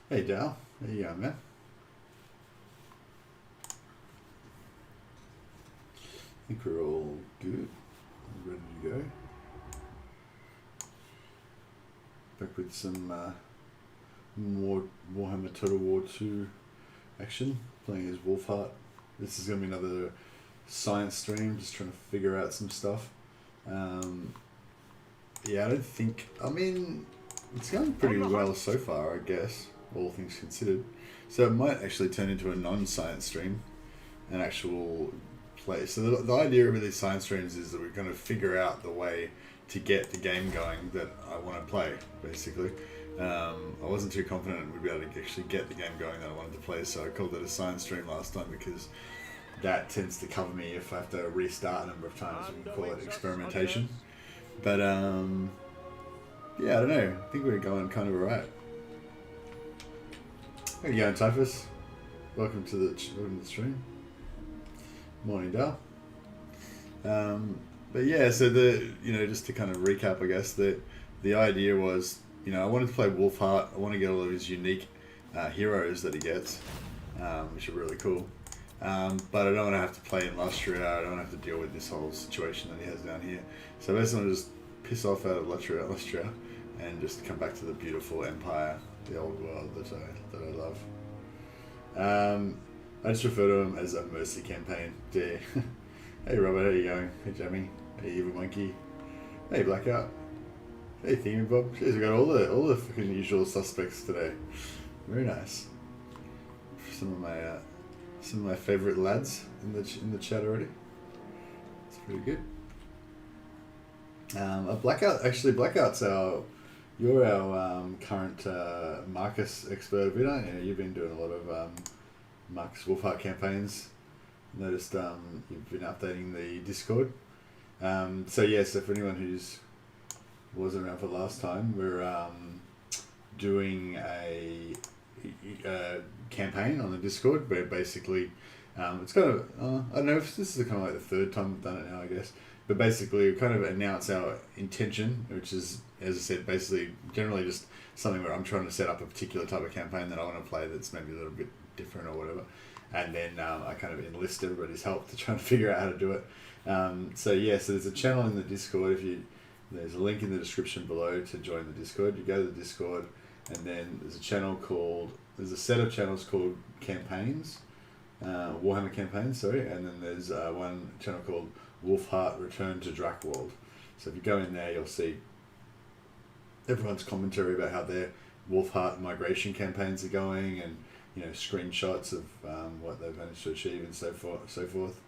Hey Dal, how you going, man? I think we're all good. Ready to go. Back with some more Warhammer Total War 2 action. Playing as Wulfhart. This is going to be another science stream, just trying to figure out some stuff. Yeah, I mean, it's going pretty well so far, I guess, all things considered. So it might actually turn into a non-science stream, an actual play. So the idea of these science streams is that we're going to figure out the way to get the game going that I want to play, basically. I wasn't too confident we'd be able to actually get the game going that I wanted to play, so I called it a science stream last time because that tends to cover me if I have to restart a number of times. We can call it experimentation. But yeah, I don't know. I think we're going kind of alright. How you going, Typhus? Welcome to the stream. Morning, Dal. But yeah, so just to kind of recap, I guess the idea was, I wanted to play Wulfhart. I want to get all of his unique heroes that he gets, which are really cool. But I don't want to have to play in Lustria. I don't want to have to deal with this whole situation that he has down here. So I basically want to just piss off out of Lustria and just come back to the beautiful Empire, the old world that I love. I just refer to him as a mercy campaign. Yeah. Hey Robert, how you going? Hey Jamie. Hey Evil Monkey. Hey Blackout. Hey Theme Bob. Jeez, we got all the fucking usual suspects today. Very nice. Some of my favorite lads in the chat already. It's pretty good. Blackout's you're our current Markus expert of it, aren't you? You've been doing a lot of Markus Wulfhart campaigns. Noticed you've been updating the Discord. So for anyone who's wasn't around for last time, we're doing a campaign on the Discord where basically it's kind of I don't know if this is kind of like the third time we've done it now, I guess, but basically we kind of announce our intention, which is, as I said, basically generally just something where I'm trying to set up a particular type of campaign that I want to play that's maybe a little bit different or whatever, and then I kind of enlist everybody's help to try and figure out how to do it. So there's a channel in the Discord. There's a link in the description below to join the Discord. You go to the Discord, and then there's a set of channels called campaigns, Warhammer campaigns, sorry, and then there's one channel called Wulfhart Return to Drakwald. So if you go in there, you'll see everyone's commentary about how their Wulfhart migration campaigns are going, and screenshots of what they've managed to achieve and so forth.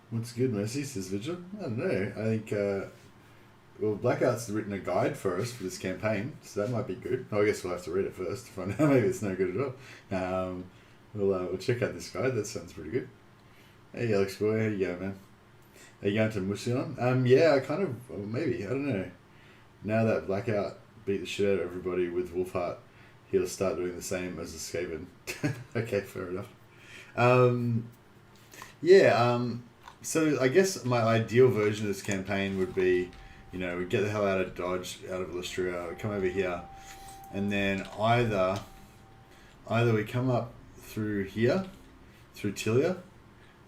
What's good, Mercy, says Vigil? I don't know. I think, Blackout's written a guide for us for this campaign, so that might be good. I guess we'll have to read it first to find out. Maybe it's no good at all. We'll check out this guide. That sounds pretty good. Hey, Alex boy, how you going, man? Are you going to Musion? Yeah, I kind of, maybe, I don't know. Now that Blackout beat the shit out of everybody with Wulfhart, he'll start doing the same as the Skaven. Okay, fair enough. So I guess my ideal version of this campaign would be, we get the hell out of Dodge, out of Lustria, we come over here, and then either we come up through here, through Tilia,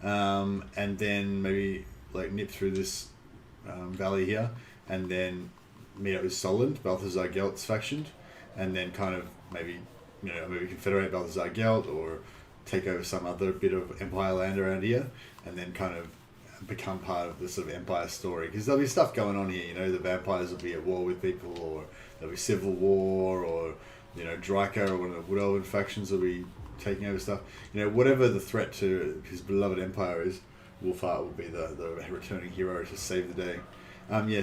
and then maybe nip through this valley here, and then meet up with Solent, Balthazar Gelt's faction, and then kind of maybe confederate Balthazar Gelt or take over some other bit of Empire land around here, and then kind of become part of the sort of Empire story, because there'll be stuff going on here. The vampires will be at war with people, or there'll be civil war, or Draco or one of the Wood Elven factions will be taking over stuff. Whatever the threat to his beloved Empire is, Wulfhart will be the returning hero to save the day.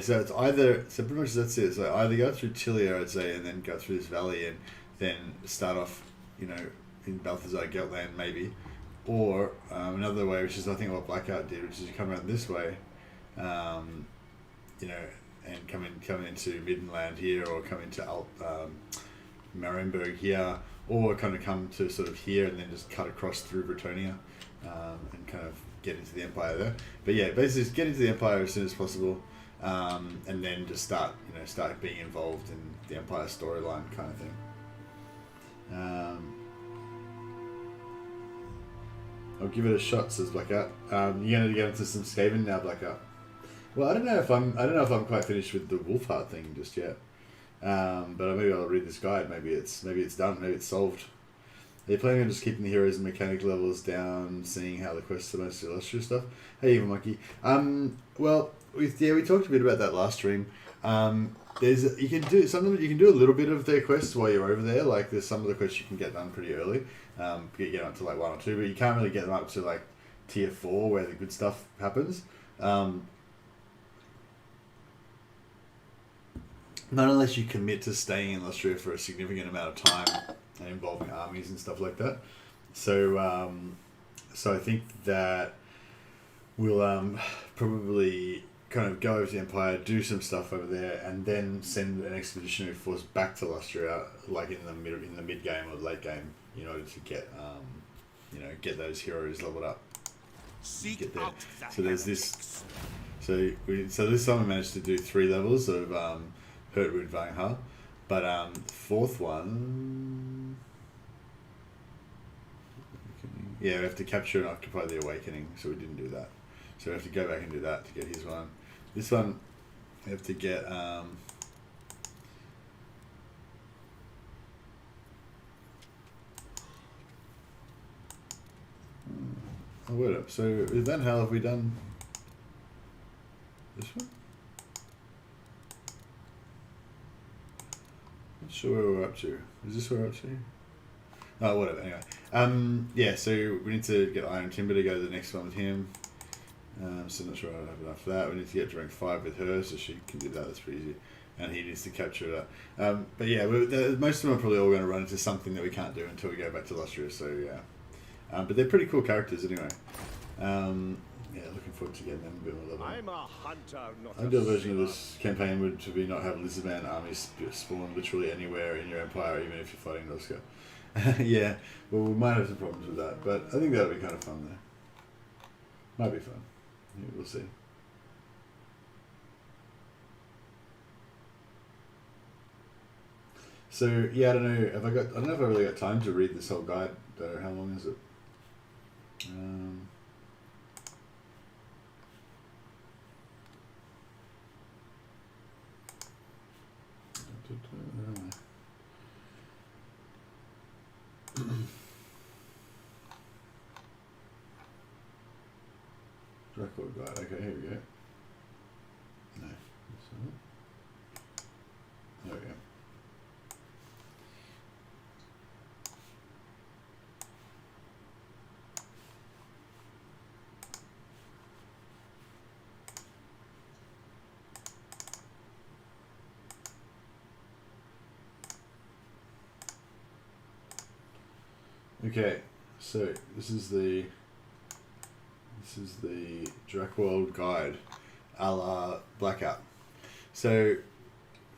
So it's pretty much that's it. So either go through Tilia, I'd say, and then go through this valley, and then start off, in Balthazar Geltland maybe, or another way, which is I think what Blackout did, which is you come around this way, and come into Middenland here, or come into Marienburg here, or kind of come to sort of here and then just cut across through Bretonia, and kind of get into the Empire there. But yeah, basically just get into the Empire as soon as possible, and then just start being involved in the Empire storyline kind of thing. I'll give it a shot, says Blackout. You're gonna get into some Skaven now, Blackout. Well, I don't know if I'm quite finished with the Wulfhart thing just yet. But maybe I'll read this guide. Maybe it's done. Maybe it's solved. Are you planning on just keeping the heroes and mechanic levels down, seeing how the quests are most illustrious stuff? Hey, Evil Monkey. Well, we talked a bit about that last stream. You can do a little bit of their quests while you're over there. Like there's some of the quests you can get done pretty early. You get up to like 1 or 2, but you can't really get them up to like tier 4 where the good stuff happens. Not unless you commit to staying in Lustria for a significant amount of time and involving armies and stuff like that. So I think that we'll probably kind of go over to the Empire, do some stuff over there, and then send an expeditionary force back to Lustria, like in the mid game or late game, in order to get those heroes leveled up. Get there. So there's this. So this time we managed to do 3 levels of Hurtwood Vanghar, but the 4th one, we have to capture and occupy the Awakening, so we didn't do that. So we have to go back and do that to get his one. This one, we have to get wait up. So with Van Hal, have we done this one? Not sure where we're up to. Is this where we're up to? Oh, whatever. Anyway, so we need to get Iron Timber to go to the next one with him. So I'm not sure I'll have enough for that. We need to get to rank 5 with her, so she can do that. That's pretty easy. And he needs to capture that. But yeah, most of them are probably all going to run into something that we can't do until we go back to Lustria. So yeah, but they're pretty cool characters anyway. Looking forward to getting them a bit more level. I'm a hunter, not Ideal version of this campaign would to be not have Lizardman armies spawn literally anywhere in your empire, even if you're fighting Noska. Yeah, well, we might have some problems with that, but I think that'll be kind of fun though. Might be fun. Yeah, we'll see. So yeah, I don't know if I really got time to read this whole guide though. How long is it? Drakwald guide. Okay, here we go. No, that's not it. There we go. Okay, so this is the Drakwald guide, a la Blackout. So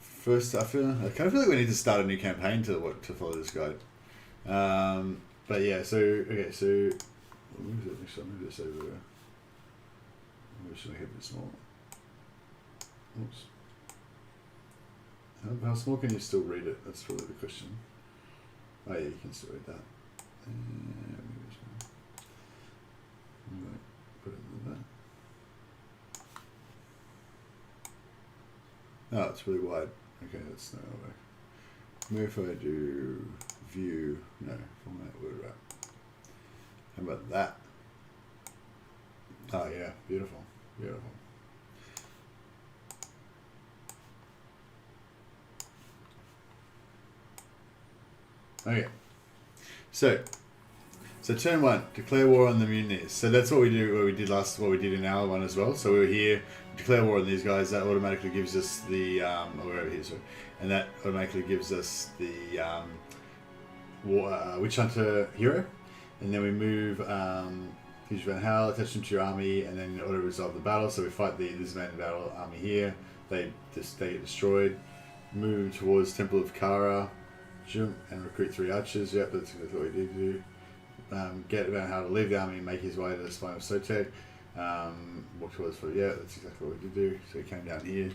first, I kind of feel like we need to start a new campaign to follow this guide. But yeah, so okay, so move this over. Maybe should I make it a bit small? Oops. How small can you still read it? That's probably the question. Oh yeah, you can still read that. Put it in there. Oh, it's really wide. Okay, that's not way. Maybe if I do view, no, format word wrap. How about that? Oh yeah, beautiful, beautiful. Okay. So turn 1, declare war on the mutineers. So that's what we do. What we did in our one as well. So we were here, declare war on these guys. That automatically gives us the we're over here, sorry, and that automatically gives us the witch hunter hero, and then we move Huge Van Hal, attach them to your army, and then auto resolve the battle. So we fight the Lizardman battle army here. They get destroyed. Move towards Temple of Kara. Jump and recruit 3 archers. Yep, that's exactly what we did do. Get Van Hal to leave the army and make his way to the spine of Sotek. Walk towards for that's exactly what we did do. So he came down here.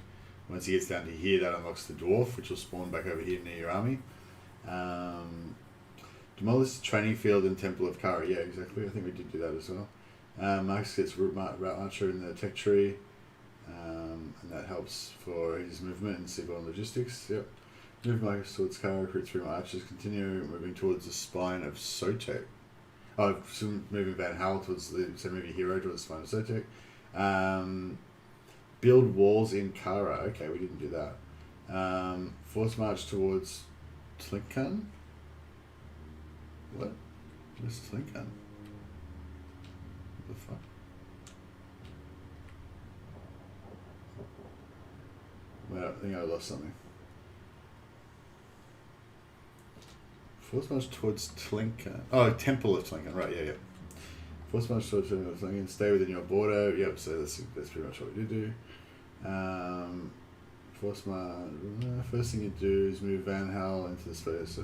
Once he gets down to here, that unlocks the dwarf, which will spawn back over here near your army. Demolish the training field and Temple of Kara. Yeah, exactly. I think we did do that as well. Markus gets Route Marcher in the tech tree, and that helps for his movement and civil and logistics. Yep. Move Markus towards Kara, recruit 3 more archers. Continue moving towards the spine of Sotek. Oh, so moving Van Hal towards so move your hero towards the spine of Sotek. Build walls in Kara. Okay, we didn't do that. Force march towards Tlinkan. What? Where's Tlinkan? What the fuck? Well, I think I lost something. Force march towards Tlinkan. Oh, Temple of Tlinkan. Right, yeah. Force march towards Temple of Tlinkan. Stay within your border. Yep, so that's pretty much what we did do. Force march. First thing you do is move Van Hal into the space.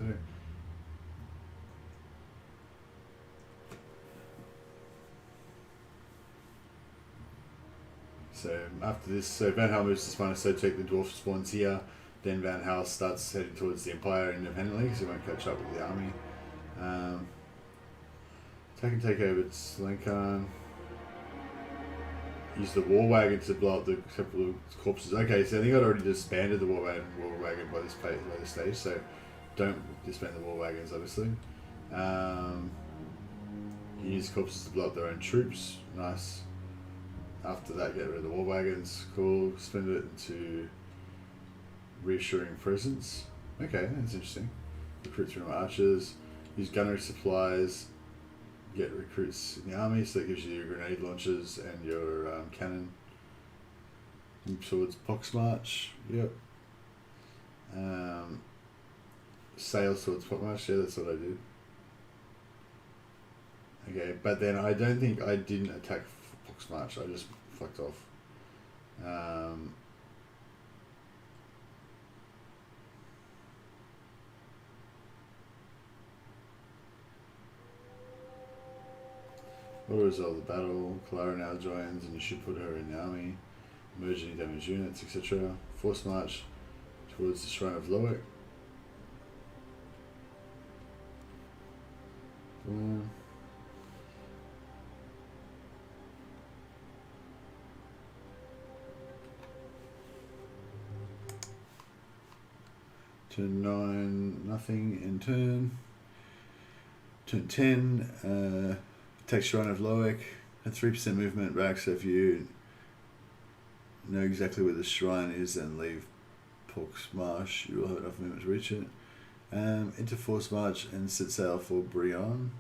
So after this, Van Hal moves to spine of Sotek, the dwarf spawns here. Then Van Hal starts heading towards the Empire independently, because he won't catch up with the army. Attack and take over Tlinkan. Use the war wagon to blow up the couple of corpses. Okay, so I think I'd already disbanded the war wagon by this stage, so don't disband the war wagons, obviously. Use corpses to blow up their own troops. Nice. After that, get rid of the war wagons. Cool. Spend it into reassuring presence. Okay, that's interesting. Recruit 3 more archers. Use gunnery supplies. Get recruits in the army, so that gives you your grenade launchers and your cannon. Move towards Pox March. Yep. Sails towards Pox March. Yeah, that's what I did. Okay, but then I don't think I didn't attack Pox March. I just fucked off. What result of the battle? Clara now joins, and you should put her in the army. Merge any damaged units, etc. Force march towards the Shrine of Loic. Turn 9, nothing in turn. Turn 10, take Shrine of Loic, at 3% movement back, so if you know exactly where the shrine is and leave Pox Marsh, you will have enough movement to reach it. Into Force March and set sail for Brion,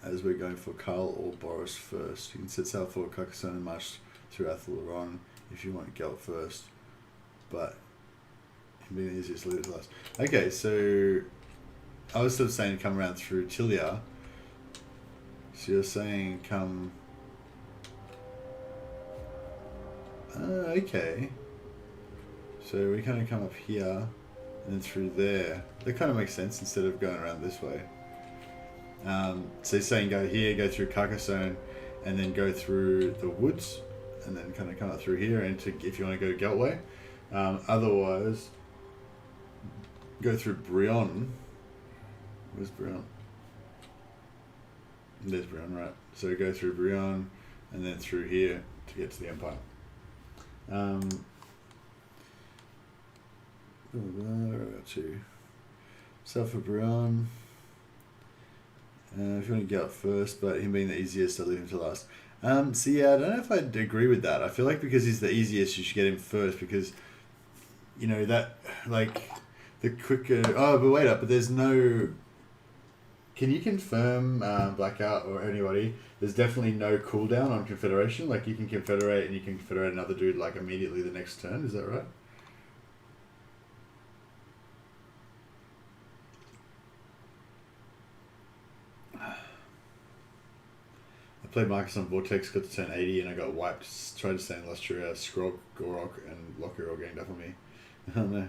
as we're going for Carl or Boris first. You can set sail for Carcassonne and march through Atheleron if you want Gelt first, but it'd be the easiest to leave it last. Okay, so I was sort of saying come around through Tilia. So you're saying come... okay. So we kind of come up here and then through there. That kind of makes sense instead of going around this way. So you're saying go here, go through Carcassonne, and then go through the woods, and then kind of come up through here into if you want to go Geltway. Otherwise, go through Brion. Where's Brion? There's Brion, right. So go through Brion and then through here to get to the Empire. To South of Brion. If you want to get up first, but him being the easiest, I'll leave him to last. So yeah, I don't know if I'd agree with that. I feel like because he's the easiest, you should get him first because, you know, that, like, the quicker... Oh, but wait up, but there's no... Can you confirm, Blackout or anybody, there's definitely no cooldown on Confederation? Like, you can Confederate and you can Confederate another dude, like, immediately the next turn, is that right? I played Markus on Vortex, got to turn 80 and I got wiped. Tried to stay in Lustria, Skrog, Gorok and Locker all ganged up on me. Oh no.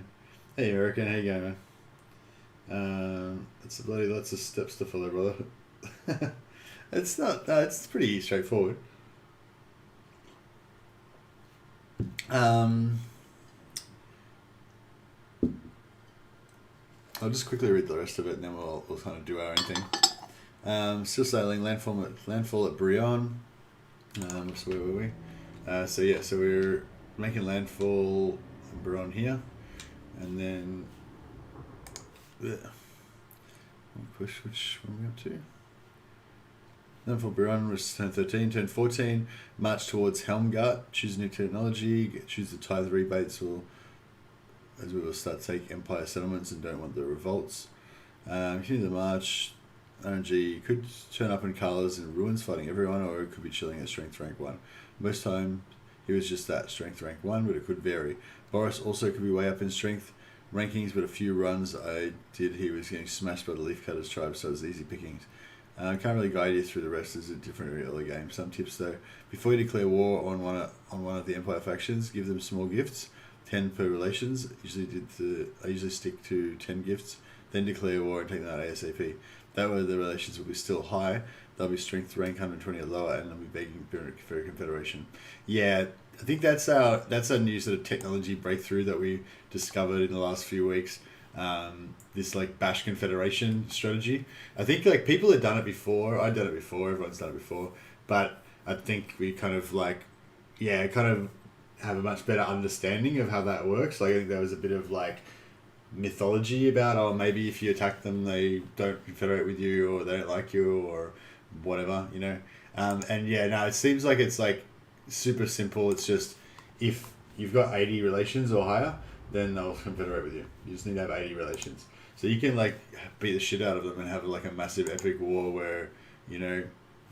Hey American, how you going, man? It's bloody lots of steps to follow, brother. It's not. It's pretty straightforward. I'll just quickly read the rest of it, and then we'll kind of do our own thing. Still sailing. Landfall at Brion. So where were we? So we're making landfall in Brion here, and then push. Which one are we up to? Landfall Brion was turn 13. Turn 14. March towards Helmgart. Choose new technology. Choose the tithe rebates. As we will start to take Empire settlements and don't want the revolts. Continue the march. RNG could turn up in colours and ruins fighting everyone, or it could be chilling at strength rank 1. Most time he was just that, strength rank 1, but it could vary. Boris also could be way up in strength rankings, but a few runs I did he was getting smashed by the Leafcutters tribe, so it was easy pickings. I can't really guide you through the rest as a different early game. Some tips though: before you declare war on one of the Empire factions, give them small gifts. 10 per relations. I usually stick to 10 gifts, then declare war and take them out ASAP. That way the relations will be still high. They'll be strength rank 120 or lower, and they'll be begging for a confederation. Yeah, I think that's our new sort of technology breakthrough that we discovered in the last few weeks. This like bash confederation strategy. I think like people had done it before. I'd done it before. Everyone's done it before. But I think we kind of have a much better understanding of how that works. Like I think there was a bit of like mythology about maybe if you attack them they don't confederate with you, or they don't like you, or whatever, it seems like it's like super simple. It's just if you've got 80 relations or higher, then they'll confederate with you. You just need to have 80 relations, so you can like beat the shit out of them and have like a massive epic war where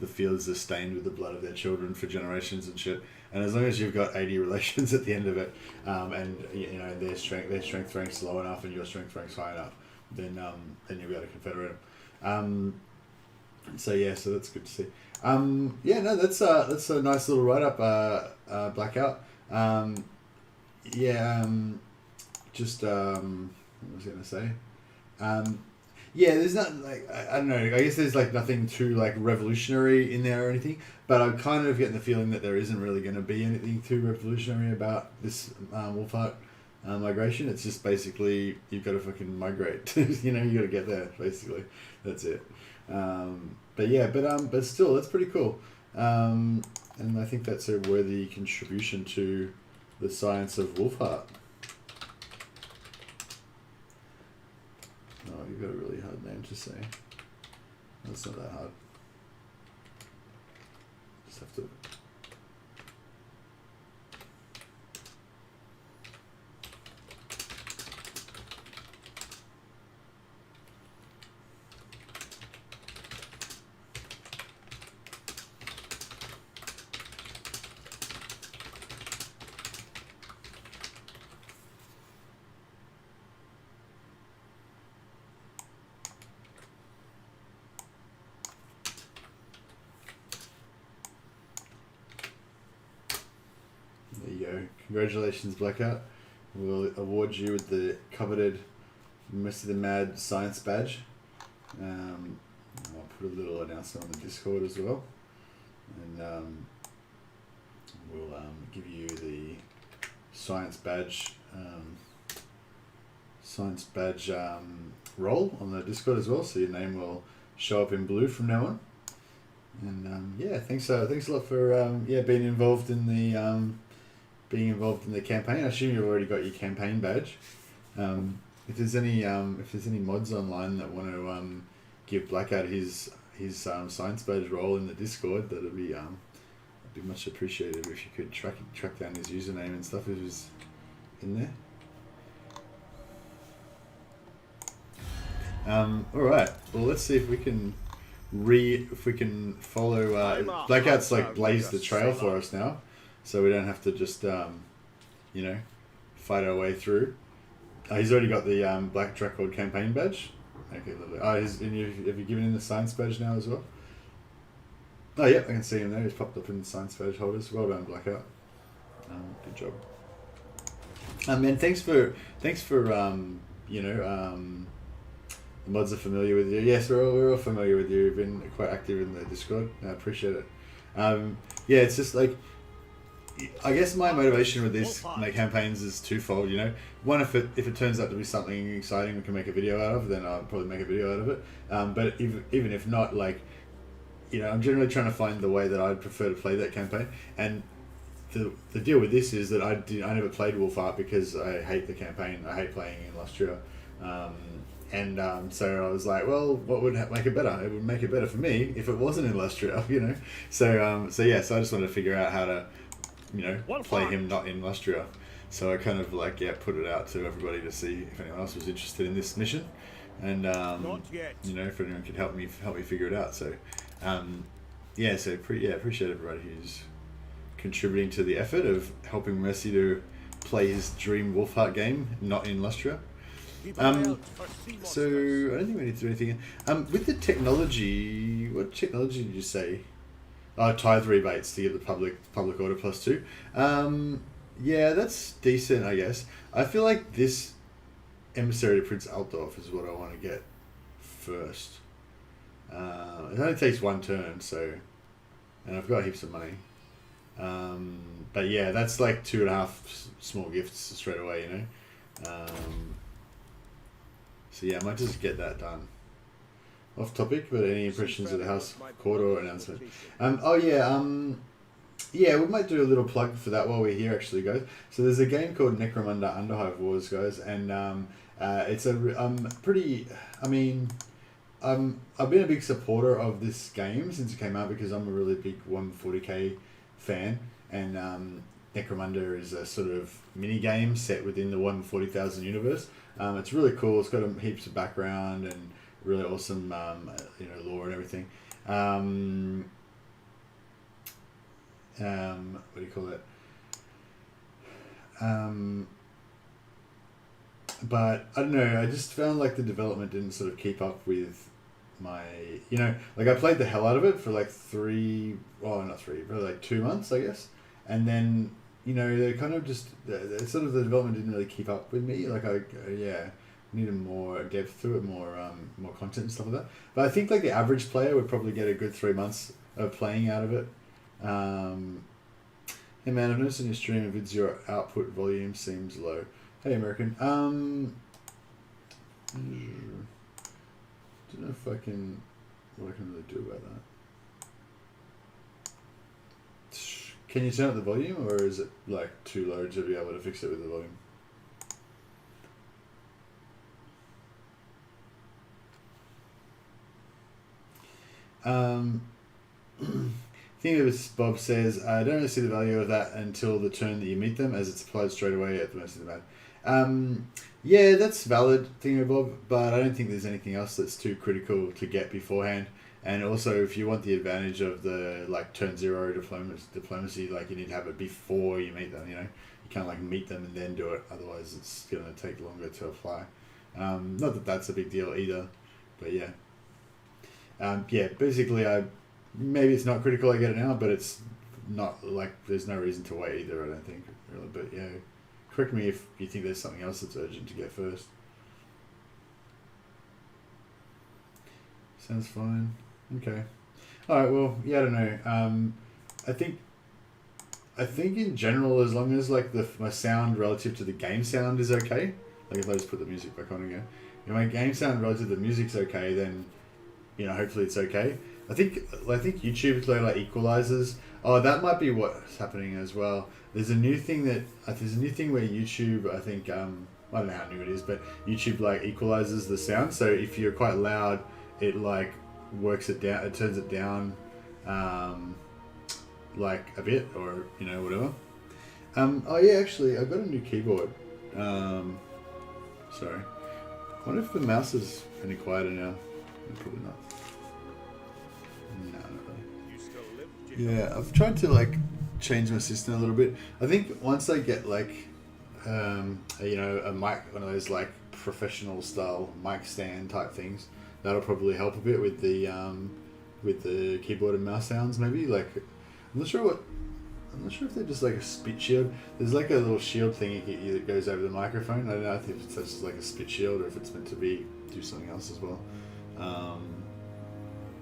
the fields are stained with the blood of their children for generations and shit. And as long as you've got 80 relations at the end of it, and their strength rank's low enough and your strength rank's high enough, then you'll be able to confederate them. So that's good to see. That's a nice little write up. Blackout. What was I gonna say? There's not like I don't know. I guess there's like nothing too like revolutionary in there or anything. But I'm kind of getting the feeling that there isn't really going to be anything too revolutionary about this Wulfhart migration. It's just basically you've got to fucking migrate. You got to get there. Basically, that's it. But still, that's pretty cool. And I think that's a worthy contribution to the science of Wulfhart. Oh, you've got a really hard name to say. That's not that hard. Just have to... There you go. Congratulations, Blackout. We'll award you with the coveted Mess of the Mad Science Badge. I'll put a little announcement on the Discord as well. And we'll give you the Science Badge role on the Discord as well, so your name will show up in blue from now on. And thanks a lot for being involved in the campaign. I assume you've already got your campaign badge. If there's any mods online that want to give Blackout his science badge role in the Discord, that'd be much appreciated if you could track down his username and stuff if he's in there. All right. Well, let's see if we can follow. Blackout's like blazed the trail for us now, so we don't have to just fight our way through. He's already got the Black Drakwald campaign badge. Okay, lovely. Have you given him the science badge now as well? Oh, yeah, I can see him there. He's popped up in the science badge holders. Well done, Blackout. Good job. And thanks for The mods are familiar with you. Yes, we're all familiar with you. You've been quite active in the Discord. I appreciate it. Yeah, it's just like, I guess my motivation with these campaigns is twofold. You know, one, if it turns out to be something exciting we can make a video out of, then I'll probably make a video out of it. But even if not, like, you know, I'm generally trying to find the way that I'd prefer to play that campaign. And the deal with this is that I never played Wulfhart because I hate the campaign. I hate playing in Lustria. So I was like, well, what would make it better? It would make it better for me if it wasn't in Lustria, you know. So I just wanted to figure out how to, you know, play him not in Lustria. So I kind of like put it out to everybody to see if anyone else was interested in this mission, and you know, if anyone could help me figure it out. So appreciate everybody who's contributing to the effort of helping Mercy to play his dream Wulfhart game not in Lustria. So I don't think we need to do anything. With the technology, what technology did you say? Tithe rebates to give the public order +2. Yeah, that's decent, I guess. I feel like this Emissary to Prince Altdorf is what I want to get first. It only takes one turn, so, and I've got heaps of money. But yeah, that's like 2.5 small gifts straight away, you know. So yeah, I might just get that done. Off topic, but any impressions of the House Court or announcement? Yeah, we might do a little plug for that while we're here, actually, guys. So there's a game called Necromunda Underhive Wars, guys, and it's a pretty. I mean, I've been a big supporter of this game since it came out because I'm a really big 140k fan, and Necromunda is a sort of mini game set within the 140,000 universe. It's really cool. It's got heaps of background and really awesome, you know, lore and everything. What do you call it? But I don't know. I just found like the development didn't sort of keep up with my, you know, like I played the hell out of it for like 2 months, I guess, and then, you know, they kind of just the development didn't really keep up with me. Like I needed more depth to it, more content and stuff like that. But I think like the average player would probably get a good 3 months of playing out of it. Hey man, I've noticed in your stream of vids your output volume seems low. Hey American, don't know if what I can really do about that. Can you turn up the volume, or is it like too low to be able to fix it with the volume? Thing of it, Bob says, I don't really see the value of that until the turn that you meet them, as it's applied straight away at the mercy of the man. Yeah, that's valid, thing of Bob, but I don't think there's anything else that's too critical to get beforehand. And also, if you want the advantage of the like turn 0 diplomacy, like you need to have it before you meet them. You know, you can't like meet them and then do it. Otherwise, it's gonna take longer to apply. Not that that's a big deal either, but yeah. Basically, maybe it's not critical I get it now, but it's not like there's no reason to wait either. I don't think really, but yeah. Correct me if you think there's something else that's urgent to get first. Sounds fine. Okay. Alright, well, yeah, I don't know. I think in general, as long as like my sound relative to the game sound is okay, like if I just put the music back on again, if my game sound relative to the music's okay, then, you know, hopefully it's okay. I think YouTube like equalizes. Oh, that might be what's happening as well. There's a new thing where YouTube, I think, I don't know how new it is, but YouTube like equalizes the sound. So if you're quite loud, it like works it down, it turns it down, like a bit, or you know, whatever. Oh yeah, actually, I got a new keyboard. Sorry. I wonder if the mouse is any quieter now. Probably not. No, not really. Yeah, I've tried to like change my system a little bit. I think once I get like, you know, a mic, one of those like professional style mic stand type things, that'll probably help a bit with the keyboard and mouse sounds. Maybe like, I'm not sure what I'm not sure if they're just like a spit shield. There's like a little shield thing that goes over the microphone. I don't know if it's just like a spit shield or if it's meant to do something else as well.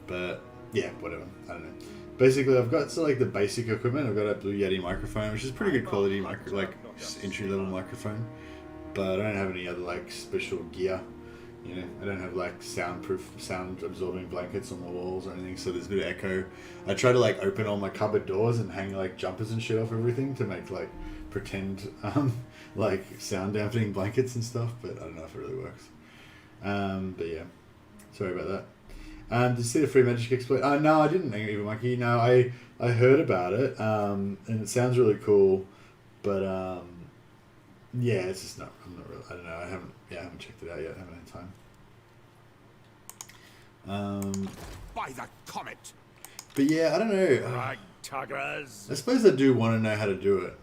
But yeah, whatever. I don't know. Basically, I've got like the basic equipment. I've got a Blue Yeti microphone, which is pretty good quality, like entry level microphone. But I don't have any other like special gear. You know, I don't have like sound absorbing blankets on the walls or anything, so there's a bit of echo. I try to like open all my cupboard doors and hang like jumpers and shit off everything to make like pretend like sound dampening blankets and stuff, but I don't know if it really works. But yeah, sorry about that. Did you see the free magic exploit? No, I didn't, Evil Monkey. No, I heard about it, and it sounds really cool, but yeah, it's just not. I'm not really. I don't know. I haven't checked it out yet. I haven't had time. By the comet. But yeah, I don't know. Rag tuggers. I suppose I do want to know how to do it.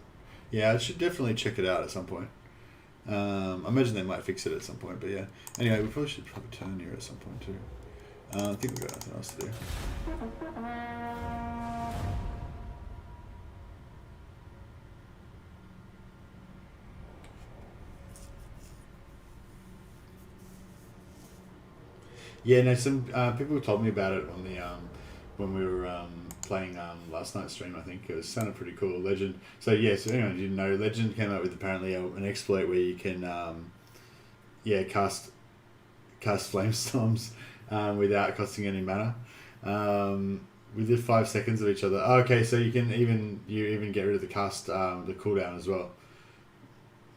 Yeah, I should definitely check it out at some point. I imagine they might fix it at some point. But yeah. Anyway, we probably should turn here at some point too. I think we've got nothing else to do. Yeah, no, some people told me about it on the when we were playing last night's stream. I think it sounded pretty cool. Legend. So yeah, so anyone who didn't know, Legend came out with apparently an exploit where you can cast flame storms without costing any mana. Within 5 seconds of each other. Oh, okay, so you can even get rid of the cast the cooldown as well.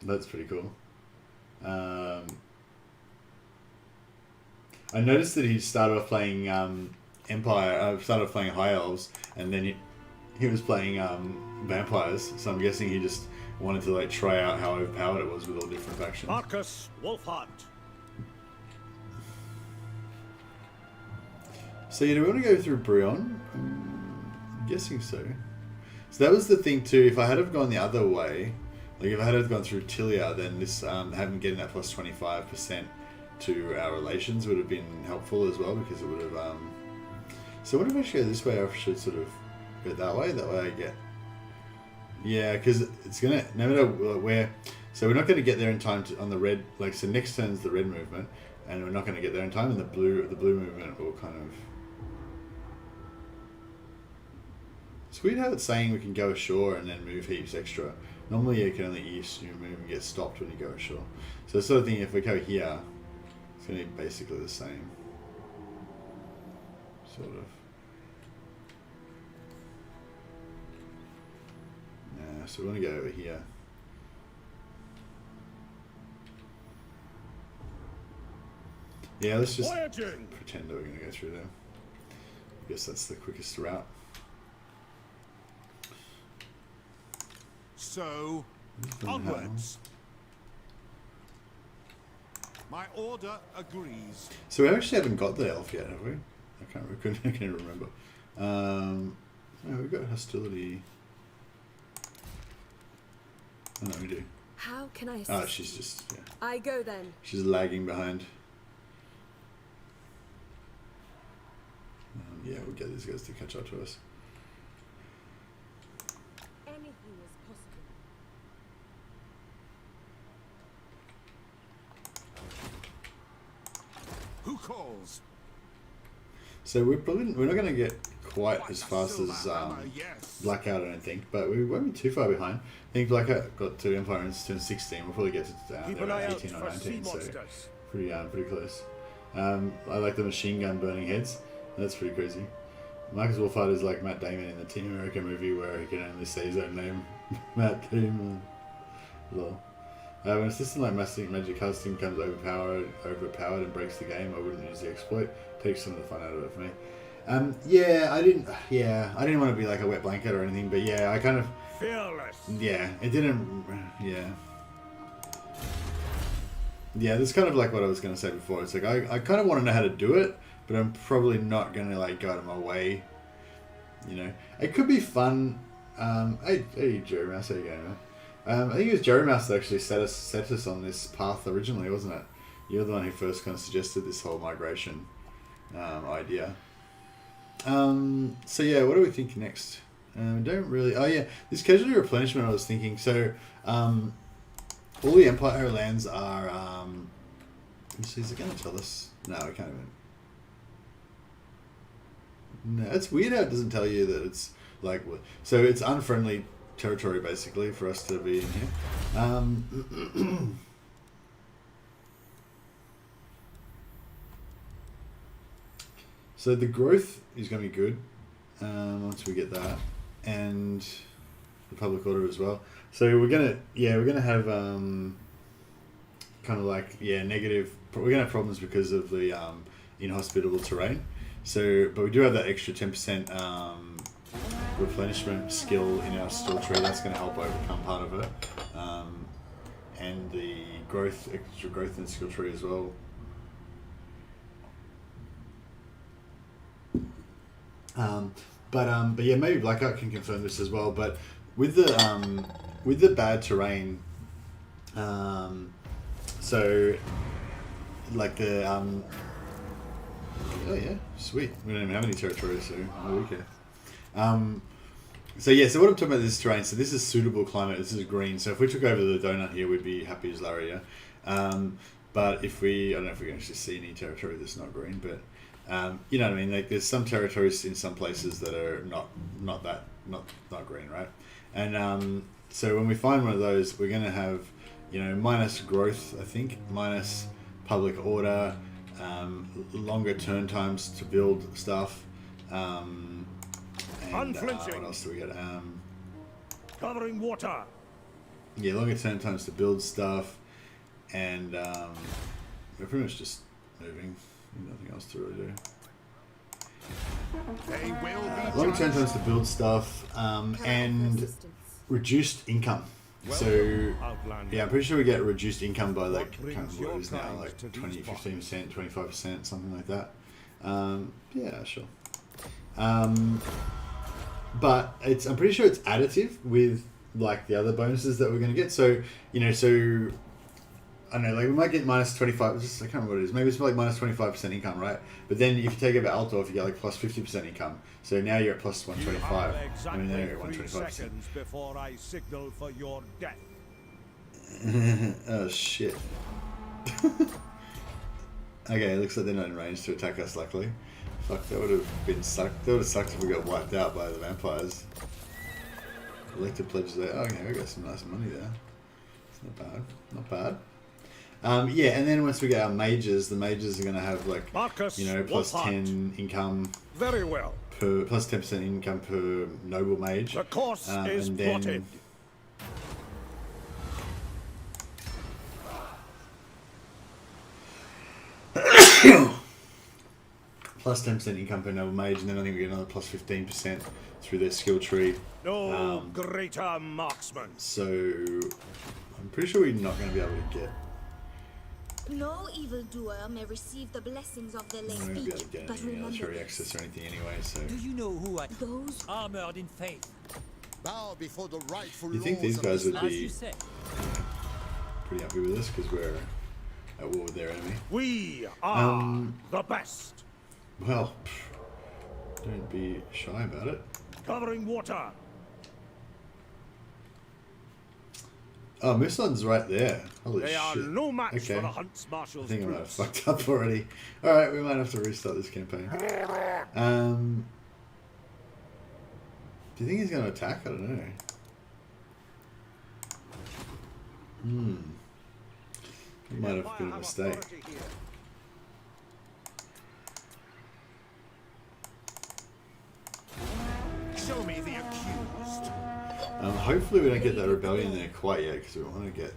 That's pretty cool. I noticed that he started off playing Empire. Started off playing High Elves, and then he was playing vampires. So I'm guessing he just wanted to like try out how overpowered it was with all different factions. Markus, Wulfhat. So yeah, do we want to go through Brion? I'm guessing so. So that was the thing too. If I had have gone the other way, like if I had have gone through Tilia, then this having getting that plus 25% to our relations would have been helpful as well, because it would have. So what if I should go this way? I should sort of go that way. That way I get. Yeah, because it's gonna no matter where. So we're not going to get there in time on the red. Like so, next turn's the red movement, and we're not going to get there in time. And the blue movement will kind of. It's weird how it's saying we can go ashore and then move heaps extra. Normally you can only move and get stopped when you go ashore. So sort of thing, if we go here, it's going to be basically the same. Sort of. Yeah, so we want to go over here. Yeah, let's just pretend that we're going to go through there. I guess that's the quickest route. So, onwards. My order agrees. So we actually haven't got the elf yet, have we? I can't remember. No, we've got hostility. Oh, no, we do. How can I assist? Oh, she's just, yeah. I go then. She's lagging behind. Yeah, we'll get these guys to catch up to us. Anything is possible. Who calls? So we're not going to get quite as fast as Blackout, I don't think, but we won't be too far behind. I think Blackout got to Empire in turn 16. We'll probably get to 18 or 19, so pretty close. I like the machine gun burning heads. That's pretty crazy. Markus Wulfhart is like Matt Damon in the Team America movie where he can only say his own name. Matt Damon. Lol. When a system like Magic Casting becomes overpowered and breaks the game, I wouldn't use the exploit. Takes some of the fun out of it for me. I didn't want to be like a wet blanket or anything, but yeah, I kind of... Fearless. Yeah, it didn't... Yeah. Yeah, that's kind of like what I was going to say before. It's like, I kind of want to know how to do it, but I'm probably not going to like go out of my way. You know, it could be fun. Hey, Jerry Mouse, how you going, man? I think it was Jerry Mouse that actually set us on this path originally, wasn't it? You're the one who first kind of suggested this whole migration idea. So yeah, what do we think next? Don't really. Oh yeah, this casualty replenishment. I was thinking. So, all the Empire lands are. So is it going to tell us? No, we can't even. No, it's weird how it doesn't tell you that it's like. So it's unfriendly territory basically for us to be in here. So the growth is going to be good once we get that, and the public order as well. So we're gonna have kind of like negative. We're gonna have problems because of the inhospitable terrain. So, but we do have that extra 10% replenishment skill in our skill tree. That's going to help overcome part of it, and the extra growth in the skill tree as well. But yeah, maybe Blackout can confirm this as well. But with the bad terrain, so like the oh yeah, sweet. We don't even have any territory, so okay. So yeah, so what I'm talking about is this terrain. So this is suitable climate. This is green. So if we took over the donut here, we'd be happy as Larry. Yeah. But if I don't know if we can actually see any territory that's not green, but you know what I mean. Like there's some territories in some places that are not green, right? And so when we find one of those, we're going to have minus growth, I think, minus public order, longer turn times to build stuff. And Unflinching. what else do we get? Covering water. Yeah, longer turn times to build stuff, and we're pretty much just moving. Nothing else to really do. They will be Longer turn judged. times to build stuff, and reduced income. So yeah, I'm pretty sure we get reduced income by like I can't remember what it is now, like 20, 15%, 25%, something like that. Yeah, sure. But I'm pretty sure it's additive with like the other bonuses that we're going to get. So I don't know, like we might get minus 25. I can't remember what it is. Maybe it's like minus 25% income, right? But then if you take over Altdorf, you get like plus 50% income. So now you're at plus 125. I mean, now you're at 125%. Seconds before I signal for your death. Oh shit. Okay, it looks like they're not in range to attack us. Luckily, fuck, that would have been sucked. That would have sucked if we got wiped out by the vampires. Elected pledges there. Oh, okay, we got some nice money there. It's not bad. Not bad. Yeah, and then once we get our mages, the mages are going to have like Markus, plus Wulfhart. 10 income Very well. per plus 10% income per noble mage. The course is and then plotted. plus 10% income per noble mage, and then I think we get another plus 15% through their skill tree. No greater marksman. So I'm pretty sure we're not going to be able to get. No evildoer may receive the blessings of their We're late not going to be able to speech, get but any remember military this. access or anything anyway. So Do you know who I Those armored in faith? Bow before the rightful you think laws these of guys would Islam. As you be say. pretty happy with us because we're at war with their enemy? We are the best. Well, don't be shy about it. Covering water. Oh, Mison's right there. Holy They are shit. no match Okay. for the Hunts I Marshal's think I might have troops. fucked up already. Alright, we might have to restart this campaign. Do you think he's going to attack? I don't know. It might have been a mistake. Show me the accused. Hopefully we don't get that rebellion there quite yet because we want to get...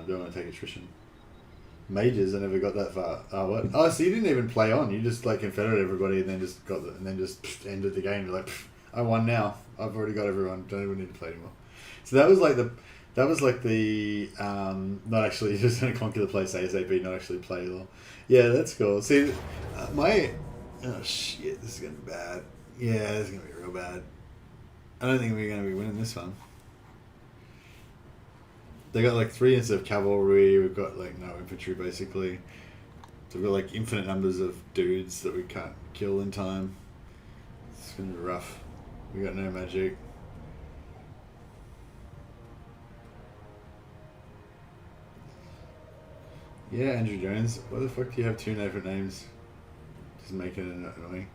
don't want to take attrition. Mages, I never got that far. Oh, what? Oh, so you didn't even play on. You just like confederate everybody and then just got and then just ended the game. You're like, I won now. I've already got everyone. Don't even need to play anymore. So that was like the not actually just gonna conquer the place ASAP, not actually play at all. Yeah, that's cool. See, oh shit, this is gonna be bad. Yeah, this is gonna be real bad. I don't think we're gonna be winning this one. They got like 3 instead of cavalry. We've got like no infantry basically. So we've got like infinite numbers of dudes that we can't kill in time. It's gonna be rough. We got no magic. Yeah, Andrew Jones. Why the fuck do you have two different names? Just making it annoying.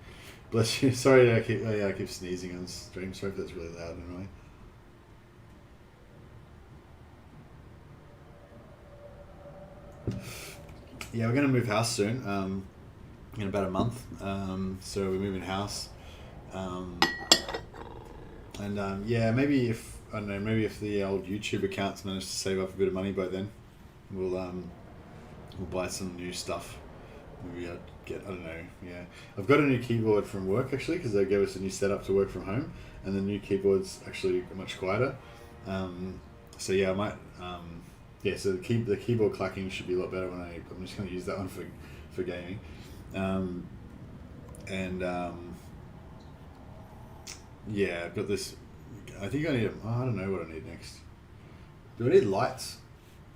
Bless you. Sorry, I keep sneezing on stream. Sorry if that's really loud and annoying. Yeah, we're gonna move house soon. In about a month. So we're moving house. Yeah, maybe if I don't know, maybe if the old YouTube accounts manage to save up a bit of money by then, we'll buy some new stuff. Maybe I'd get, I don't know, yeah. I've got a new keyboard from work actually because they gave us a new setup to work from home, and the new keyboard's actually much quieter. So yeah, I might. Yeah, so the keyboard clacking should be a lot better when I'm just going to use that one for gaming. Yeah, I've got this. I think I need. I don't know what I need next. Do I need lights?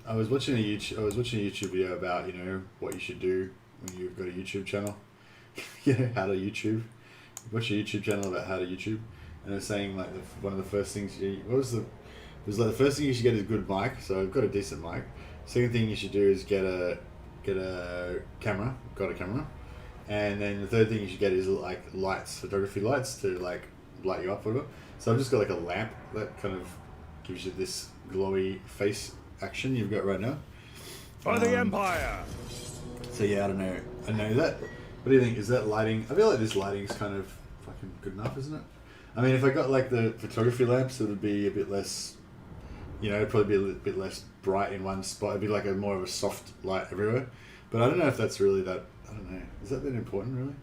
I was watching a YouTube video about what you should do when you've got a YouTube channel. How to YouTube. Watch a YouTube channel about how to YouTube, and it's saying like one of the first things it was like the first thing you should get is a good mic. So I've got a decent mic. Second thing you should do is get a camera. Got a camera, and then the third thing you should get is like lights, photography lights to like light you up, whatever. So I've just got like a lamp that kind of gives you this glowy face action you've got right now. For the Empire! So yeah, I don't know. Is that, what do you think? Is that lighting? I feel like this lighting is kind of fucking good enough, isn't it? I mean, if I got like the photography lamps, it would be a bit less, it'd probably be a bit less bright in one spot. It'd be like more of a soft light everywhere. But I don't know if that's really that, I don't know. Is that important, really?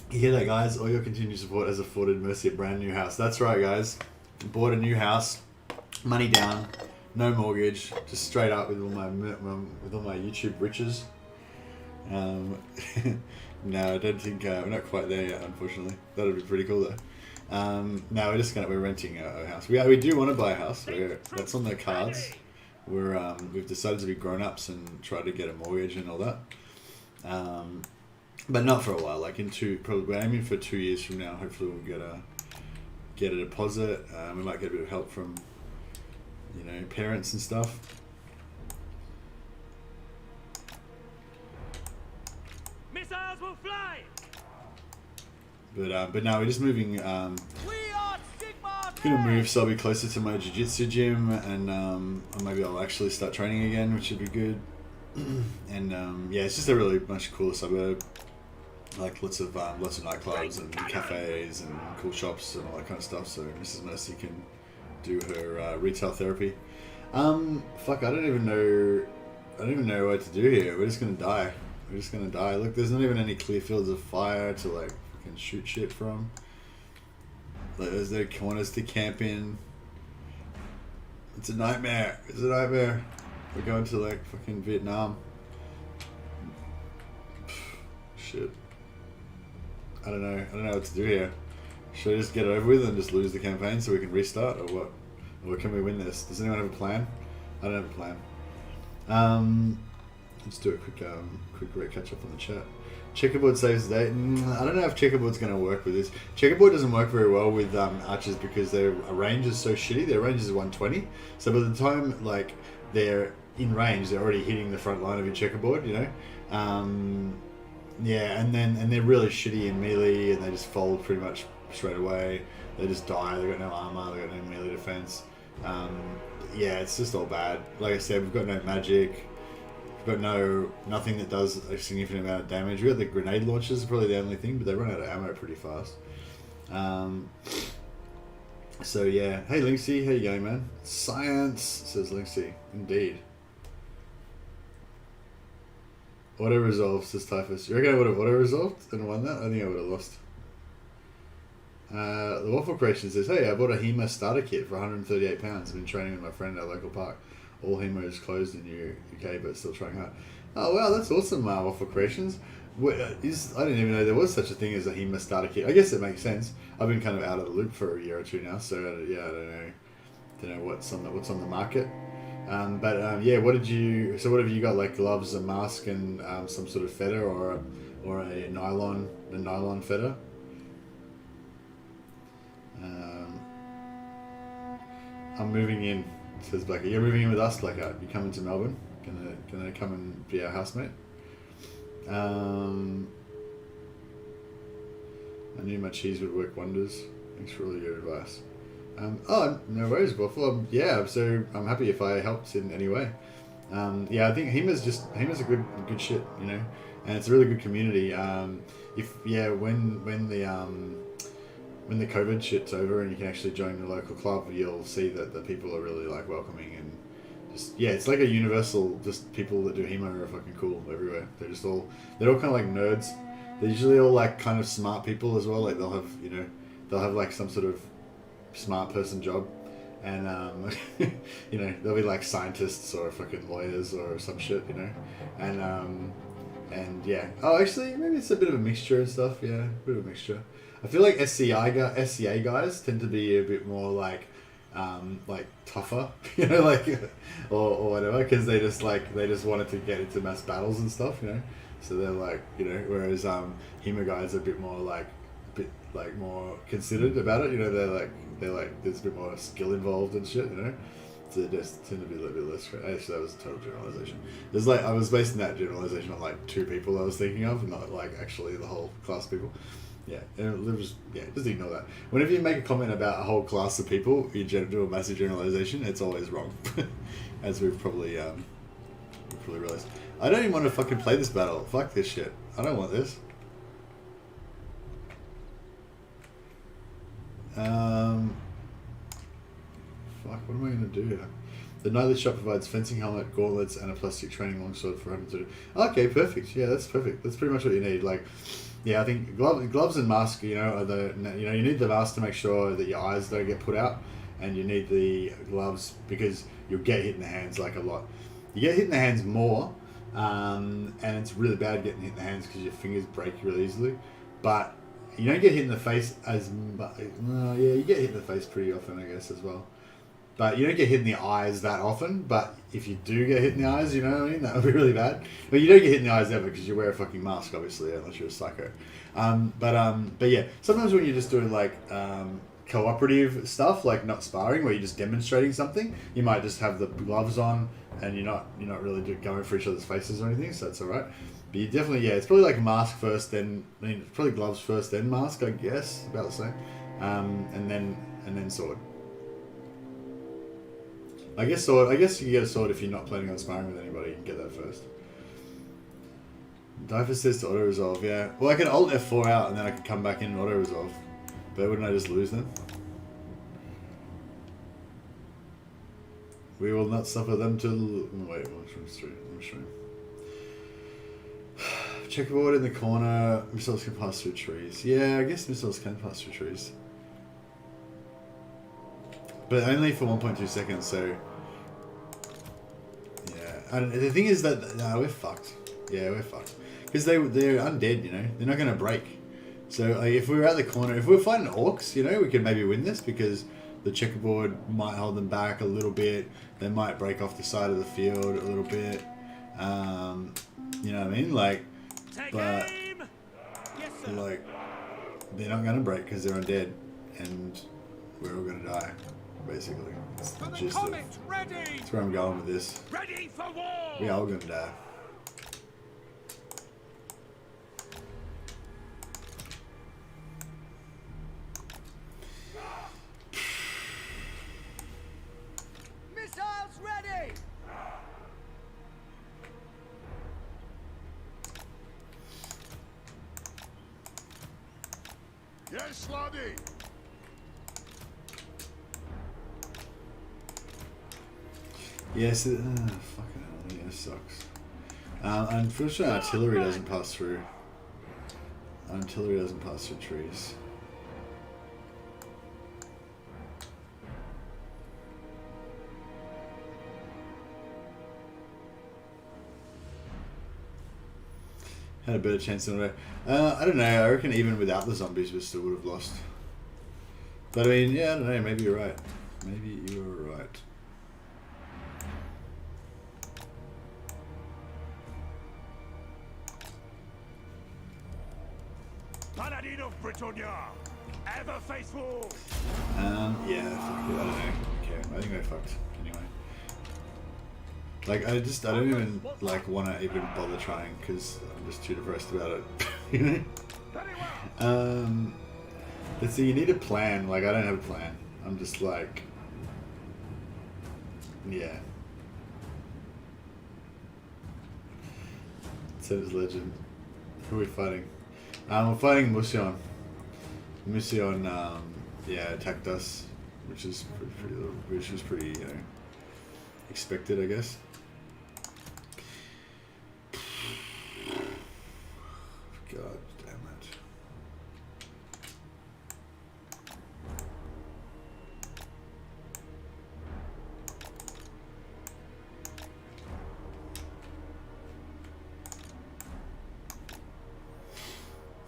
You hear that, guys? All your continued support has afforded Mercy a brand new house. That's right, guys. Bought a new house, money down, no mortgage, just straight up with all my YouTube riches. No, I don't think we're not quite there yet, unfortunately. That would be pretty cool though. No, we're renting a house. We do want to buy a house. That's on the cards. We've decided to be grown ups and try to get a mortgage and all that. But not for a while. Like we're aiming for 2 years from now. Hopefully we'll get a deposit. We might get a bit of help from parents and stuff. Missiles will fly! But no, we're just moving. We are Sigma! Gonna move so I'll be closer to my jiu-jitsu gym, and or maybe I'll actually start training again, which would be good. And yeah, it's just a really much cooler suburb. Like lots of nightclubs and cafes and cool shops and all that kind of stuff. So Mrs. Mercy can do her retail therapy. Fuck, I don't even know what to do here. We're just gonna die. Look, there's not even any clear fields of fire to like fucking shoot shit from. Like, there's no corners to camp in. It's a nightmare. We're going to like fucking Vietnam. Shit. I don't know what to do here. Should I just get it over with and just lose the campaign so we can restart, or what? Or can we win this? Does anyone have a plan? I don't have a plan. Let's do a quick catch up on the chat. Checkerboard saves the day. I don't know if checkerboard's going to work with this. Checkerboard doesn't work very well with archers because their range is so shitty. Their range is 120. So by the time like they're in range, they're already hitting the front line of your checkerboard. Yeah, and they're really shitty in melee, and they just fold pretty much straight away. They just die. They've got no armor. They've got no melee defense. Yeah, it's just all bad. Like I said, we've got no magic. We've got nothing that does a significant amount of damage. We've got the grenade launchers, probably the only thing, but they run out of ammo pretty fast. So yeah, hey Linksy, how you going, man? Science, says Linksy. Indeed. Auto resolve, says Typhus. You reckon I would have auto resolved and won that? I think I would have lost. The Waffle Creation says, hey, I bought a HEMA starter kit for £138. I've been training with my friend at our local park. All HEMA is closed in UK, but still trying hard. Oh wow, that's awesome, Waffle Creations. I didn't even know there was such a thing as a HEMA starter kit. I guess it makes sense. I've been kind of out of the loop for a year or two now, so yeah, I don't know what's on the market. Yeah, what did you? So what have you got? Like gloves, a mask, and some sort of feather, or a nylon feather. I'm moving in, says Blacker. You're moving in with us, Blacker. You coming to Melbourne? Gonna come and be our housemate. I knew my cheese would work wonders. Thanks for all your advice. Oh, no worries, Buffalo. Yeah, so I'm happy if I helped in any way. Yeah, I think Hima's a good shit, you know, and it's a really good community. When the COVID shit's over and you can actually join the local club, you'll see that the people are really like welcoming and just, yeah, it's like a universal, just people that do HEMA are fucking cool everywhere. They're all kind of like nerds. They're usually all like kind of smart people as well. Like they'll have like some sort of smart person job, and you know, they'll be like scientists or fucking lawyers or some shit, you know, and yeah. Oh, actually, maybe it's a bit of a mixture and stuff. Yeah, a bit of a mixture. I feel like SCA guys tend to be a bit more like tougher, you know, like or whatever, because they just wanted to get into mass battles and stuff, you know. So they're like, you know, whereas HEMA guys are a bit more more considered about it, you know. They're like there's a bit more skill involved and shit, you know. So they just tend to be a little bit less. Actually, that was a total generalization. There's I was basing that generalization on like 2 people I was thinking of, not like actually the whole class of people. Yeah, and just ignore that. Whenever you make a comment about a whole class of people, you do a massive generalization. It's always wrong, as we've probably realized. I don't even want to fucking play this battle. Fuck this shit. I don't want this. Fuck, what am I going to do here? The Knightly shop provides fencing helmet, gauntlets, and a plastic training longsword for having to do. Okay, perfect. Yeah, that's perfect. That's pretty much what you need. Like, yeah, I think gloves and mask, you know, you need the mask to make sure that your eyes don't get put out, and you need the gloves because you'll get hit in the hands like a lot. You get hit in the hands more, and it's really bad getting hit in the hands because your fingers break really easily. But you don't get hit in the face as much. Yeah, you get hit in the face pretty often, I guess, as well. But you don't get hit in the eyes that often. But if you do get hit in the eyes, you know what I mean? That would be really bad. But you don't get hit in the eyes ever because you wear a fucking mask, obviously, unless you're a psycho. But yeah, sometimes when you're just doing like cooperative stuff, like not sparring, where you're just demonstrating something, you might just have the gloves on and you're not really going for each other's faces or anything. So that's all right. But you definitely, yeah, it's probably like mask first, then probably gloves first, then mask, I guess, about the same, and then sword. I guess you get a sword if you're not planning on sparring with anybody. You can get that first. Diver says to auto resolve. Yeah. Well, I can alt F4 out and then I can come back in and auto resolve. But wouldn't I just lose them? We will not suffer them to. Wait, what's true? Checkerboard in the corner. Missiles can pass through trees. Yeah, I guess missiles can pass through trees. But only for 1.2 seconds, so... Yeah. And the thing is that... No, we're fucked. Yeah, we're fucked. Because they're undead, you know? They're not going to break. So like, if we were at the corner... If we were fighting orcs, you know, we could maybe win this because the checkerboard might hold them back a little bit. They might break off the side of the field a little bit. You know what I mean? Like... But... Yes, sir. Like... They're not going to break because they're undead. And we're all going to die. Basically, it's just that's where I'm going with this. Ready for war. We are all gonna die. Missiles ready. Yes, laddie. Yes, fucking hell, yeah, sucks. Unfortunately, artillery doesn't pass through. Artillery doesn't pass through trees. Had a better chance than I don't know. I reckon even without the zombies, we still would have lost. But I mean, yeah, I don't know. Maybe you're right. Maybe you're right. Paladin of Britannia, ever faithful. Yeah, fuck it, I don't know. Okay, I think I fucked anyway. Like, I don't even, like, want to even bother trying, because I'm just too depressed about it, you know? Very well. But see, you need a plan. Like, I don't have a plan. I'm just like, yeah. Says legend. Who are we fighting? We're fighting Musion. Musion, yeah, attacked us, which is pretty, you know, expected, I guess. God damn it.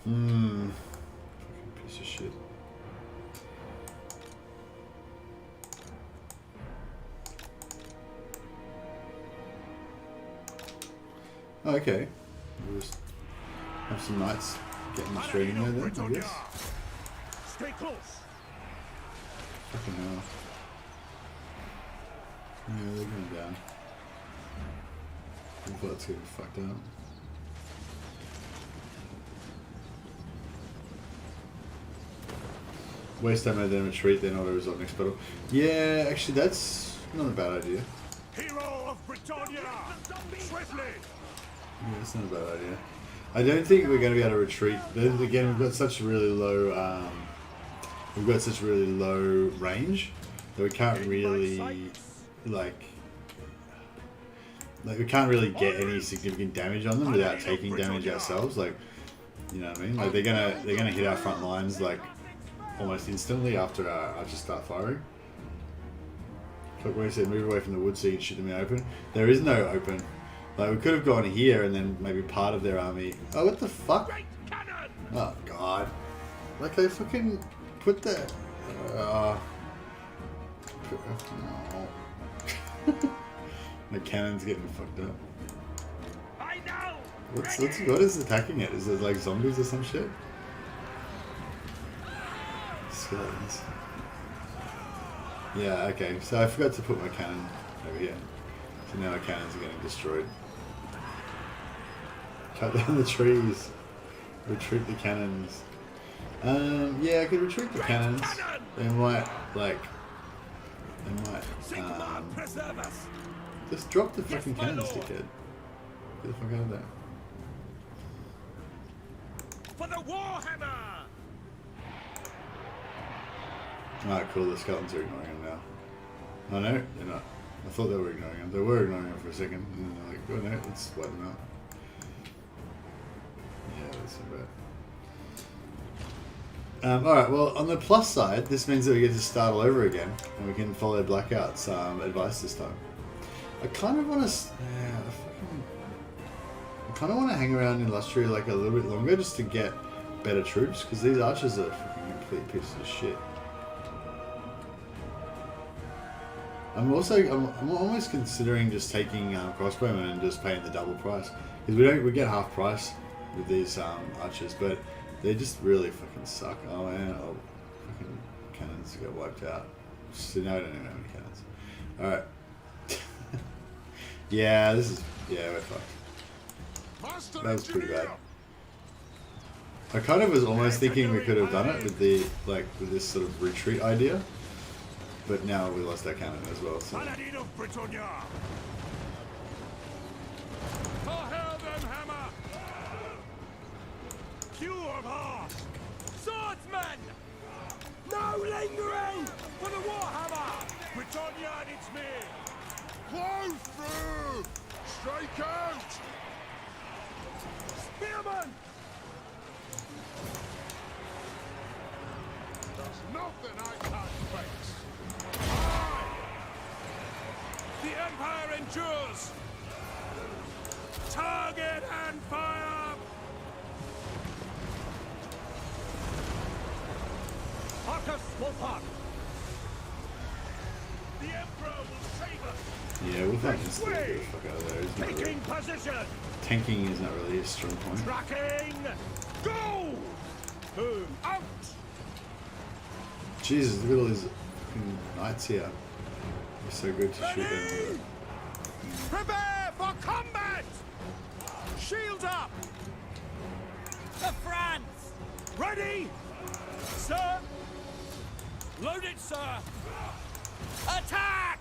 Fucking piece of shit. Oh, okay. We'll just have some knights getting straight in there then, I guess. Stay close. Fucking hell. Yeah, they're going down. I thought it's getting fucked up. Waste ammo, then retreat, then auto resolve next battle. Yeah, actually, that's not a bad idea. Hero of Britannia, swiftly. Yeah, that's not a bad idea. I don't think we're going to be able to retreat. Then again, we've got such really low, range that we can't really, like we can't really get any significant damage on them without taking damage ourselves. Like, you know what I mean? Like they're gonna hit our front lines like almost instantly after our archers start firing. Like when I said, move away from the wood so you can shoot them in the open. There is no open. Like we could have gone here and then maybe part of their army. Oh, what the fuck? Oh god! Like they fucking put that. No. The cannon's getting fucked up. I know. What is attacking it? Is it like zombies or some shit? Skeletons. Yeah, okay. So I forgot to put my cannon over here. So now our cannons are getting destroyed. Cut down the trees. Retreat the cannons. Yeah, I could retreat the cannons. They might, like... just drop the fucking cannons, dickhead. Get the fuck out of there. For the Warhammer! Alright, cool, the skeletons are ignoring him now. Oh no, they're not. I thought they were ignoring him. They were ignoring him for a second, and then they're like, oh no, let's wipe them out. Yeah, that's so bad. Alright, well, on the plus side, this means that we get to start all over again, and we can follow Blackout's advice this time. I kind of want to... I kind of want to hang around in Lustria like a little bit longer just to get better troops, because these archers are fucking complete pieces of shit. I'm almost considering just taking crossbowmen and just paying the double price, because we get half price with these archers, but they just really fucking suck. Oh man, fucking cannons get wiped out. So now I don't even have any cannons. All right. Yeah, we're fucked. That was pretty bad. I kind of was almost thinking we could have done it with with this sort of retreat idea. But now we lost our cannon as well, so... Paladin of Britannia! For hell them hammer! Q of heart! Swordsman! No lingering! For the Warhammer! Britannia and its men! Blow through! Strike out! Spearman! There's nothing I can't fix! The Empire endures! Target and fire! Markus, Wulfhart! The Emperor will save us! Yeah, Wulfhat can still get the fuck out of there. He's not Taking really, position! tanking is not really his strong point. Tracking! Go! Boom. Out! Jesus, look at all these fucking knights here. They're so good to shoot them with. Prepare for combat! Shields up! For France! Ready! Sir! Load it, sir! Attack!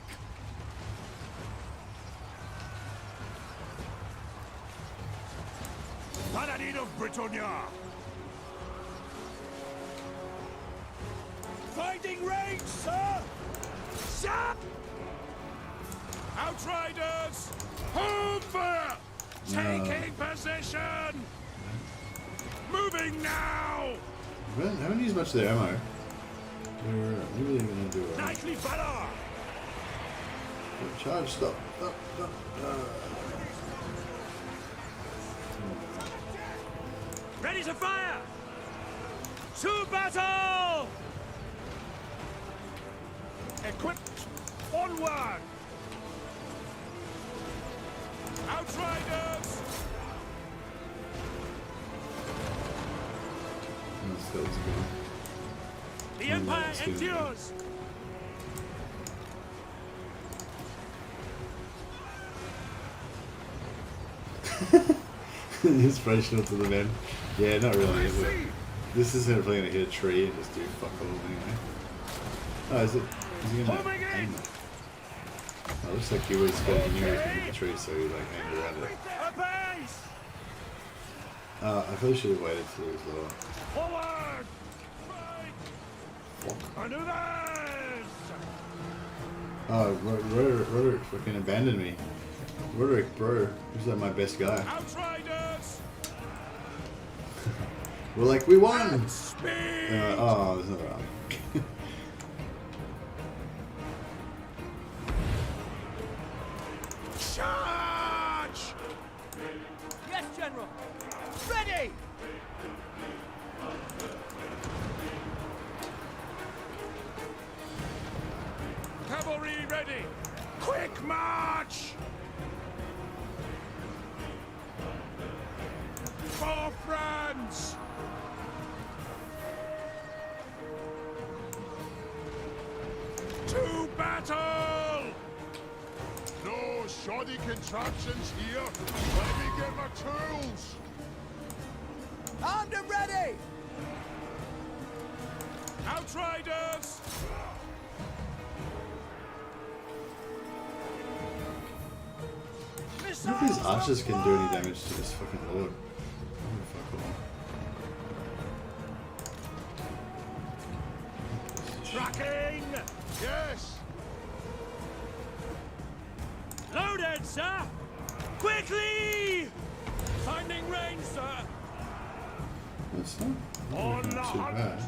Paladin of Britannia! Finding range, sir! Sir! Outriders! Wulfhat! Taking position! Moving now! Well, they haven't used much of their ammo. They're really going to do it. Knightly valor! Charge, stop. Ready to fire! To battle! Equipped! Onward! Outriders! That was good. The Empire endures! Inspirational to the men. Yeah, not really, is it? This isn't probably going to hit a tree and just do fuck all anyway. Oh, is it? Is he going to aim it? Oh, it looks like he was going to hit the tree, so he like aimed around it. Apace! I probably should have waited till it was lower. Forward! Fuck. Maneuvers! Oh, Roderick fucking abandoned me. Roderick, bro, who's like my best guy? Outriders! We're like, we won! Speed! Oh, there's another army. Charge! Yes, General! Ready! Cavalry ready! Quick march! For France! To battle! No shoddy contraptions here. Let me get my tools. Armed and ready! Outriders! I don't think these archers can do any damage to this fucking lord. Oh, fuck off. Tracking! Yes! Loaded, sir! Quickly! Finding range, sir! That's not On the too hunt! bad.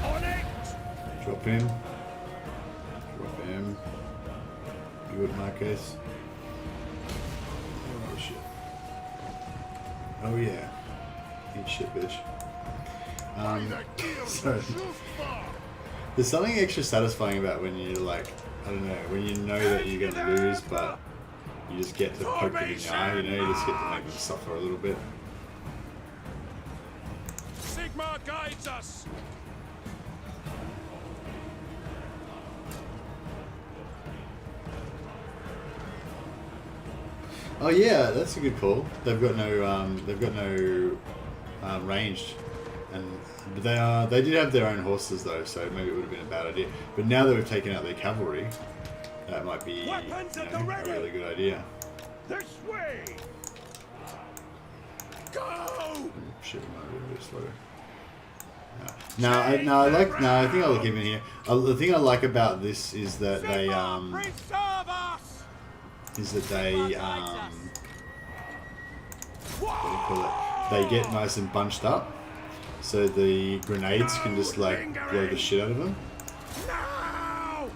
On it! Drop him. Drop him. Do it, Markus. Oh shit. Oh yeah. Eat shit, bitch. Sorry. There's something extra satisfying about when you like, I don't know, when you know that you're gonna lose, but you just get to poke them in the eye, you know, you just get to make them suffer a little bit. Sigma guides us! Oh yeah, that's a good call. They've got no ranged, but they did have their own horses though, so maybe it would have been a bad idea. But now that we've taken out their cavalry, that might be a really good idea. This way! Go! Shit, we might be a bit slow. I think I'll keep it here. The thing I like about this is that they what do you call it? They get nice and bunched up, so the grenades can just like blow the shit out of them. Now!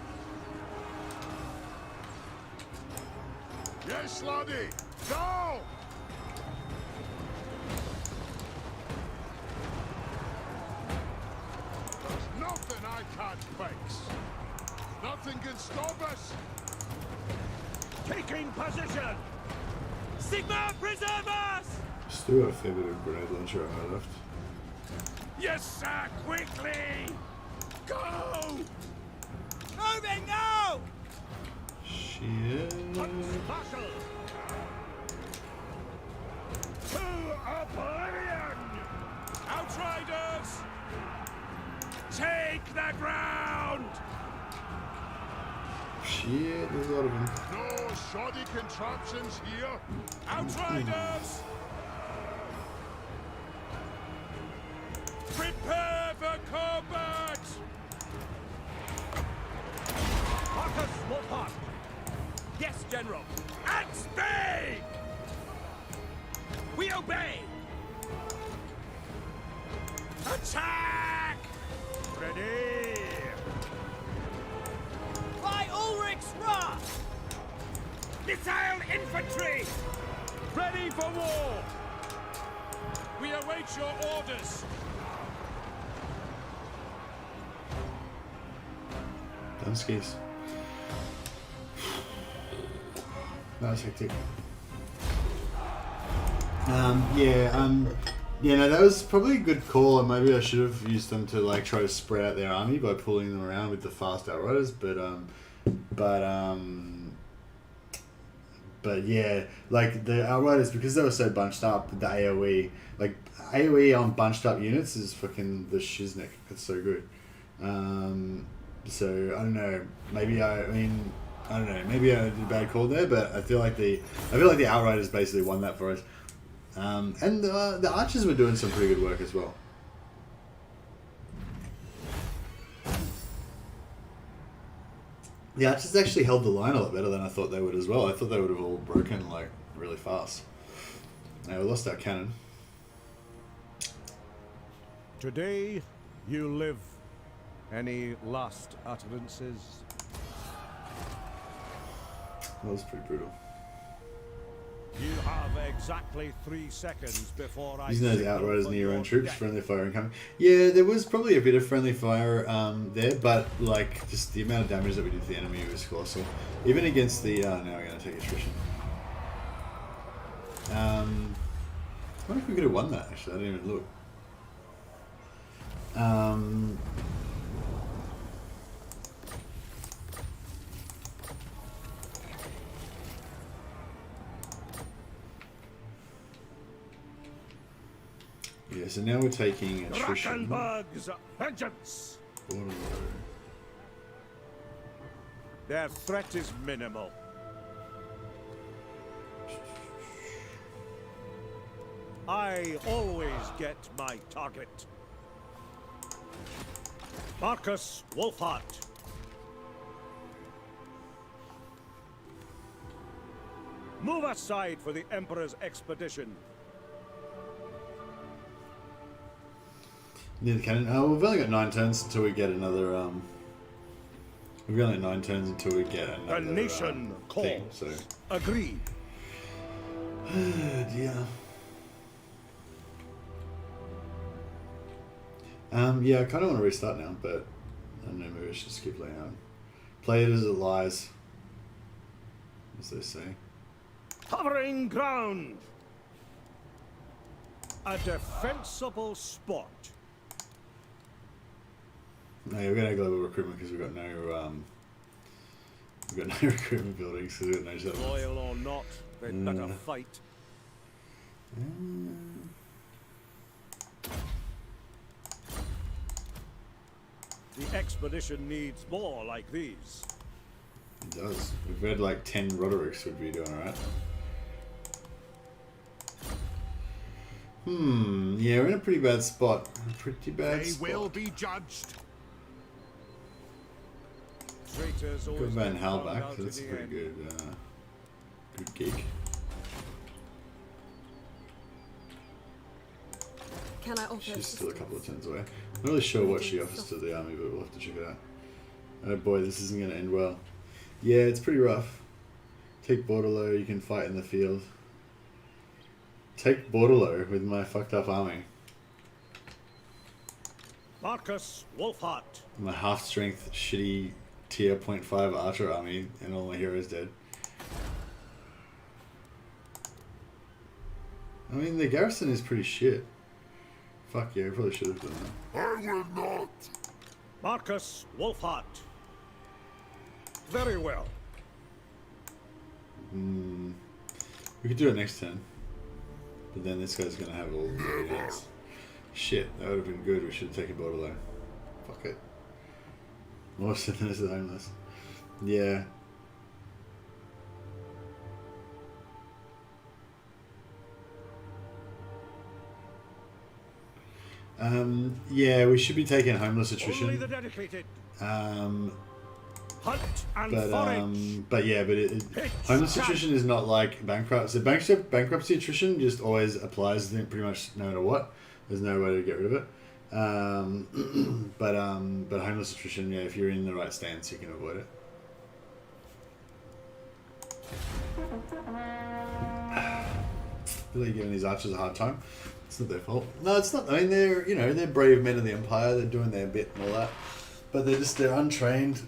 Yes, laddie. Go! There's nothing I can't fix. Nothing can stop us. Taking position! Sigma, preserve us! Still got a fair bit of grenade launcher ammo left. Yes, sir, quickly! Go! Moving now! Shit. Muscle! To oblivion! Outriders! Take the ground! Shit, there's a lot of them. No shoddy contraptions here. Outriders! Prepare for combat! Markus, Wulfhart! Yes, General! At speed! We obey! Attack! Ready! By Ulrich's wrath! Missile infantry! Ready for war! We await your orders! Dunskies. That was hectic. Yeah, no, that was probably a good call, and maybe I should have used them to like try to spread out their army by pulling them around with the fast outriders. But yeah, like the outriders, because they were so bunched up, the AOE, like AOE on bunched up units is fucking the shiznick. It's so good. So I don't know. Maybe I don't know. Maybe I did a bad call there, but I feel like the outriders basically won that for us. And the archers were doing some pretty good work as well. The archers actually held the line a lot better than I thought they would as well. I thought they would have all broken like really fast. Now we lost our cannon. Today, you live. Any last utterances? That was pretty brutal. You have exactly 3 seconds before I... Using those outriders near your own troops, friendly fire incoming. Yeah, there was probably a bit of friendly fire there, but like just the amount of damage that we did to the enemy was colossal. Even against the... now we're going to take attrition. I wonder if we could have won that, actually. I didn't even look. Yeah, so now we're taking attrition. Rakkenberg's vengeance! Borderlow. Their threat is minimal. I always get my target. Markus Wulfhart. Move aside for the Emperor's expedition. Near the cannon. We've only got 9 turns until we get another. We've only 9 turns until we get another. The nation calls. Thing, so. Agreed. Dear. Yeah, I kind of want to restart now, but I don't know. Maybe I should just keep laying on. Play it as it lies, as they say. Covering ground. A defensible spot. No, we're gonna global recruitment because we've got no recruitment buildings, so we got no settlements. Loyal or not, they'd better fight. The expedition needs more like these. It does. We've had like 10 Rodericks would be doing alright. Yeah, we're in a pretty bad spot. They will be judged. Traitors Got always Van get Hal found back, out so that's a in the pretty end. good gig. Can I offer She's still a assistance? couple of turns away. I'm not really sure what she offers to the army, but we'll have to check it out. Oh boy, this isn't going to end well. Yeah, it's pretty rough. Take Borderlow, you can fight in the field. Take Borderlow with my fucked up army. Markus Wulfhat. My half-strength, shitty tier 0.5 archer army, and all my heroes dead. I mean, the garrison is pretty shit. Fuck yeah, we probably should have done that. I will not. Markus Wulfhart. Very well. We could do it next turn. But then this guy's gonna have all the units. Shit, that would have been good. We should have taken Bordello. Fuck it. More sinners than homeless. Yeah. Yeah, we should be taking homeless attrition. Only the dedicated. Um, Hunt and forage. but yeah, homeless attrition is not like bankruptcy. Bankruptcy attrition just always applies pretty much no matter what. There's no way to get rid of it. But homeless attrition, yeah, if you're in the right stance, you can avoid it. Really giving these archers a hard time. It's not their fault. No, it's not. I mean, they're brave men of the Empire. They're doing their bit and all that, but they're untrained.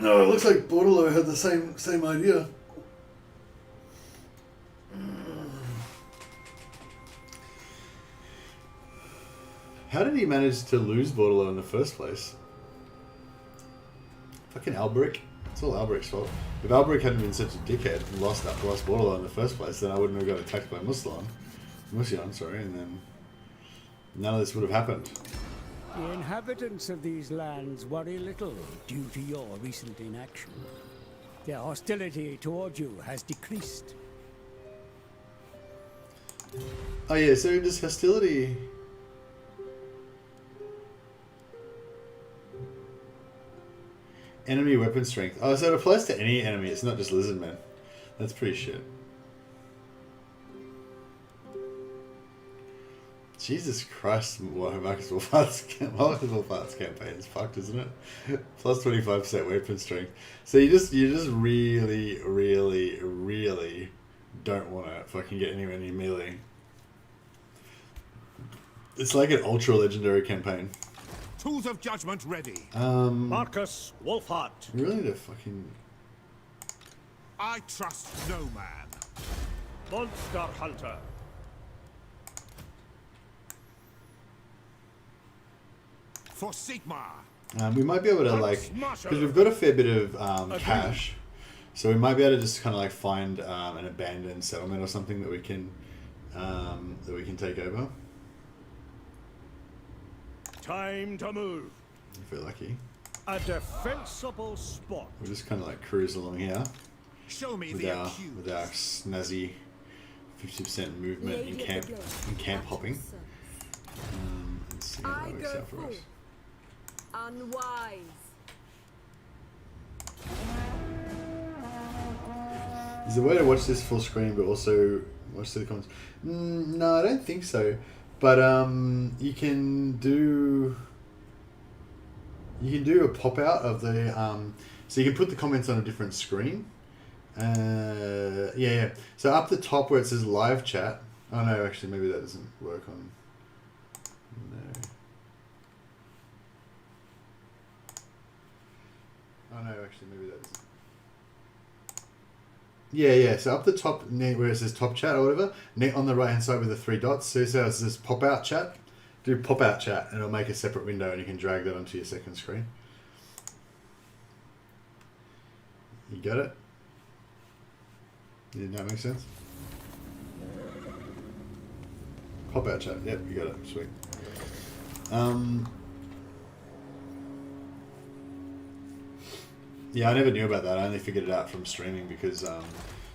No, it looks like Bordello had the same idea. How did he manage to lose Bordello in the first place? Fucking Alberic. It's all Alberic's fault. If Alberic hadn't been such a dickhead and lost Bordello in the first place, then I wouldn't have got attacked by Musion, and then none of this would have happened. The inhabitants of these lands worry little due to your recent inaction. Their hostility toward you has decreased. Oh yeah, so does hostility... Enemy weapon strength. Oh, so it applies to any enemy, it's not just lizardmen. That's pretty shit. Jesus Christ, Markus Wulfhart's campaign is fucked, isn't it? Plus 25% weapon strength. So you just really, really, really don't want to fucking get anywhere near melee. It's like an ultra legendary campaign. Tools of judgment ready. Markus Wulfhat. Really the fucking... I trust no man. Monster Hunter. For Sigmar. We might be able to because we've got a fair bit of cash, so we might be able to just kind of like find an abandoned settlement or something that we can take over. Time to move. If we're lucky. A defensible spot. We'll just kind of like cruise along here. Show me with our snazzy 50% movement in camp hopping. Let's see how that works out for us. Unwise. Is there a way to watch this full screen but also watch the comments? No, I don't think so. But you can do a pop out of the so you can put the comments on a different screen. Yeah. So up the top where it says live chat. Oh no, actually maybe that doesn't work on. No. Oh no, actually maybe that doesn't. Yeah. So up the top, where it says top chat or whatever, on the right hand side with the 3 dots, so it says pop out chat. Do pop out chat, and it'll make a separate window, and you can drag that onto your second screen. You got it? Did that make sense? Pop out chat. Yep, you got it. Sweet. Yeah, I never knew about that. I only figured it out from streaming because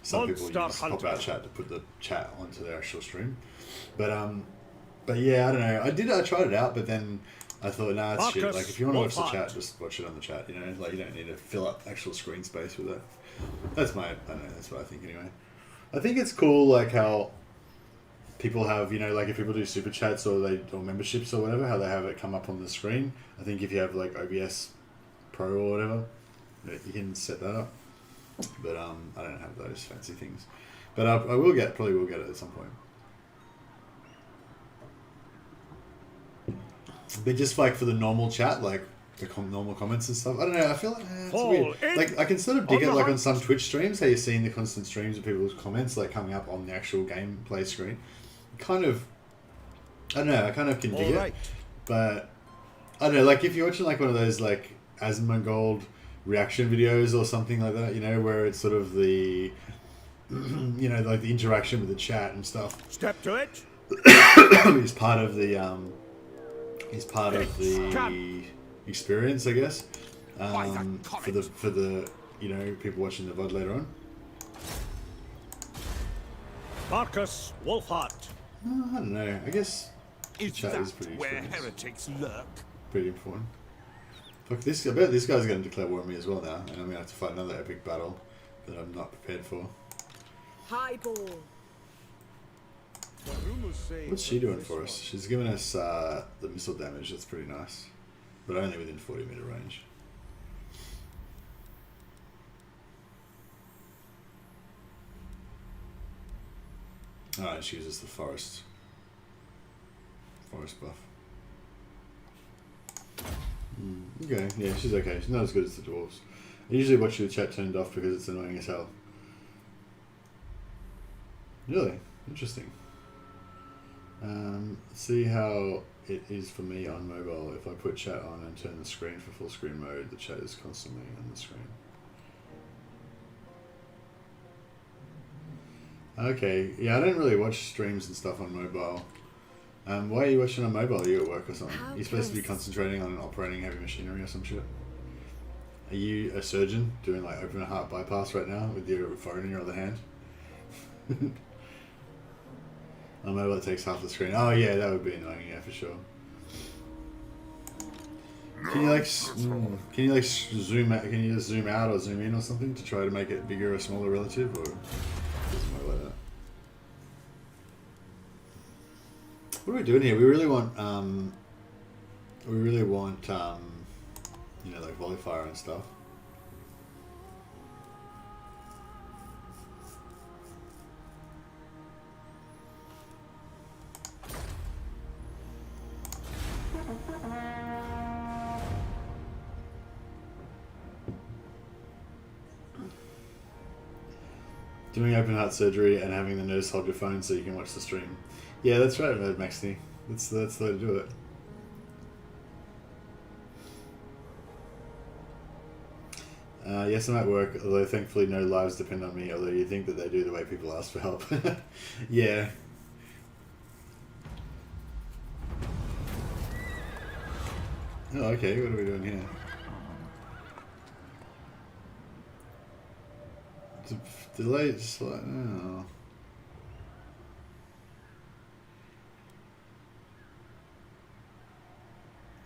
some people use pop out chat to put the chat onto their actual stream. But yeah, I don't know. I tried it out, but then I thought, nah, it's shit. Like if you want to watch the chat, just watch it on the chat. You know, like you don't need to fill up actual screen space with it. That's I don't know. That's what I think anyway. I think it's cool, like how people have, you know, like if people do super chats or memberships or whatever, how they have it come up on the screen. I think if you have like OBS Pro or whatever, you can set that up. But I don't have those fancy things. But I probably will get it at some point. But just like for the normal chat, like the normal comments and stuff, I don't know, I feel like it's weird. Like I can sort of dig it like on some Twitch streams, how you're seeing the constant streams of people's comments like coming up on the actual gameplay screen. Kind of I don't know, I kind of can dig All it, but I don't know, like if you're watching like one of those like Asmongold reaction videos or something like that, you know, where it's sort of the, you know, like the interaction with the chat and stuff. Step to it. is part of the experience, I guess. For the you know, people watching the VOD later on. Markus, Wulfhart. I don't know. I guess Is chat that is pretty where experienced. heretics lurk? Pretty important. Fuck this! I bet this guy's going to declare war on me as well now, and I'm going to have to fight another epic battle that I'm not prepared for. Highball. What's she doing for us? She's giving us the missile damage. That's pretty nice, but only within 40-meter range. Alright, she uses the forest buff. Okay, yeah, she's okay. She's not as good as the dwarves. I usually watch the chat turned off because it's annoying as hell. Really? Interesting. See how it is for me on mobile. If I put chat on and turn the screen for full screen mode, the chat is constantly on the screen. Okay, yeah, I don't really watch streams and stuff on mobile. Why are you watching on mobile? Are you at work or something? You're supposed to be concentrating on operating heavy machinery or some shit. Are you a surgeon doing like open heart bypass right now with your phone in your other hand? On mobile it takes half the screen. Oh yeah, that would be annoying, yeah, for sure. Can you like zoom out? Can you just zoom out or zoom in or something to try to make it bigger or smaller relative, or doesn't work like that? What are we doing here? We really want you know, like volley fire and stuff. Doing open heart surgery and having the nurse hold your phone so you can watch the stream. Yeah, that's right, Maxty. That's the way to do it. Yes, I'm at work, although thankfully no lives depend on me, although you think that they do the way people ask for help. Yeah. Oh, okay, what are we doing here? Delay, just like, oh.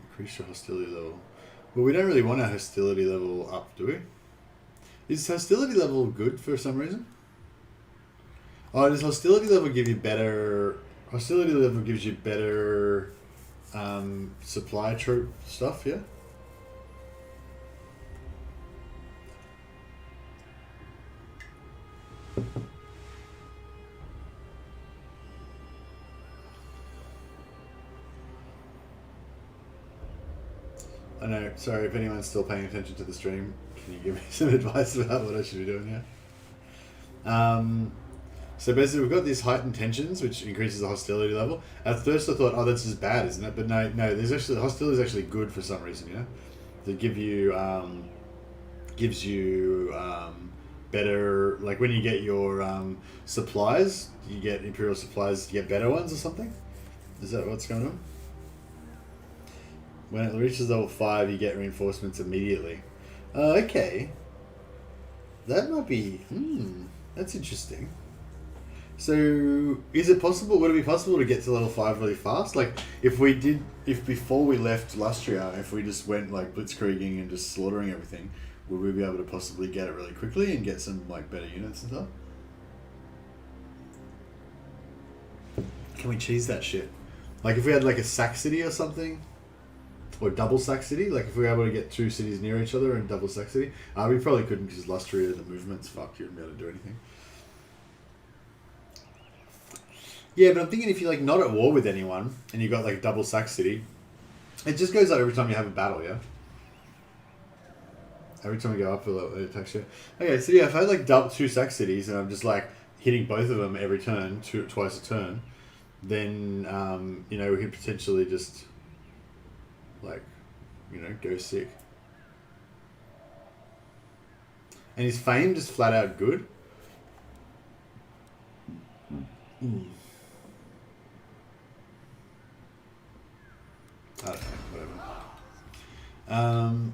Increase your hostility level. Well, we don't really want our hostility level up, do we? Is hostility level good for some reason? Oh, does hostility level give you better... Hostility level gives you better supply troop stuff, yeah? I know, sorry if anyone's still paying attention to the stream. Can you give me some advice about what I should be doing here? So basically we've got these heightened tensions, which increases the hostility level. At first I thought, oh, that's just bad, isn't it? But no, there's actually, hostility is actually good for some reason, you know? To give you, gives you better, like when you get your supplies, you get Imperial supplies, you get better ones or something? Is that what's going on? When it reaches level 5, you get reinforcements immediately. Okay. That might be... that's interesting. So, is it possible, would it be possible to get to level 5 really fast? Like, if before we left Lustria, if we just went, like, blitzkrieging and just slaughtering everything, would we be able to possibly get it really quickly and get some, like, better units and stuff? Can we cheese that shit? Like, if we had, like, a sack city or something? Or double sack city, like if we were able to get 2 cities near each other and double sack city. We probably couldn't because Lustria, the movement's fucked, you wouldn't be able to do anything. Yeah, but I'm thinking if you're like not at war with anyone and you got like a double sack city, it just goes up every time you have a battle, yeah? Every time we go up, it attacks you. Okay, so yeah, if I had like 2 sack cities and I'm just like hitting both of them every turn, twice a turn, then you know, we could potentially just like, you know, go sick. And is fame just flat out good? I don't know, whatever.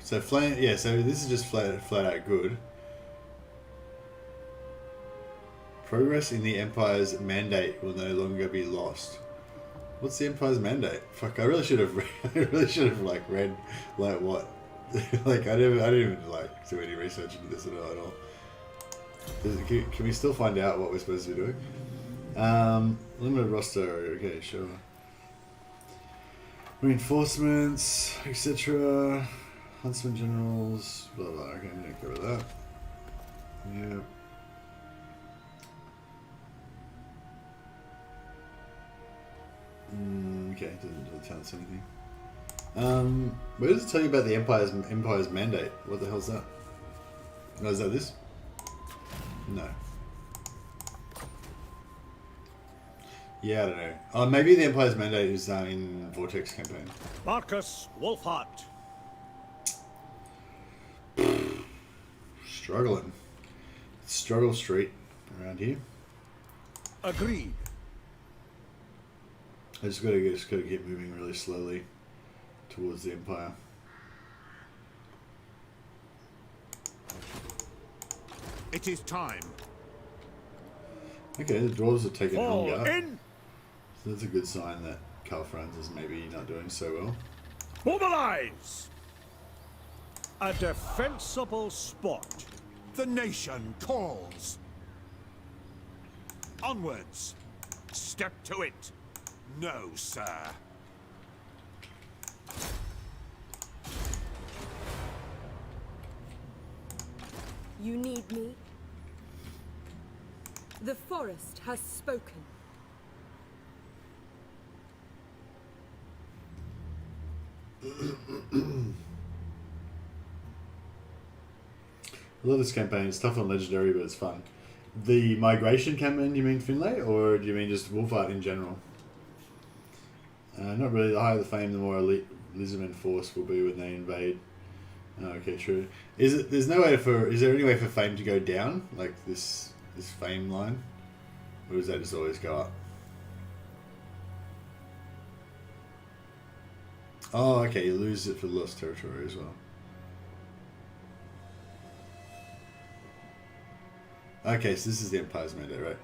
So flame, yeah. So this is just flat out good. Progress in the Empire's mandate will no longer be lost. What's the Empire's mandate? Fuck, I really should have. I really should have like read like what. Like I didn't even like do any research into this at all. Can we still find out what we're supposed to be doing? Limited roster. Okay, sure. Reinforcements, etc. Huntsman generals. Blah blah. Okay, I'm gonna cover that. Yeah. Okay, it doesn't really tell us anything. Where does it tell you about the Empire's mandate? What the hell's that? Oh, is that this? No. Yeah, I don't know. Oh, maybe the Empire's mandate is in Vortex campaign. Markus, Wulfhart. Struggling. Struggle Street around here. Agreed. I just gotta get moving really slowly towards the Empire. It is time. Okay, the dwarves are taking Fall longer. in. So that's a good sign that Franz is maybe not doing so well. Mobilize. A defensible spot. The nation calls. Onwards. Step to it. No, sir. You need me? The forest has spoken. I love this campaign. It's tough on Legendary, but it's fun. The migration campaign, do you mean Finlay, or do you mean just Wulfhat in general? Not really. The higher the fame, the more elite Lizardmen force will be when they invade. Oh, okay, true. Is there any way for fame to go down, like this fame line, or does that just always go up? Oh, okay, you lose it for lost territory as well. Okay, so this is the Empire's mandate, right?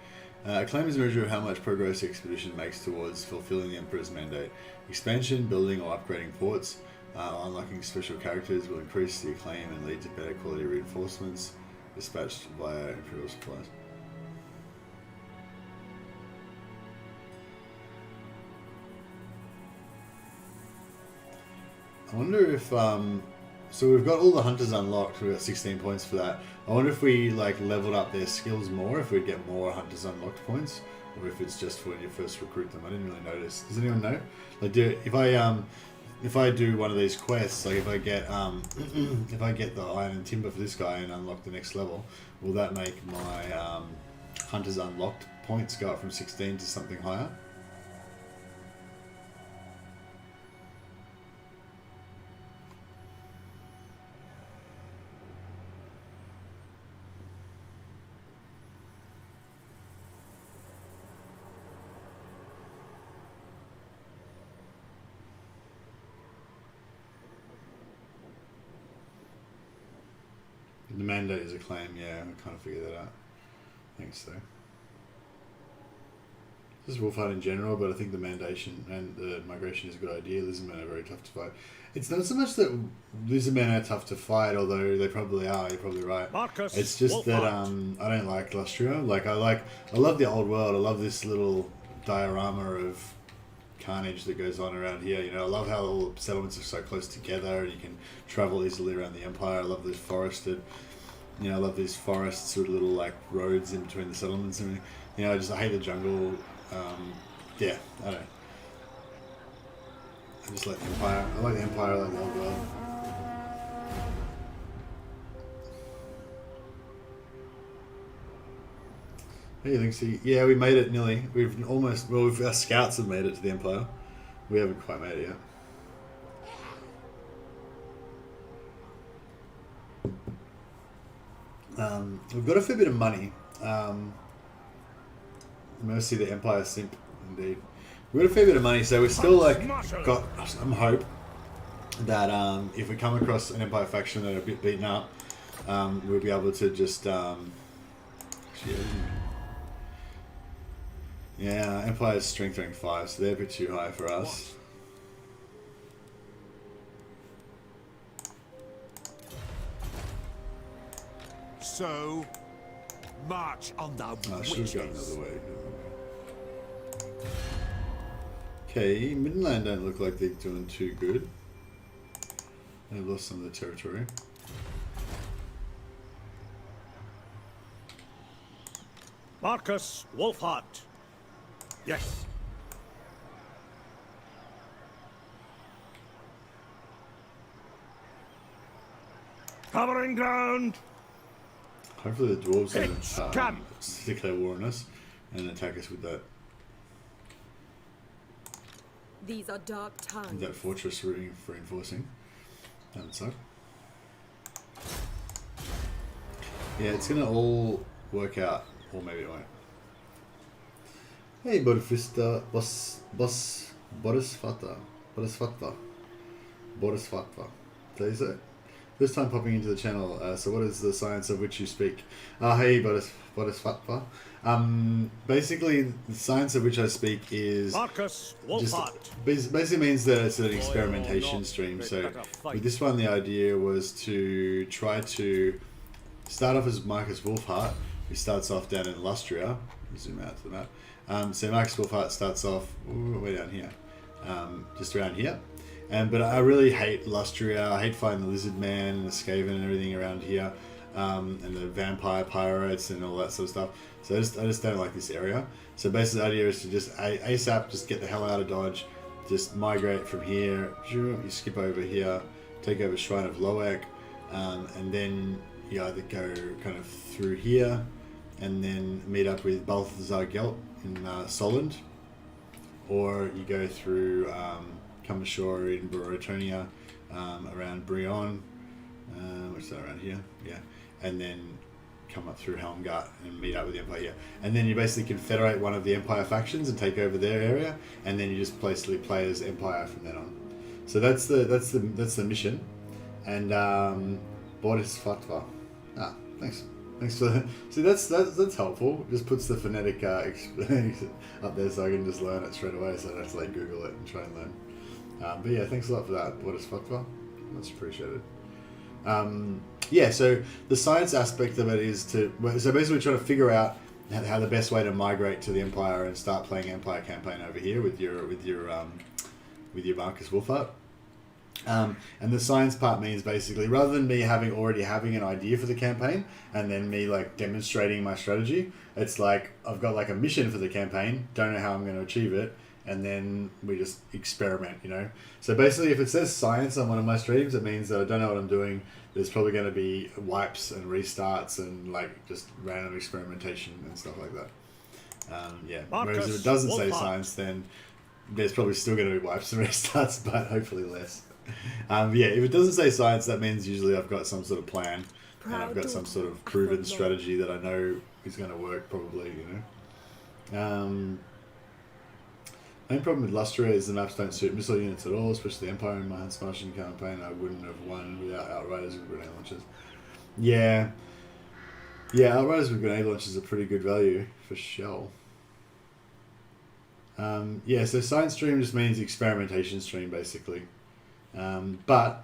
A claim is a measure of how much progress the expedition makes towards fulfilling the Emperor's mandate. Expansion, building, or upgrading forts, unlocking special characters will increase the acclaim and lead to better quality reinforcements dispatched via Imperial supplies. I wonder if, so we've got all the hunters unlocked, we've got 16 points for that. I wonder if we like leveled up their skills more, if we'd get more hunters unlocked points, or if it's just for when you first recruit them. I didn't really notice. Does anyone know? Like, if I do one of these quests, like if I get if I get the iron and timber for this guy and unlock the next level, will that make my hunters unlocked points go up from 16 to something higher? The mandate is a claim, yeah, I kind of figured that out. I think so. This is Wulfhat in general, but I think the mandation and the migration is a good idea. Lizardmen are very tough to fight. It's not so much that Lizardmen are tough to fight, although they probably are, you're probably right. Markus, It's just Wulfhat. that I don't like Lustria. Like, I love the old world. I love this little diorama of carnage that goes on around here. You know, I love how all the settlements are so close together and you can travel easily around the Empire. I love this forested, you know, I love these forests with little like roads in between the settlements and, you know, I hate the jungle. Yeah, I don't know. I just like the Empire. I like the Empire, I like the old world. How do you think, see? Yeah, we made it nearly. We've almost, well, our scouts have made it to the Empire. We haven't quite made it yet. We've got a fair bit of money. Mercy the Empire simp, indeed. We've got a fair bit of money, so we're still like got some hope that if we come across an Empire faction that are a bit beaten up, we'll be able to just yeah, Empire's strength rank 5, so they're a bit too high for us. So, march on the I should have gone witches. another way. Okay, Midland don't look like they're doing too good. They've lost some of the territory. Markus, Wulfhat. Yes. Covering ground. Hopefully the dwarves Pitch don't camp. declare war on us and attack us with These are dark times. that fortress reinforcing. That would suck. Yeah, it's gonna all work out, or maybe it won't. Hey, Boris Fatva. That is it. First time popping into the channel. So, what is the science of which you speak? Hey, Boris Fatva. Basically, the science of which I speak is Markus, just Wulfhat. basically means that it's an experimentation stream. So, with this one, the idea was to try to start off as Markus Wulfhart, who starts off down in Lustria. Zoom out to the map. So Markus Wulfhart starts off way down here, just around here. But I really hate Lustria. I hate fighting the Lizard Man and the Skaven and everything around here, and the vampire pirates and all that sort of stuff. So I just don't like this area. So basically the idea is to just ASAP just get the hell out of Dodge, just migrate from here. You skip over here, take over Shrine of Loak, and then you either go kind of through here, and then meet up with Balthazar Gelt in Solent, or you go through come ashore in Barotonia, around Brion, which is around here, yeah, and then come up through Helmgart and meet up with the Empire here. And then you basically confederate one of the Empire factions and take over their area, and then you just basically play as Empire from then on. So that's the mission. And Boris Fatva. Thanks for that. See, that's helpful. Just puts the phonetic up there so I can just learn it straight away, so I don't have to like Google it and try and learn. But yeah, thanks a lot for that, Boris Fatva. Much appreciated. Yeah, so the science aspect of it is so basically we're trying to figure out how the best way to migrate to the Empire and start playing Empire campaign over here with your Markus Wulfhart. And the science part means basically rather than me already having an idea for the campaign and then me like demonstrating my strategy, it's like I've got like a mission for the campaign, don't know how I'm going to achieve it, and then we just experiment, you know. So basically if it says science on one of my streams, it means that I don't know what I'm doing. There's probably going to be wipes and restarts and like just random experimentation and stuff like that. Yeah. Whereas if it doesn't say science, then there's probably still going to be wipes and restarts, but hopefully less. Yeah, if it doesn't say science, that means usually I've got some sort of plan and I've got some sort of proven strategy that I know is going to work, probably, you know. Main problem with Lustria is the maps don't suit missile units at all, especially the Empire in my Huntsman campaign. I wouldn't have won without Outriders with grenade launchers. Yeah, Outriders with grenade launchers are pretty good value for sure. Yeah, so science stream just means experimentation stream basically. But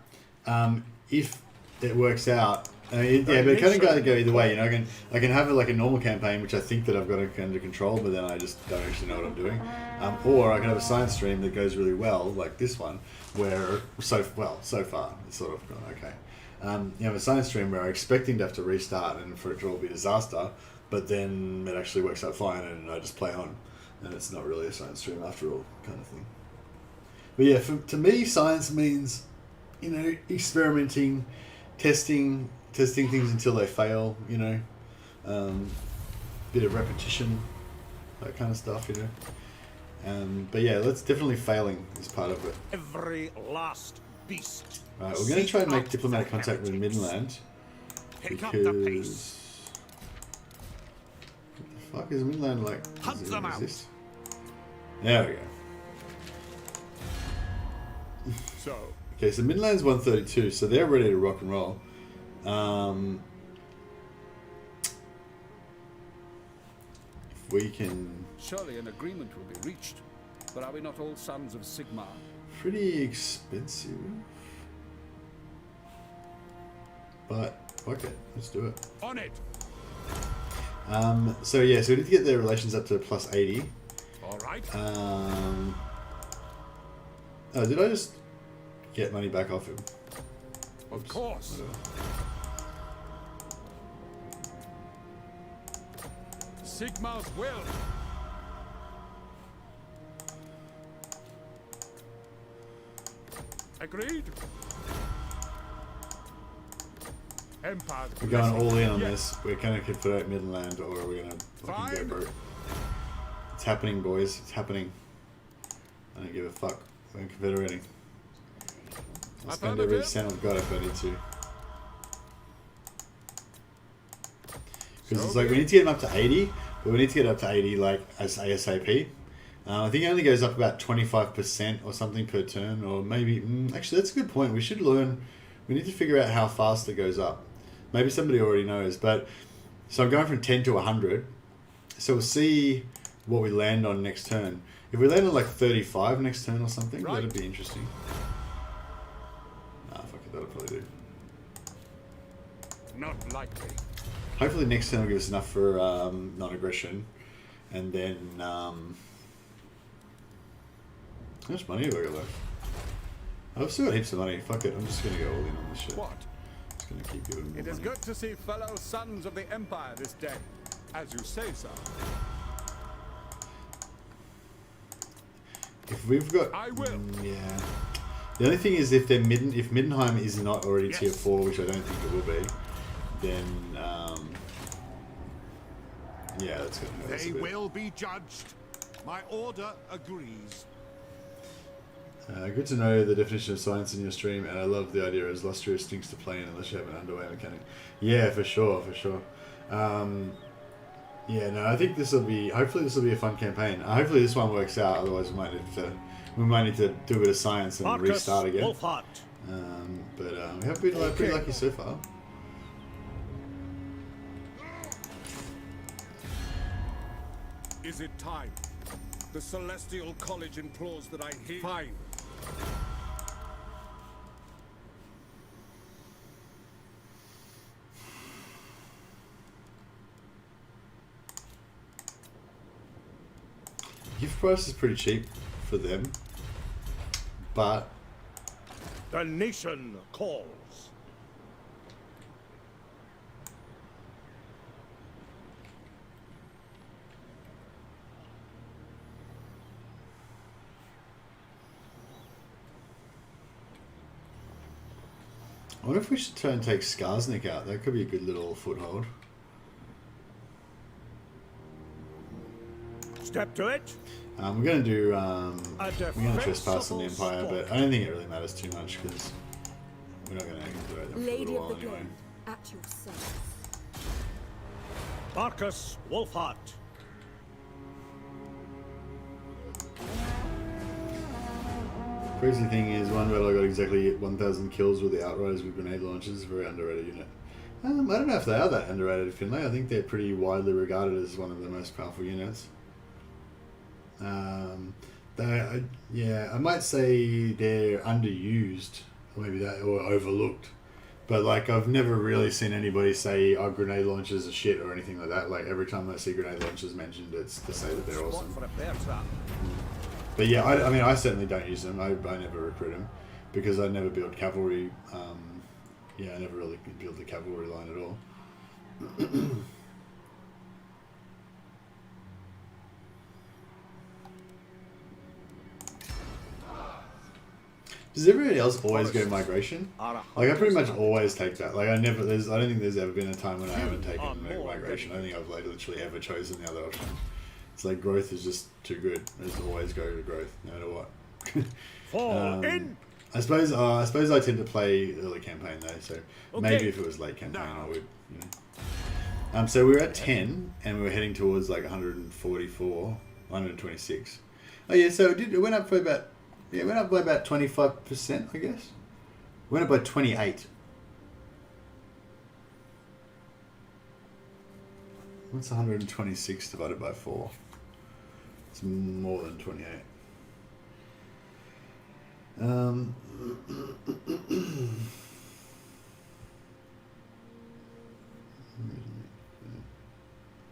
if it works out, but it kind of got to go either way. You know, I can have like a normal campaign which I think that I've got under control, but then I just don't actually know what I'm doing. Or I can have a science stream that goes really well, like this one, where so far it's sort of gone okay. You have a science stream where I'm expecting to have to restart and for it to all be a disaster, but then it actually works out fine and I just play on, and it's not really a science stream after all, kind of thing. But yeah, to me, science means, you know, experimenting, testing things until they fail, you know. bit of repetition, that kind of stuff, you know. But yeah, that's definitely failing is part of it. Every last beast. Right, we're going to try and make diplomatic contact with Midland. Pick up the pace. What the fuck is Midland like? Hunt Does it them out. exist? There we go. So, Okay, so Midland's 132, so they're ready to rock and roll. If we can... Surely an agreement will be reached. But are we not all sons of Sigmar? Pretty expensive. But, fuck it, let's do it. on it. So yeah, so we need to get their relations up to plus 80. All right. Oh, did I just get money back off him? Of course. Whatever. Sigmar's will. Agreed. Empire's We're going all in on Yes. this. We're going to confederate Midland, or we're going to fucking Fine. go broke. It's happening, boys. It's happening. I don't give a fuck. We're confederating. I'll spend every Affirmative. cent I've got if I need to. Because So it's like we be need to get them up to 80, but we need to get up to 80 like as ASAP. I think it only goes up about 25% or something per turn, or maybe... actually, that's a good point. We should learn... We need to figure out how fast it goes up. Maybe somebody already knows, but... So I'm going from 10 to 100. So we'll see what we land on next turn. If we land on like 35 next turn or something, Right. that'd be interesting. Nah, fuck it, that'll probably do. Not likely. Hopefully next turn will give us enough for non-aggression. And then... how much money have I got left? I've still got heaps of money. Fuck it, I'm just going to go all in on this shit. What? Just going to keep giving more It is money. good to see fellow sons of the Empire this day. As you say, sir. If we've got... I will. Yeah. The only thing is if they're if Middenheim is not already Yes. tier 4, which I don't think it will be, then... yeah, that's going to hurt us a They bit. will be judged. My order agrees. Good to know the definition of science in your stream, and I love the idea as lustrous stinks to play in unless you have an underwear mechanic. Yeah, for sure, for sure. Yeah, no, I think this will be. Hopefully, this will be a fun campaign. Hopefully, this one works out. Otherwise, we might need to do a bit of science and Markus, restart again. Wulfhat. But we have been pretty lucky so far. Is it time? The Celestial College implores that I hear. Fine. Gift price is pretty cheap for them, but The nation calls. I wonder if we should try and take Skarsnik out. That could be a good little foothold. Step to it. We're going to do. We're going to trespass on the defensible Empire, but I don't think it really matters too much because we're not going to infiltrate them for a Lady little of while the anyway. Glen, at your service. Markus, Wulfhat. Crazy thing is, one battle I got exactly 1,000 kills with the Outriders with grenade launchers. Very underrated unit. I don't know if they are that underrated in Finlay. I think they're pretty widely regarded as one of the most powerful units. Yeah, I might say they're underused, or maybe that, or overlooked. But like, I've never really seen anybody say, "Oh, grenade launchers are shit" or anything like that. Like every time I see grenade launchers mentioned, it's to say that they're Spot awesome. for a bear trap. But yeah, I mean, I certainly don't use them. I never recruit them because I never build cavalry. Yeah, I never really built the cavalry line at all. Does everybody else always go migration? Like I pretty much always take that. Like I don't think there's ever been a time when I haven't taken migration. I don't think I've like literally ever chosen the other option. It's like growth is just too good. I just always go to growth, no matter what. Fall in. I suppose I tend to play early campaign though, so maybe if it was late campaign I would, you know. So we were at 10 and we were heading towards like 144, 126. Oh yeah, so it went up by about 25%, I guess. It went up by 28. What's 126 divided by 4? It's more than 28. Um,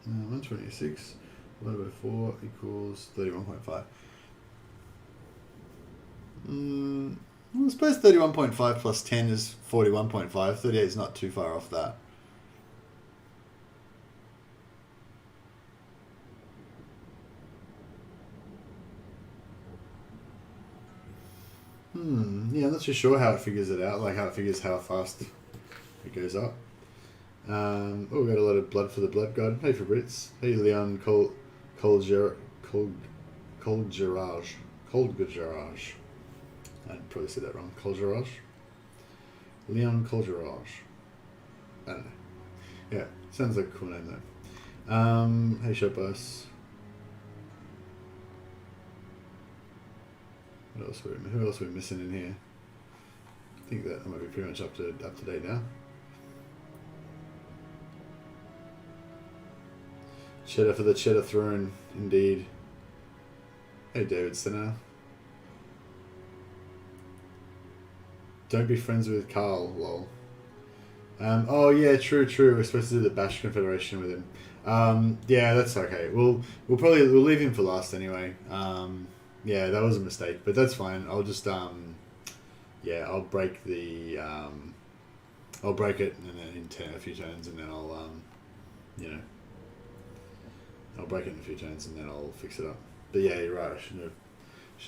126 divided by 4 equals 31.5. Well, I suppose 31.5 plus 10 is 41.5. 38 is not too far off that. Yeah, I'm not too sure how it figures it out, like how it figures how fast it goes up. Oh, we got a lot of blood for the blood god. Hey for Brits. Hey Leon Coldgarage. I probably said that wrong. Coldgarage. Leon Coldgarage. I don't know. Yeah, sounds like a cool name though. Hey Shopbus. Who else are we missing in here? I think that might be pretty much up to date now. Cheddar for the Cheddar Throne, indeed. Hey David Sinner. Don't be friends with Carl, lol. Oh yeah, true. We're supposed to do the Bash Confederation with him. Yeah, that's okay. We'll leave him for last anyway. Yeah, that was a mistake, but that's fine. I'll just yeah, I'll break the I'll break it and then in a few turns, and then I'll you know, I'll break it in a few turns and then I'll fix it up. But yeah, you're right. I shouldn't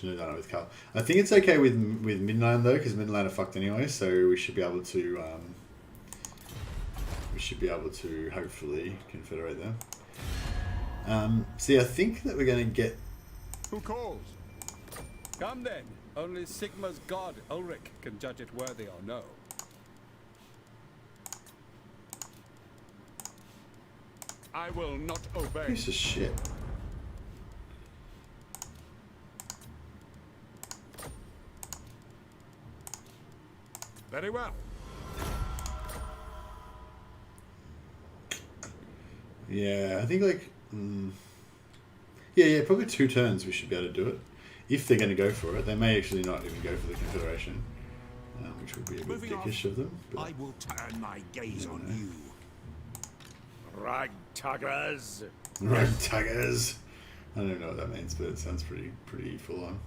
have done it with Carl. I think it's okay with Midland though, because Midland are fucked anyway. So we should be able to hopefully confederate them. See, I think that we're going to get. Who calls? Come then. Only Sigma's god, Ulrich, can judge it worthy or no. I will not obey. Piece of shit. Very well. Yeah, I think like. Yeah, probably 2 turns we should be able to do it. If they're going to go for it. They may actually not even go for the Confederation, which would be a bit dickish of them. But I will turn my gaze on you. Ragtuggers. Ragtuggers. I don't know what that means, but it sounds pretty full on.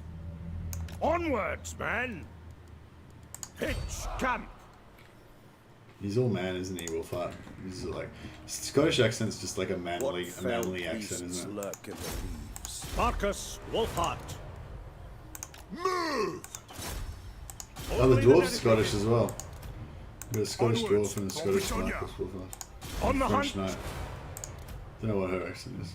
Onwards, man. Pitch camp. He's all man, isn't he, Wulfhat? He's like Scottish accent's just like a manly accent, isn't it? Markus, Wulfhat. Move! Oh, the dwarf's Scottish as well. We've got a Scottish dwarf and a Scottish Markus Wulfhat. On the French hunt. knight. Don't know what her accent is.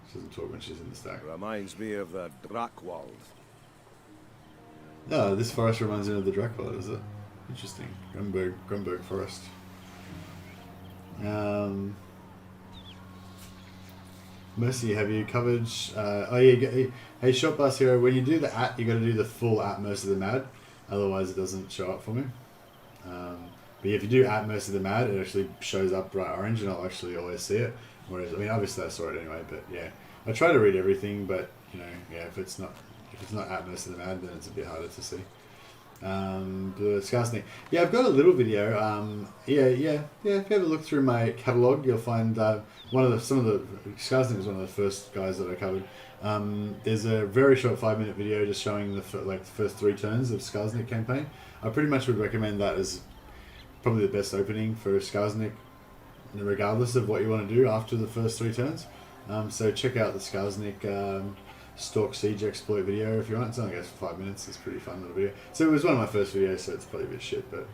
She doesn't talk when she's in the stack. Reminds me of the Drakwald. No, this forest reminds me of the Drakwald, is it? Interesting. Grunberg Forest. Mercy, have you covered? Oh yeah. Hey, Shot Bus Hero. When you do the @ you got to do the full @ Mercy the Mad. Otherwise, it doesn't show up for me. But if you do @ Mercy the Mad, it actually shows up bright orange, and I'll actually always see it. Whereas, I mean, obviously I saw it anyway. But yeah, I try to read everything. But you know, yeah, if it's not @ Mercy the Mad, then it's a bit harder to see. The Skarsnik. Yeah, I've got a little video. Yeah. If you have a look through my catalogue, you'll find Skarsnik was one of the first guys that I covered. There's a very short 5-minute video just showing the first 3 turns of Skarsnik campaign. I pretty much would recommend that as probably the best opening for Skarsnik, regardless of what you want to do after the first 3 turns. So check out the Skarsnik Stalk Siege exploit video if you want. It only goes for 5 minutes. It's a pretty fun little video. So it was one of my first videos, so it's probably a bit shit, but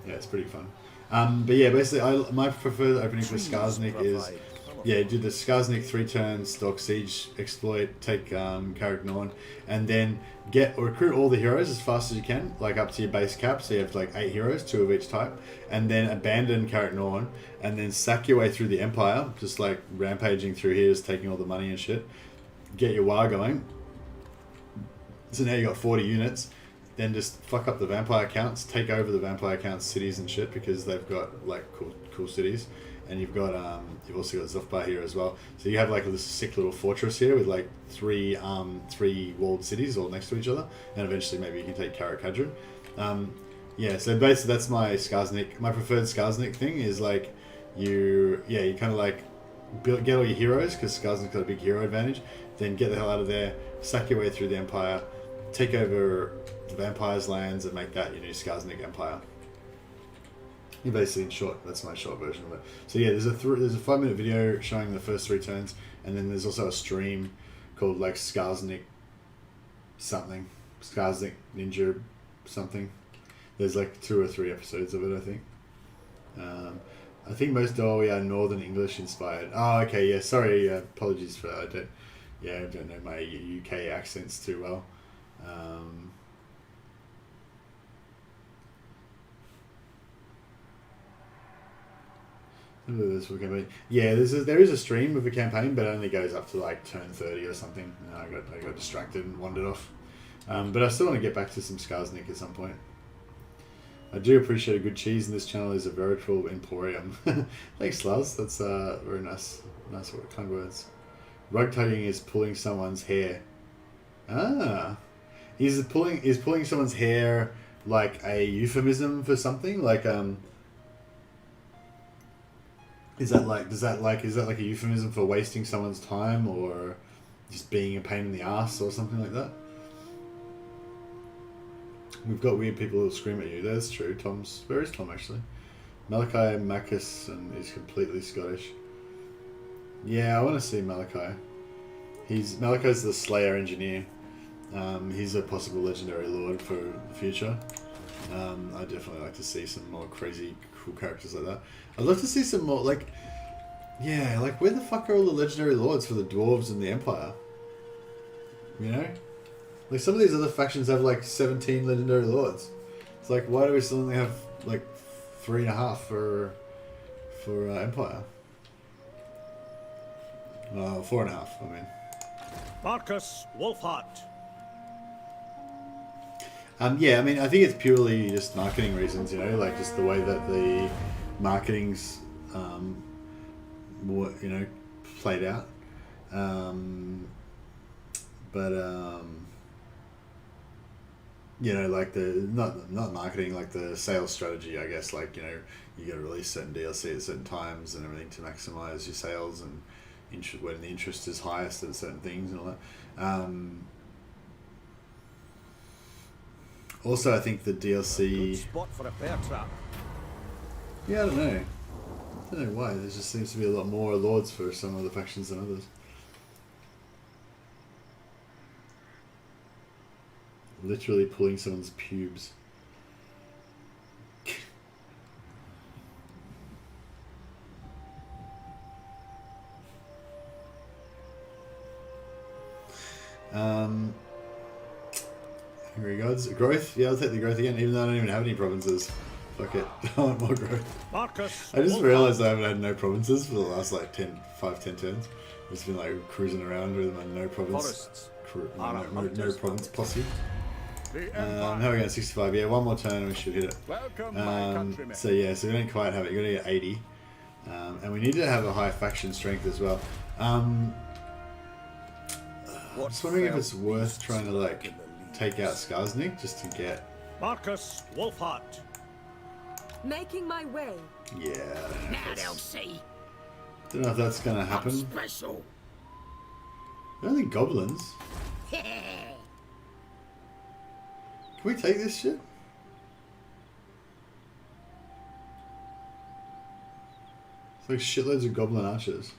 yeah, it's pretty fun. But yeah, basically, my preferred opening for Skarsnik is, yeah, do the Skarsnik 3 turns, Stalk Siege exploit, take Carrick Norn, and then recruit all the heroes as fast as you can, like up to your base cap, so you have like 8 heroes, 2 of each type, and then abandon Carrick Norn, and then sack your way through the Empire, just like rampaging through here, just taking all the money and shit. Get your war going. So now you got 40 units. Then just fuck up the vampire counts, take over the vampire counts cities and shit because they've got like cool cities, and you've got you've also got Zufbar here as well. So you have like this sick little fortress here with like three walled cities all next to each other, and eventually maybe you can take Karak Hadron. Yeah, so basically that's my Skarsnik. My preferred Skarsnik thing is like you kind of like get all your heroes because Skarsnik's got a big hero advantage. Then get the hell out of there, sack your way through the Empire, take over the Vampire's lands, and make that your new Skarsnik Empire. You basically, in short, that's my short version of it. So yeah, there's a 5-minute video showing the first 3 turns, and then there's also a stream called like Skarsnik something, Skarsnik Ninja something. There's like 2 or 3 episodes of it, I think. I think most are Northern English inspired. Oh, okay, yeah. Sorry, apologies for that. I don't know my UK accents too well. Yeah, there is a stream of a campaign, but it only goes up to like turn 30 or something. And I got distracted and wandered off. But I still want to get back to some Skarsnik at some point. I do appreciate a good cheese, and this channel is a veritable emporium. Thanks, Lars. That's very nice. Nice kind words. Rug tugging is pulling someone's hair. Ah, is pulling someone's hair like a euphemism for something? Like is that like a euphemism for wasting someone's time or just being a pain in the ass or something like that? We've got weird people who scream at you. That's true. Where is Tom actually? Malachi Markus and is completely Scottish. Yeah, I want to see Malachi. Malachi's the Slayer engineer. He's a possible legendary lord for the future. I'd definitely like to see some more crazy, cool characters like that. I'd love to see some more, like where the fuck are all the legendary lords for the dwarves and the Empire? You know? Like, some of these other factions have, like, 17 legendary lords. It's like, why do we still only have, like, 3.5 for Empire? Well, 4.5, I mean. Markus Wulfhart. Yeah, I mean, I think it's purely just marketing reasons, you know, like just the way that the marketing's, more, you know, played out. You know, like the not marketing, like the sales strategy, I guess. Like, you know, you got to release certain DLC at certain times and everything to maximize your sales and when the interest is highest at certain things and all that. Also, I think the DLC. Good spot for a bear trap. Yeah, I don't know. I don't know why. There just seems to be a lot more lords for some of the factions than others. Literally pulling someone's pubes. Here we go. Growth? Yeah, I'll take the growth again, even though I don't even have any provinces. Fuck it. I want more growth. Markus. I just realised I haven't had no provinces for the last like 10 turns. I've just been like cruising around with my no province. No province posse. How are we going? 65. Yeah, one more turn and we should hit it. Welcome, my countrymen. So yeah, so we don't quite have it. You're going to get 80. And we need to have a high faction strength as well. I'm just wondering if it's worth trying to like take out Skarsnik just to get Markus Wulfhat. Making my way. Yeah. Now they'll see. Don't know if that's gonna happen. Special. I don't think goblins. Can we take this shit? It's like shitloads of goblin archers.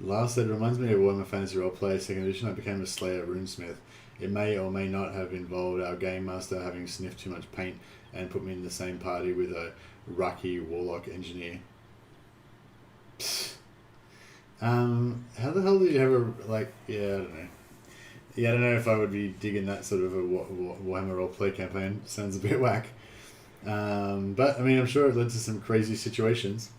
Last said, reminds me of Warhammer Fantasy Roleplay 2nd edition. I became a Slayer runesmith. It may or may not have involved our game master having sniffed too much paint and put me in the same party with a Raki Warlock engineer. How the hell did you have a, like, yeah, I don't know. Yeah, I don't know if I would be digging that sort of a Warhammer roleplay campaign. Sounds a bit whack. But, I mean, I'm sure it led to some crazy situations.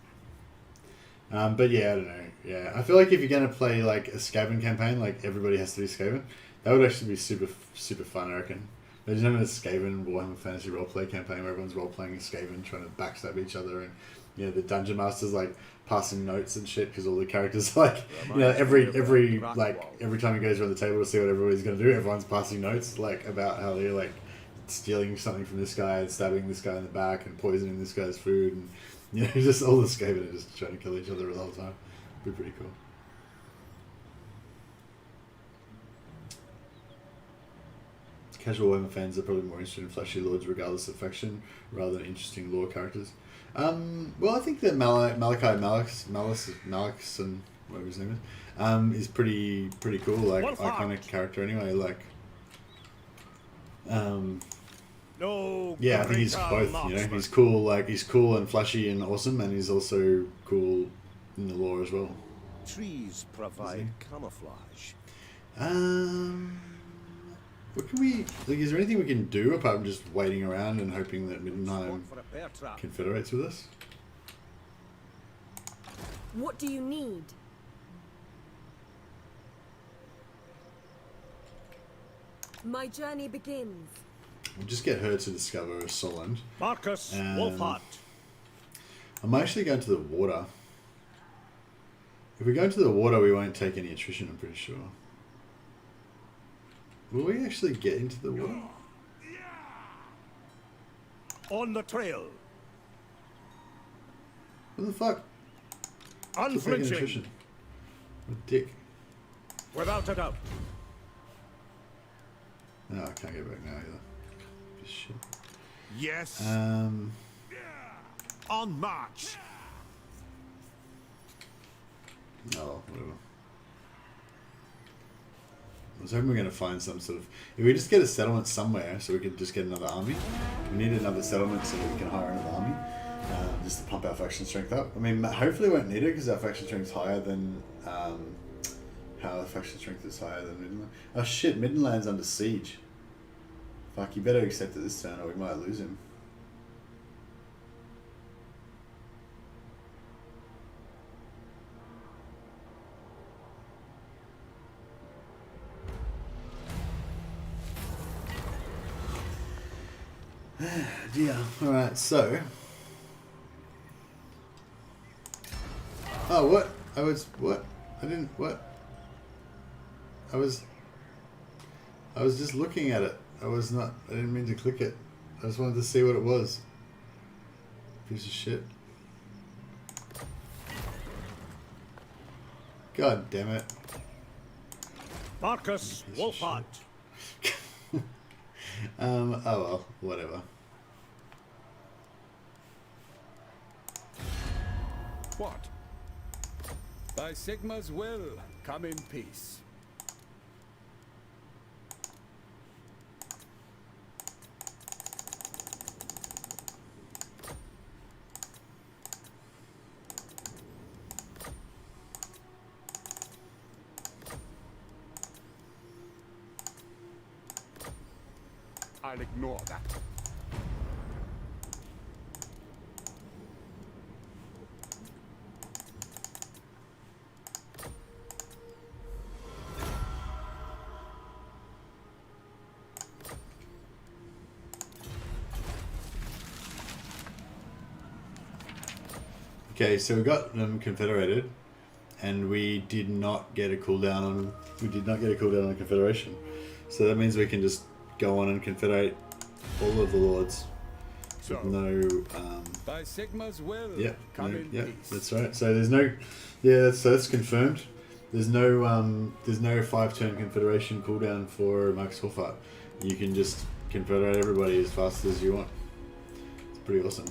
But yeah, I don't know. Yeah, I feel like if you're going to play, like, a Skaven campaign, like, everybody has to be Skaven, that would actually be super, super fun, I reckon. Imagine having a Skaven Warhammer Fantasy roleplay campaign where everyone's role-playing a Skaven, trying to backstab each other, and, you know, the Dungeon Master's, like, passing notes and shit, because all the characters, like, you know, every time he goes around the table to see what everybody's going to do, everyone's passing notes, like, about how they're, like, stealing something from this guy and stabbing this guy in the back and poisoning this guy's food, and, you know, just all the Skaven are just trying to kill each other the whole time. It'd be pretty cool. Casual Warhammer fans are probably more interested in flashy lords regardless of faction, rather than interesting lore characters. Well, I think that Malachi Malix and whatever his name is pretty cool, like iconic character anyway. Like, yeah, I think he's both. You know, he's cool. Like, he's cool and flashy and awesome, and he's also cool in the lore as well. Trees provide camouflage. What can we, like, is there anything we can do apart from just waiting around and hoping that Middenheim confederates with us? What do you need? My journey begins. We'll just get her to discover Solent. Markus, Wulfhat. I'm actually going to the water. If we go to the water, we won't take any attrition, I'm pretty sure. Will we actually get into the water? On the trail. What the fuck? Unflinching. What a dick. Without a doubt. No, I can't get back now either. Piece of shit. Yes. On march. No, whatever. I was hoping we are going to find some sort of... If we just get a settlement somewhere so we can just get another army. We need another settlement so that we can hire another army. Just to pump our faction strength up. I mean, hopefully we won't need it because our faction strength is higher than... how our faction strength is higher than Middenland. Oh shit, Middenland's under siege. Fuck, you better accept it this turn or we might lose him. Dear. Alright, so... Oh, what? What? I didn't... What? I was just looking at it. I didn't mean to click it. I just wanted to see what it was. Piece of shit. God damn it. Markus, Wulfhat. Oh well, whatever. What? By Sigma's will, come in peace. I'll ignore that. Okay, so we got them confederated, and we did not get a cooldown on. We did not get a cooldown on confederation, so that means we can just go on and confederate all of the lords. So, no. By Sigma's will. Yeah. Come No, in yeah, peace. that's right. So there's no. Yeah, so that's confirmed. There's no 5-turn confederation cooldown for Markus Wulfhart. You can just confederate everybody as fast as you want. It's pretty awesome.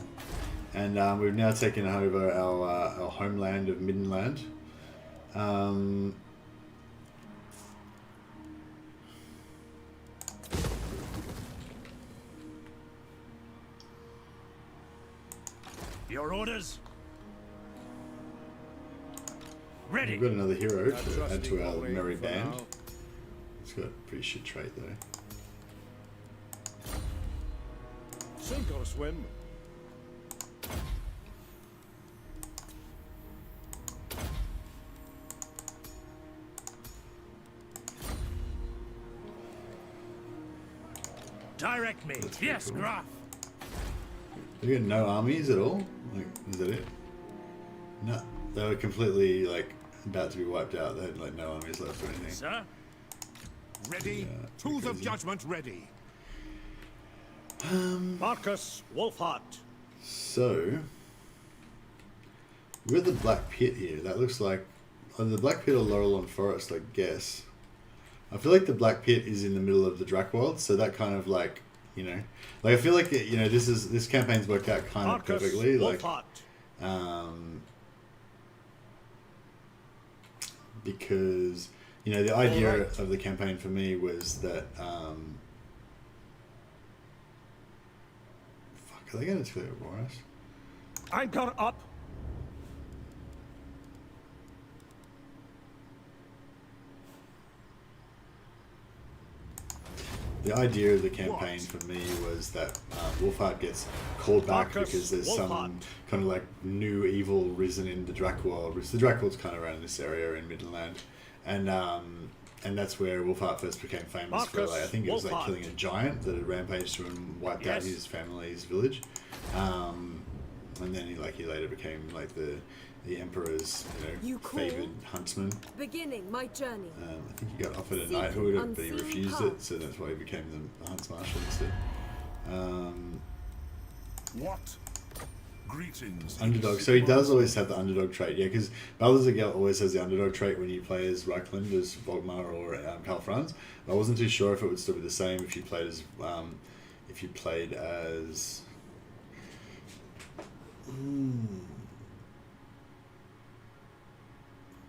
And we've now taken over our homeland of Middenland. Your orders? We've Ready. got another hero A to add trusty to our warrior merry for band. now. It's got a pretty shit trait though. Sink or swim. Direct me. That's pretty Yes, cool. Graf. They got no armies at all? Like, is that it? No. They were completely, like, about to be wiped out. They had, like, no armies left or anything. Sir? Ready? Yeah, Tools of crazy. judgment ready. Markus, Wulfhat. So, we've got the Black Pit here. That looks like the Black Pit or Laurelon Forest, I guess. I feel like the Black Pit is in the middle of the Drakwald, so that kind of like, you know, like I feel like you know this campaign's worked out kind of Markus, perfectly. Like, Wulfhat. because you know the idea of the campaign for me was that fuck, are they going to clear Boris? Anchor up. The idea of the campaign for me was that Wulfhart gets called back Markus, because there's some Wulfhat. kind of like new evil risen in the Drakwald, which the Drakwald's kind of around this area in Midland, and that's where Wulfhart first became famous for, Markus, like, I think it was like Wulfhat. killing a giant that had rampaged through and wiped out Yes. his family's village, and then he later became like the emperor's You call? favored huntsman. Beginning my journey. I think he got offered a Seeking knighthood, but he unseen refused path. it, so that's why he became the Hunts Marshal instead. What? Greetings. Underdog. So he does always have the underdog trait, yeah, because Baldur's always has the underdog trait when you play as Reichland, as Volkmar, or Karl Franz. I wasn't too sure if it would still be the same if you played as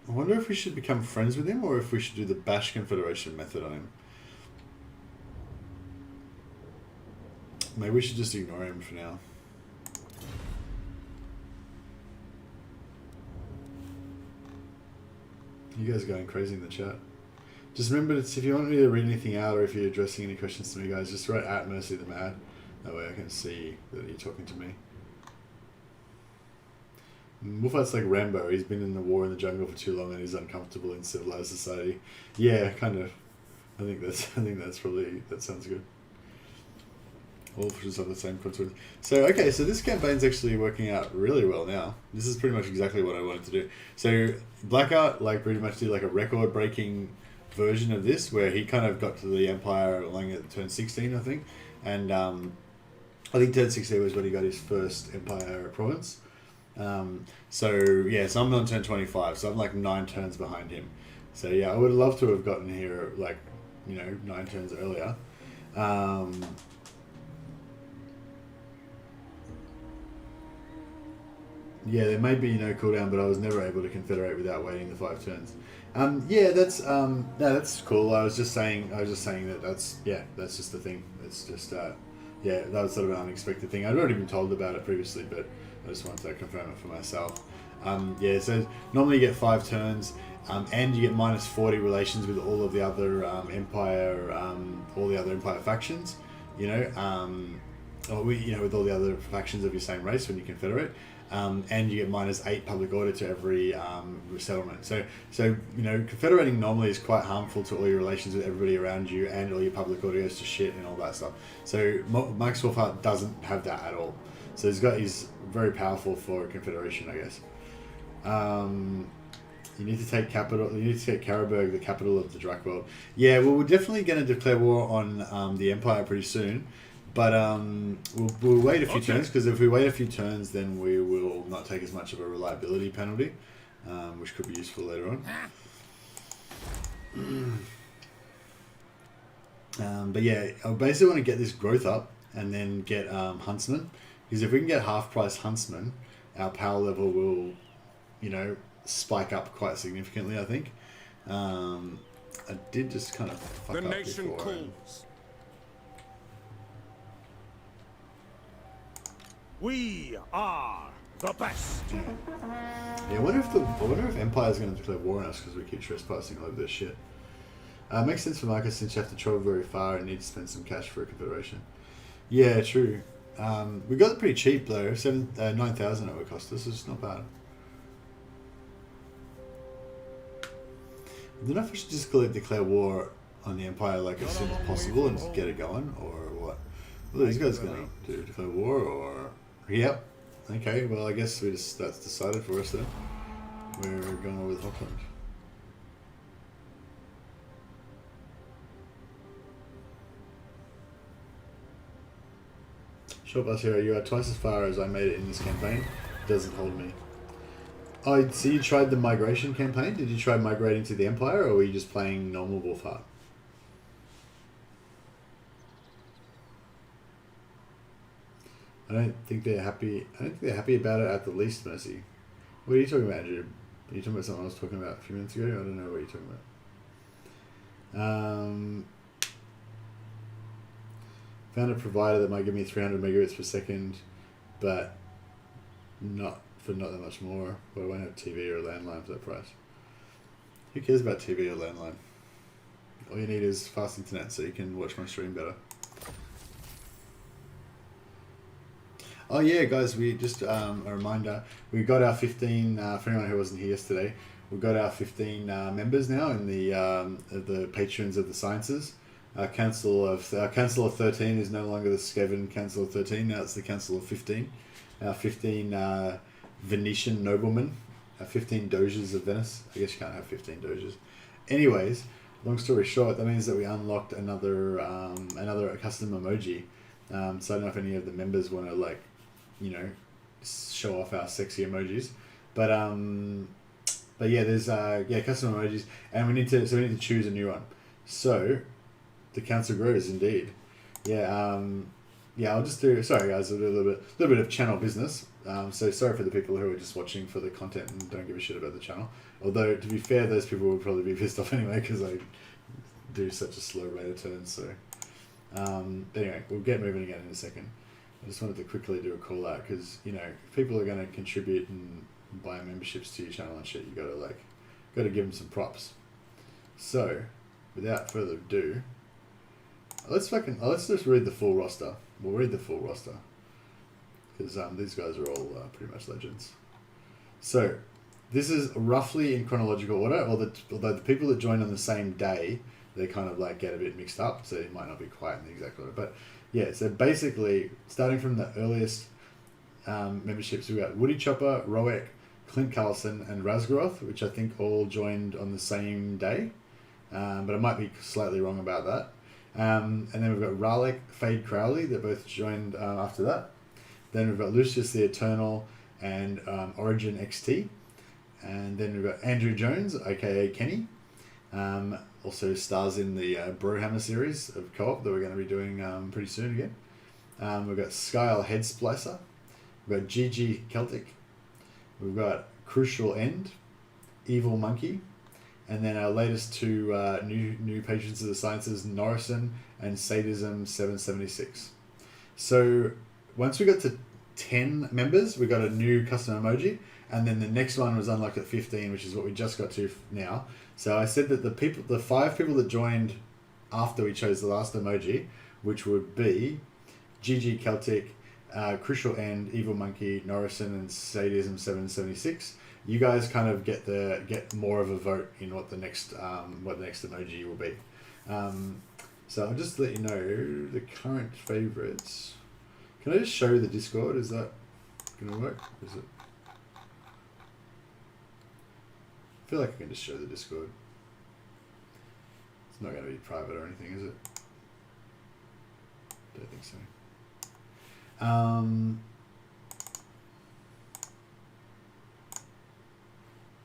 I wonder if we should become friends with him or if we should do the Bash Confederation method on him. Maybe we should just ignore him for now. You guys are going crazy in the chat. Just remember, if you want me to read anything out or if you're addressing any questions to me, guys, just write at Mercy the Mad. That way I can see that you're talking to me. Wulfhart's like Rambo. He's been in the war in the jungle for too long and he's uncomfortable in civilized society. Yeah, kind of. I think that's probably, that sounds good. All just have the same consequence. So okay, so this campaign's actually working out really well now. This is pretty much exactly what I wanted to do. So Blackheart like pretty much did like a record-breaking version of this, where he kind of got to the Empire along at turn 16, I think, and I think turn 16 was when he got his first Empire province. So yeah, so I'm on turn 25, so I'm like 9 turns behind him. So yeah, I would love to have gotten here like, you know, 9 turns earlier. Yeah, there may be no cooldown, but I was never able to confederate without waiting the 5 turns. Yeah, that's no, that's cool. I was just saying that that's just the thing. It's just yeah, that was sort of an unexpected thing. I'd already been told about it previously, but I just wanted to confirm it for myself. Yeah, so normally you get 5 turns, and you get minus 40 relations with all of the other Empire, all the other Empire factions. You know, with all the other factions of your same race when you confederate. And you get minus 8 public order to every settlement. So you know, confederating normally is quite harmful to all your relations with everybody around you, and all your public order goes to shit and all that stuff. So Markus Wulfhart doesn't have that at all. So he's very powerful for confederation, I guess. You need to take capital. You need to take Karabberg, the capital of the Drakwald. Yeah, well, we're definitely going to declare war on the Empire pretty soon. But we'll wait a few turns, because if we wait a few turns, then we will not take as much of a reliability penalty, which could be useful later on. But yeah, I basically want to get this growth up and then get huntsman, because if we can get half price huntsman, our power level will, you know, spike up quite significantly, I think. I did just kind of fuck The up nation before. calls. We are the best. Yeah, I wonder if Empire's going to declare war on us because we keep trespassing all over this shit. Makes sense for Markus since you have to travel very far and need to spend some cash for a confederation. Yeah, true. We got it pretty cheap though. 9,000 it would cost us. It's not bad. I don't know if we should just declare war on the Empire like as soon as possible and just get it going, or what? What are these guys going to do? Declare war, or... Yep. Okay, well I guess that's decided for us then. We're going over with Hockland. Short bus hero, you are twice as far as I made it in this campaign. Doesn't hold me. Oh, so you tried the migration campaign? Did you try migrating to the Empire, or were you just playing normal Wulfhart? I don't think they're happy. I don't think they're happy about it at the least, Mercy. What are you talking about, Andrew? Are you talking about something I was talking about a few minutes ago? I don't know what you're talking about. Found a provider that might give me 300 megabits per second, but not that much more. But I won't have TV or a landline for that price. Who cares about TV or landline? All you need is fast internet so you can watch my stream better. Oh yeah, guys, we just a reminder, we got our 15, for anyone who wasn't here yesterday, we've got our 15 members now in the patrons of the sciences. Our council of 13 is no longer the Skaven Council of 13, now it's the Council of 15. Our 15 Venetian noblemen, our 15 doges of Venice. I guess you can't have 15 doges. Anyways, long story short, that means that we unlocked another custom emoji. So I don't know if any of the members want to, like, you know, show off our sexy emojis, but yeah, there's custom emojis, and we need to choose a new one. So the council grows indeed. I'll just do. Sorry guys, a little bit of channel business. So sorry for the people who are just watching for the content and don't give a shit about the channel. Although to be fair, those people will probably be pissed off anyway because I do such a slow rate of turn. So anyway, we'll get moving again in a second. I just wanted to quickly do a call out because, you know, if people are going to contribute and buy memberships to your channel and shit, you got to give them some props. So without further ado, let's just read the full roster. We'll read the full roster because these guys are all pretty much legends. So this is roughly in chronological order, although the people that join on the same day, they kind of like get a bit mixed up, so it might not be quite in the exact order. But yeah, so basically, starting from the earliest memberships, we've got Woody Chopper, Roek, Clint Carlson, and Razgaroth, which I think all joined on the same day, but I might be slightly wrong about that. And then we've got Ralek, Fade Crowley, that both joined after that. Then we've got Lucius the Eternal and Origin XT. And then we've got Andrew Jones, aka Kenny. Also stars in the Brohammer series of co-op that we're going to be doing pretty soon again. We've got Skyle Headsplicer. We've got GG Celtic. We've got Crucial End, Evil Monkey, and then our latest two new patrons of the sciences, Norrison and Sadism 776. So once we got to 10 members, we got a new custom emoji, and then the next one was unlocked at 15, which is what we just got to now. So I said that the 5 people that joined after we chose the last emoji, which would be GG Celtic, Crucial End, Evil Monkey, Norrison, and Sadism 776. You guys kind of get more of a vote in what the next emoji will be. So I'll just let you know the current favorites. Can I just show the Discord? Is that gonna work? Is it? I feel like I can just show the Discord. It's not going to be private or anything, is it? Don't think so.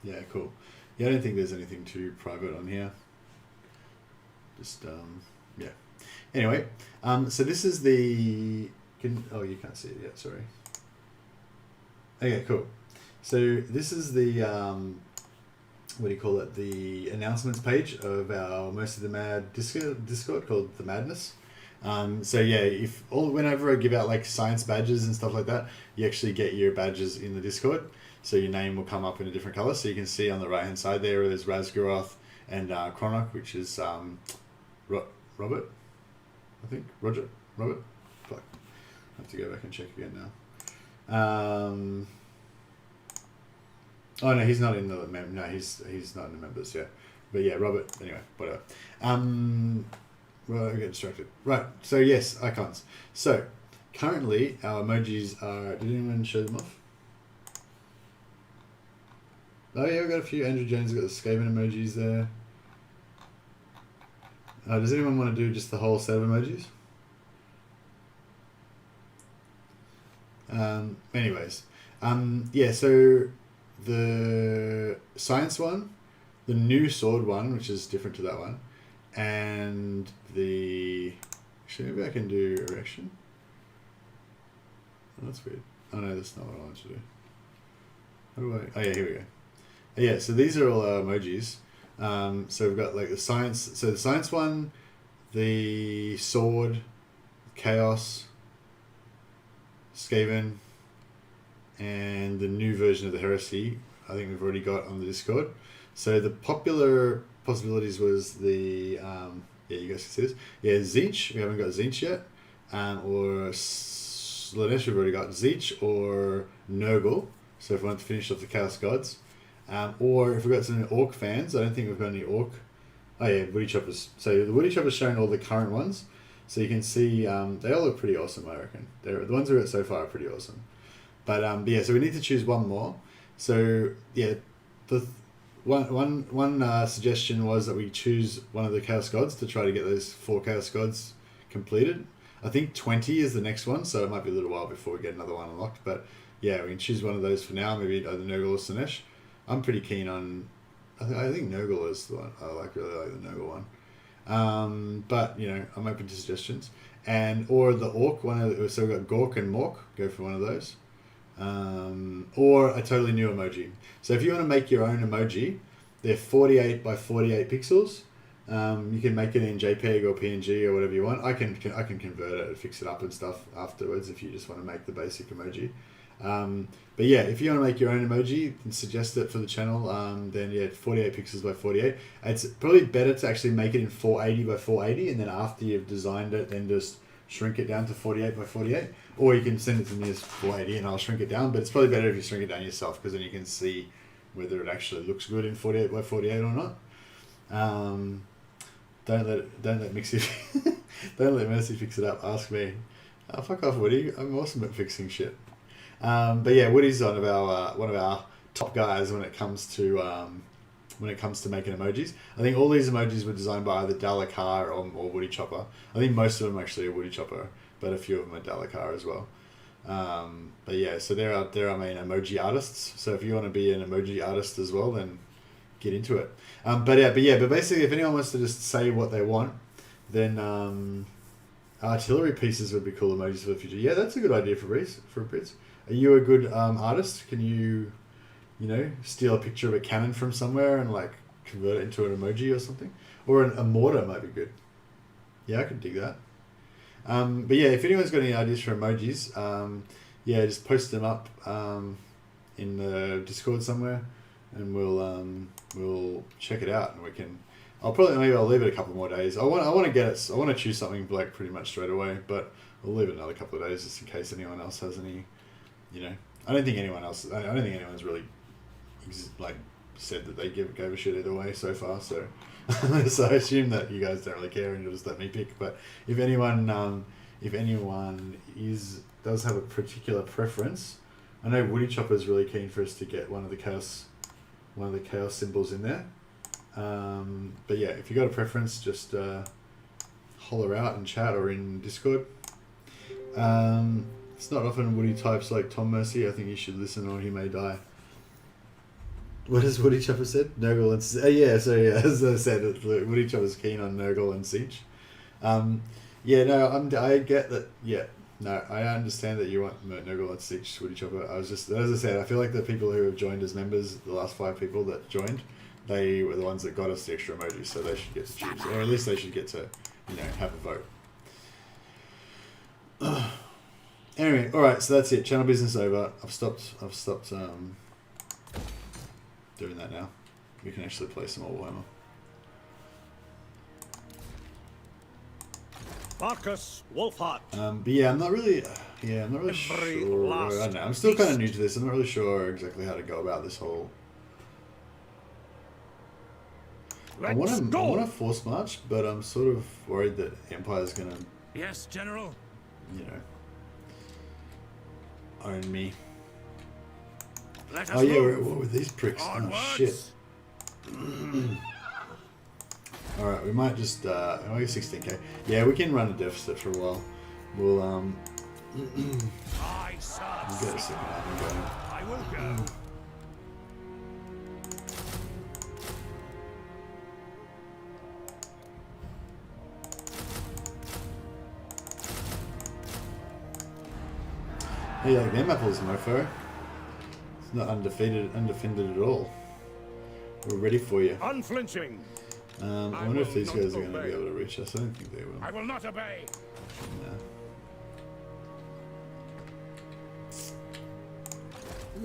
Yeah, cool. Yeah, I don't think there's anything too private on here. Just, yeah. Anyway, so this is the... oh, you can't see it yet, sorry. Okay, cool. So this is the what do you call it? The announcements page of our Most of the Mad Discord called The Madness. So yeah, whenever I give out like science badges and stuff like that, you actually get your badges in the Discord. So your name will come up in a different color. So you can see on the right hand side there's Razgaroth and Chronok, which is Robert, I think. Robert. Fuck. I have to go back and check again now. Oh no, he's not in the no, he's not in the members yet. But yeah, Robert. Anyway, whatever. Well, I get distracted. Right. So yes, icons. So currently our emojis are. Did anyone show them off? Oh yeah, we've got a few. Andrew Jones got the Skaven emojis there. Does anyone want to do just the whole set of emojis? Anyways, yeah. So the science one, the new sword one, which is different to that one, and the actually maybe I can do erection. Oh, that's weird. Oh no, that's not what I want to do. How do I? Oh yeah, here we go. Yeah, so these are all our emojis. So we've got like the science. So the science one, the sword, chaos, Skaven, and the new version of the heresy. I think we've already got on the Discord. So the popular possibilities was the yeah, you guys can see this. Yeah, Tzeentch. We haven't got Tzeentch yet. Or Slanesh, we've already got Tzeentch or Nurgle. So if we want to finish off the Chaos Gods. Or if we've got some Orc fans, I don't think we've got any Orc. Oh yeah, Woody Choppers. So the Woody Chopper's showing all the current ones. So you can see they all look pretty awesome, I reckon. The ones we've got so far are pretty awesome. But yeah, so we need to choose one more. So yeah, the one suggestion was that we choose one of the Chaos Gods to try to get those 4 Chaos Gods completed. I think 20 is the next one, so it might be a little while before we get another one unlocked. But yeah, we can choose one of those for now, maybe either Nurgle or Slanesh. I'm pretty keen on. I think Nurgle is the one. I really like the Nurgle one. But you know, I'm open to suggestions. Or the Orc one. So we've got Gork and Mork. Go for one of those. Or a totally new emoji. So if you want to make your own emoji, they're 48 by 48 pixels. You can make it in JPEG or PNG or whatever you want. I can convert it and fix it up and stuff afterwards if you just want to make the basic emoji. But yeah, if you want to make your own emoji and suggest it for the channel, then yeah, 48 pixels by 48. It's probably better to actually make it in 480 by 480, and then after you've designed it, then just shrink it down to 48 by 48. Or you can send it to me as 480 and I'll shrink it down, but it's probably better if you shrink it down yourself, because then you can see whether it actually looks good in 48 by 48 or not. Don't let Mixie don't let Mercy fix it up. Ask me. Oh, fuck off, Woody. I'm awesome at fixing shit. But yeah, Woody's one of our top guys when it comes to making emojis. I think all these emojis were designed by either Dalakar or Woody Chopper. I think most of them actually are Woody Chopper, but a few of them are Dalakar as well. But yeah, so they're our main emoji artists. So if you want to be an emoji artist as well, then get into it. But basically, if anyone wants to just say what they want, then artillery pieces would be cool emojis for the future. Yeah, that's a good idea for Brits. Are you a good artist? Can you steal a picture of a cannon from somewhere and like convert it into an emoji or something? Or a mortar might be good. Yeah, I could dig that. But yeah, if anyone's got any ideas for emojis, yeah, just post them up in the Discord somewhere, and we'll check it out, and we can. I'll leave it a couple more days. I want to get it. I want to choose something like pretty much straight away, but I'll leave it another couple of days just in case anyone else has any. I don't think anyone's really like said that they gave a shit either way so far. So, so I assume that you guys don't really care and you'll just let me pick. But if anyone does have a particular preference, I know Woody Chopper's really keen for us to get one of the chaos symbols in there. But yeah, if you got a preference, just holler out and chat or in Discord. It's not often Woody types like Tom Mercy. I think you should listen or he may die. What has Woody Chopper said? Nurgle and... yeah, so yeah, as I said, Woody Chopper's keen on Nurgle and Tzeentch. Yeah, no, I get that... Yeah, no, I understand that you want Nurgle and Tzeentch, Woody Chopper. I was just... As I said, I feel like the people who have joined as members, the last 5 people that joined, they were the ones that got us the extra emojis, so they should get to choose, or at least they should get to, you know, have a vote. Anyway, all right, so that's it. Channel business over. I've stopped doing that now. We can actually play some more Warhammer. Markus, Wulfhat. But yeah, I'm not really sure. I don't know. I'm still kind of new to this. I'm not really sure exactly how to go about this whole. I want to force march, but I'm sort of worried that Empire's gonna. Yes, General. You know, own me. Let us Oh yeah, move. what with these pricks? Onwards. Oh shit. Alright, we might just, we might get 16k. Yeah, we can run a deficit for a while. We'll, Aye, sir. we'll get a second army going. I will go. Hey, like them apples, mofo. It's not undefeated at all. We're ready for you. Unflinching. I wonder if these guys are going to be able to reach us. I don't think they will. I will not obey. No.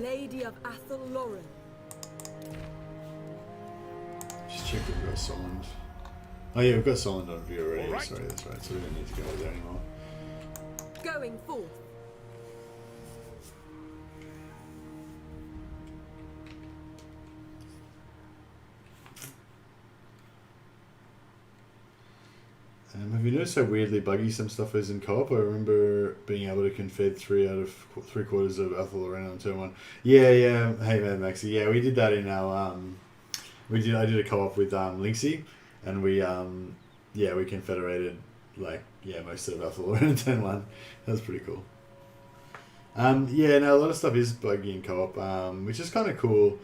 Lady of Athel Lauren. Just check if we've got Solend. Oh yeah, we've got Solend on view already. Right. Sorry, that's right. So we don't need to go there anymore. Going forth. Have you noticed how weirdly buggy some stuff is in co-op? I remember being able to confed 3 out of 3/4 of Athel Lauren on turn 1. Yeah. Hey man, Maxi. Yeah, we did that in our I did a co-op with Linksy, and we we confederated most of Athel Lauren on turn 1. That was pretty cool. A lot of stuff is buggy in co-op, which is kind of cool.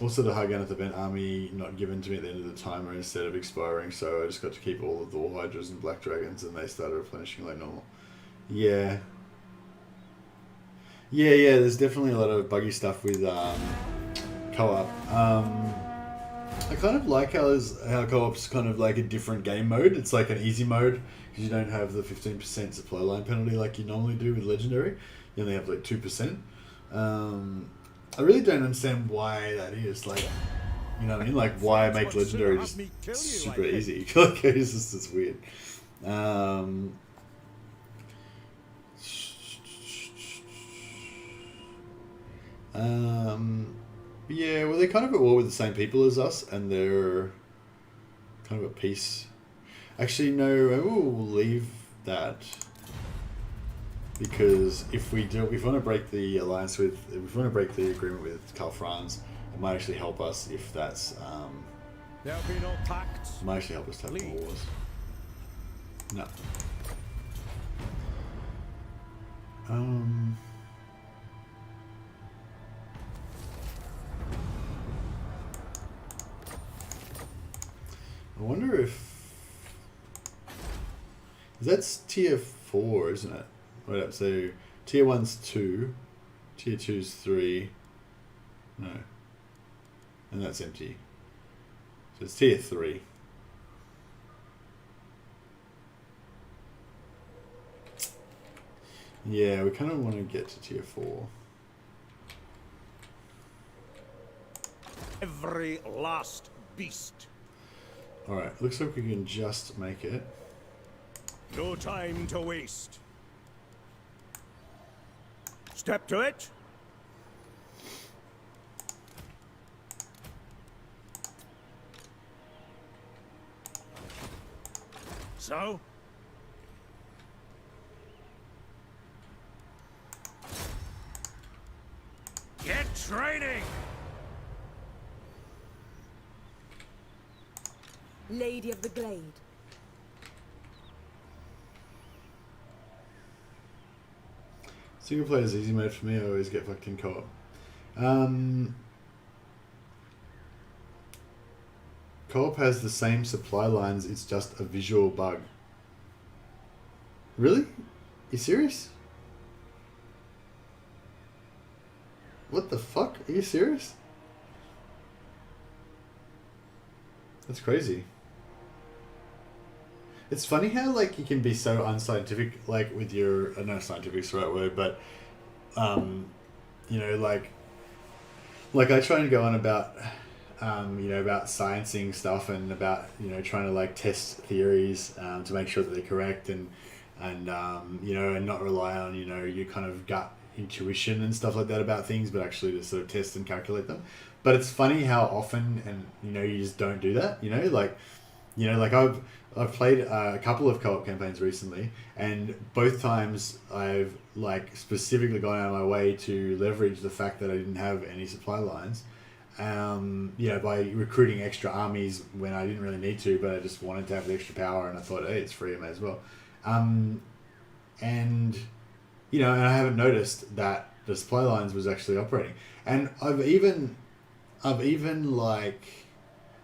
Also, the High Gunner Event army not given to me at the end of the timer instead of expiring, so I just got to keep all of the War Hydras and Black Dragons, and they started replenishing like normal. Yeah, there's definitely a lot of buggy stuff with co-op. I kind of like how co-op's kind of like a different game mode. It's like an easy mode, because you don't have the 15% supply line penalty like you normally do with Legendary. You only have like 2%. I really don't understand why that is. Like, you know what I mean? Like, why make Legendary just super easy? Like, it's just it's weird. Yeah, well, they're kind of at war with the same people as us, and they're kind of at peace. Actually, no, I will leave that. Because if we want to break the alliance if we want to break the agreement with Karl Franz, it might actually help us if that's There'll be no pacts. it might actually help us to have more wars. No. I wonder if that's tier 4, isn't it? Right up, so tier 1's 2, tier 2's 3, no, and that's empty. So it's tier 3. Yeah, we kind of want to get to tier 4. Every last beast. Alright, looks like we can just make it. No time to waste. Step to it. So? Get training. Lady of the Glade. Single player is easy mode for me. I always get fucked in co-op. Co-op has the same supply lines. It's just a visual bug. Really? You serious? What the fuck? Are you serious? That's crazy. It's funny how like you can be so unscientific, like with your I know scientific's the right word, but you know, like I try and go on about you know, about sciencing stuff and about, you know, trying to like test theories to make sure that they're correct and you know, and not rely on, you know, your kind of gut intuition and stuff like that about things, but actually to sort of test and calculate them. But it's funny how often, and you know, you just don't do that. You know, like I've played a couple of co-op campaigns recently, and both times I've like specifically gone out of my way to leverage the fact that I didn't have any supply lines. You know, by recruiting extra armies when I didn't really need to, but I just wanted to have the extra power, and I thought, hey, it's free, I may as well. And you know, and I haven't noticed that the supply lines was actually operating, and I've even like,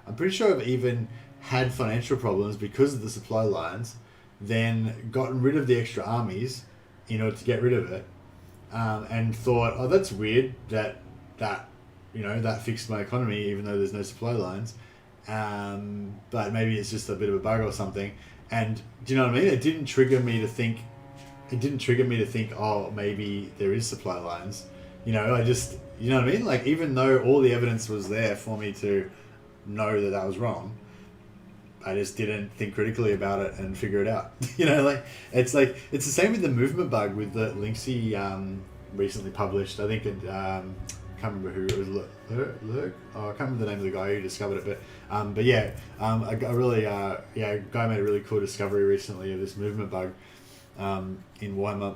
I'm pretty sure I've even had financial problems because of the supply lines, then gotten rid of the extra armies in order to get rid of it, and thought, oh, that's weird that you know, that fixed my economy even though there's no supply lines, but maybe it's just a bit of a bug or something. And do you know what I mean? It didn't trigger me to think, oh, maybe there is supply lines. You know, I just, you know what I mean? Like, even though all the evidence was there for me to know that that was wrong, I just didn't think critically about it and figure it out. You know, like it's the same with the movement bug with the Linksy recently published. I think it, can't remember who it was. Lurk? Oh, I can't remember the name of the guy who discovered it, but yeah, a guy made a really cool discovery recently of this movement bug in Warhammer,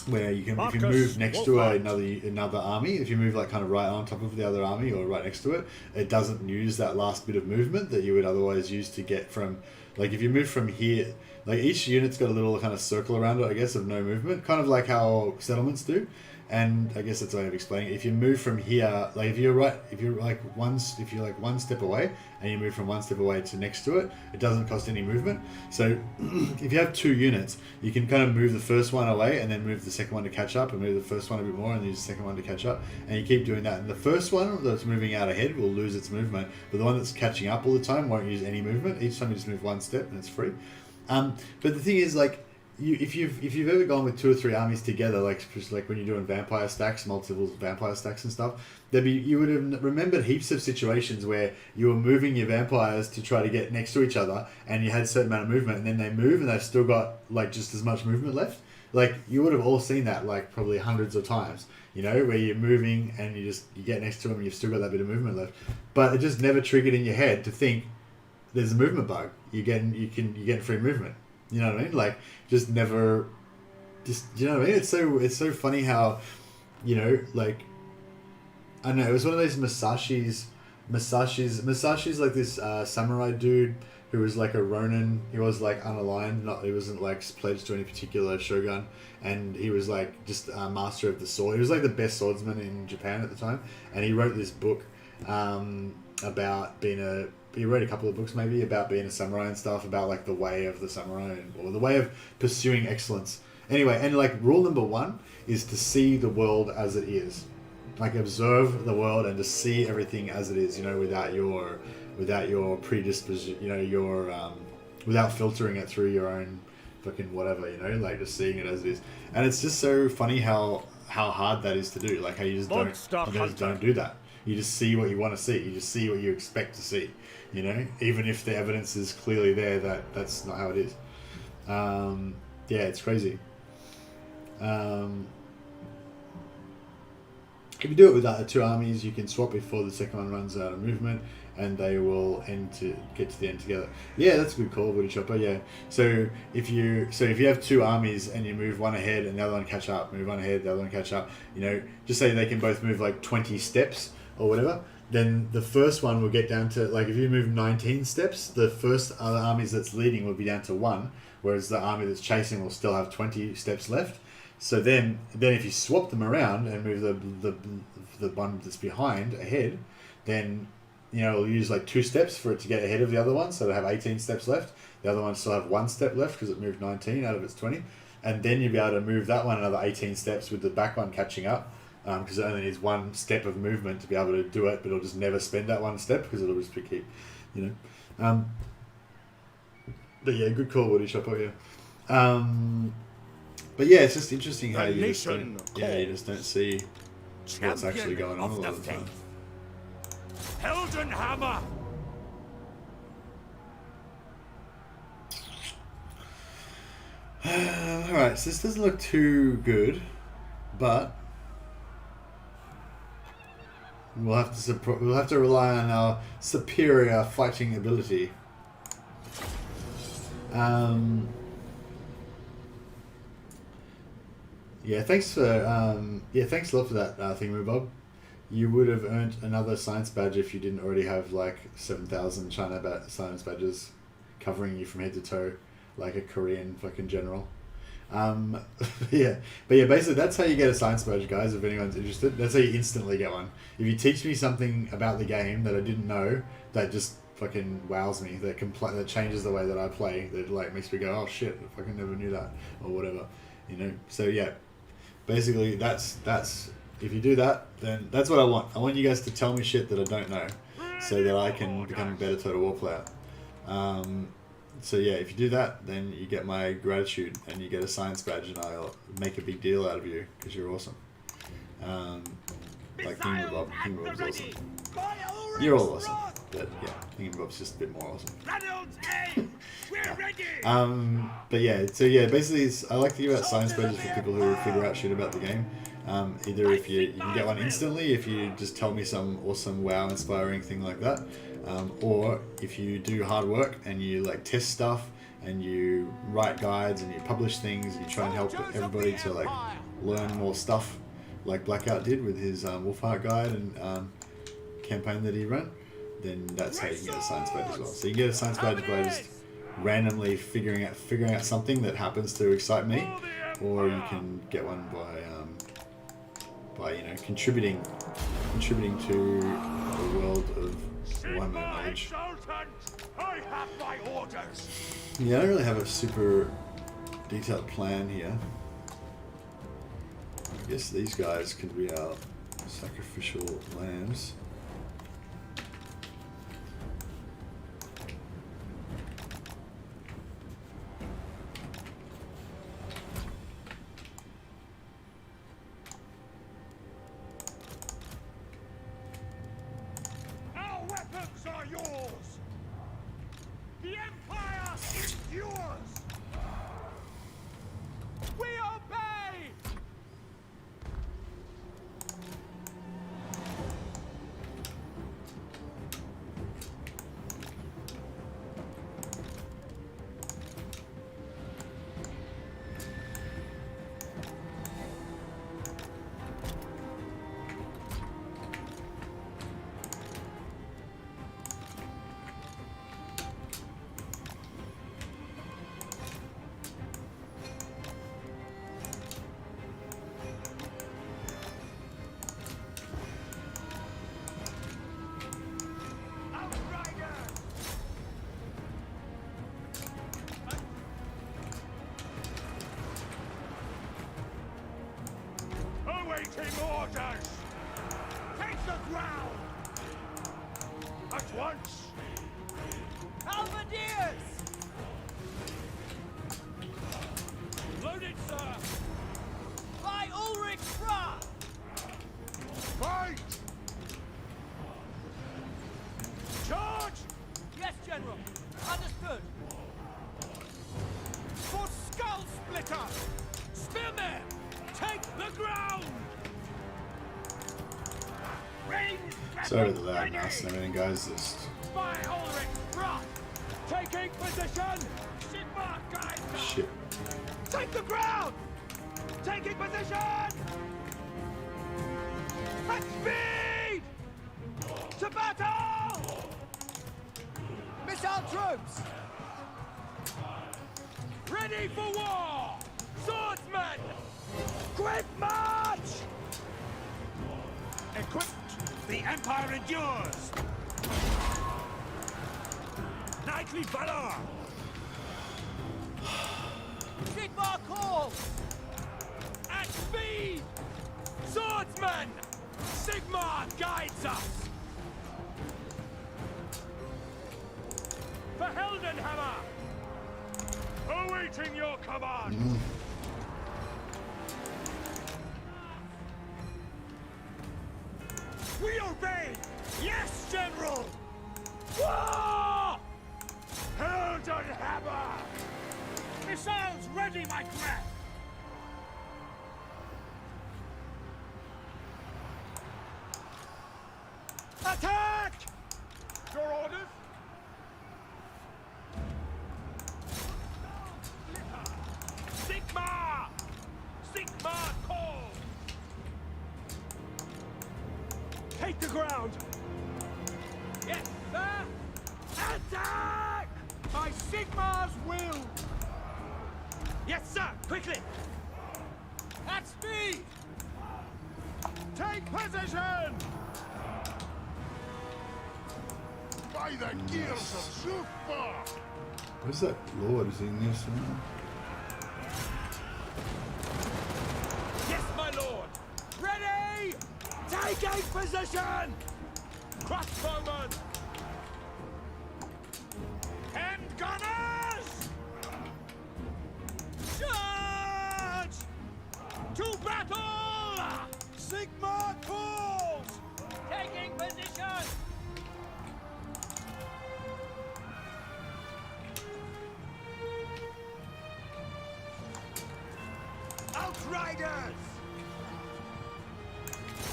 where you can, Markus, if you move next to Wulfhat. another army, if you move like kind of right on top of the other army or right next to it, it doesn't use that last bit of movement that you would otherwise use to get from, like if you move from here, like each unit's got a little kind of circle around it, I guess, of no movement, kind of like how settlements do. And I guess that's a way of explaining it. If you move from here, like if you're like one step away and you move from one step away to next to it, it doesn't cost any movement. So if you have two units, you can kind of move the first one away and then move the second one to catch up, and move the first one a bit more and use the second one to catch up, and you keep doing that. And the first one that's moving out ahead will lose its movement, but the one that's catching up all the time won't use any movement. Each time you just move one step and it's free. But the thing is, like, if you've ever gone with 2 or 3 armies together, like when you're doing vampire stacks, multiple vampire stacks and stuff, you would have remembered heaps of situations where you were moving your vampires to try to get next to each other, and you had a certain amount of movement, and then they move and they've still got like just as much movement left. Like, you would have all seen that like probably hundreds of times, you know, where you're moving and you get next to them and you've still got that bit of movement left, but it just never triggered in your head to think there's a movement bug. You're getting free movement. You know what I mean? Like, just never, you know what I mean? It's so funny how, you know, like, I don't know, it was one of those Masashi's like this samurai dude who was like a Ronin. He was like unaligned, he wasn't like pledged to any particular shogun, and he was like just a master of the sword. He was like the best swordsman in Japan at the time, and he wrote this book about being he wrote a couple of books maybe about being a samurai and stuff, about like the way of the samurai or the way of pursuing excellence. Anyway, and like rule number 1 is to see the world as it is. Like, observe the world and to see everything as it is, you know, without your predisposition, you know, without filtering it through your own fucking whatever, you know, like just seeing it as it is. And it's just so funny how hard that is to do. Like, how you just don't do that. You just see what you want to see. You just see what you expect to see, you know, even if the evidence is clearly there that that's not how it is. Yeah, it's crazy. If you do it with 2 armies, you can swap before the second one runs out of movement, and they will get to the end together. Yeah, that's a good call, Woody Chopper. Yeah. So if you have 2 armies and you move one ahead and the other one catch up, move one ahead, the other one catch up, you know, just say they can both move like 20 steps or whatever, then the first one will get down to, like, if you move 19 steps, the first other armies that's leading will be down to 1, whereas the army that's chasing will still have 20 steps left. So then if you swap them around and move the one that's behind ahead, then, you know, it'll use like 2 steps for it to get ahead of the other one, so it'll have 18 steps left. The other one still have 1 step left because it moved 19 out of its 20, and then you'll be able to move that one another 18 steps with the back one catching up, because it only needs 1 step of movement to be able to do it, but it'll just never spend that 1 step because it'll just keep, you know. But yeah, good call, Woody Shopper. Yeah. But yeah, it's just interesting how you just don't, you just don't see what's actually going on a lot of the time. Heldenhammer! Alright, so this doesn't look too good, but we'll have to rely on our superior fighting ability. Yeah, thanks a lot for that thingamabob. You would have earned another science badge if you didn't already have like 7,000 China science badges covering you from head to toe, like a Korean fucking general. Yeah, but yeah, basically that's how you get a science badge, guys. If anyone's interested, that's how you instantly get one. If you teach me something about the game that I didn't know, that just fucking wows me. That changes the way that I play. That like makes me go, oh shit, I fucking never knew that, or whatever, you know. So yeah, basically that's if you do that, then that's what I want. I want you guys to tell me shit that I don't know, so that I can become a better Total War player. So yeah, if you do that, then you get my gratitude and you get a science badge, and I'll make a big deal out of you because you're awesome. Like Thingamabob's awesome. You're all awesome, but yeah, Thingamabob's just a bit more awesome. But yeah, so yeah, basically I like to give out science badges for people who figure out shit about the game. Either if you can get one instantly if you just tell me some awesome wow inspiring thing like that, or if you do hard work and you like test stuff and you write guides and you publish things and you try and help everybody to like learn more stuff like Blackout did with his Wulfhart guide and campaign that he ran, then that's how you can get a science badge as well. So you can get a science badge by just randomly figuring out something that happens to excite me, or you can get one by you know contributing to the world of Warhammer knowledge. I have my orders. Yeah, I don't really have a super detailed plan here. I guess these guys can be our sacrificial lambs. Orders! Take the ground! At once! Halberdiers! Loaded, sir! By Ulrich Fra! Fight! Charge! Yes, General. Understood. For Skull Splitter! Spearmen! Take the ground! Sorry for that mess and everything, guys. Just By Ulrich Frost! Taking position! Sigmar guide! shit. Take the ground! Taking position! At speed! To battle! Missile troops! Ready for war! Swordsmen! Quick march! Equipped! The Empire endures! Knightly valor! Sigmar call! At speed! Swordsman! Sigmar guides us! Hammer! Awaiting your command! We obey! Yes, General! War! Hammer! Missiles ready, my friend! Attack! Your orders? Sigma! Sigma call! Take the ground! Yes, sir! Attack! By Sigma's will! Yes, sir! Quickly! At speed! Take position! By the gears of Wulfhart! Where's that lord? Is he in this one? Yes, my lord! Ready! Taking position! Crossbowmen! Hand gunners! Charge! To battle! Sigma calls! Taking position! Outriders!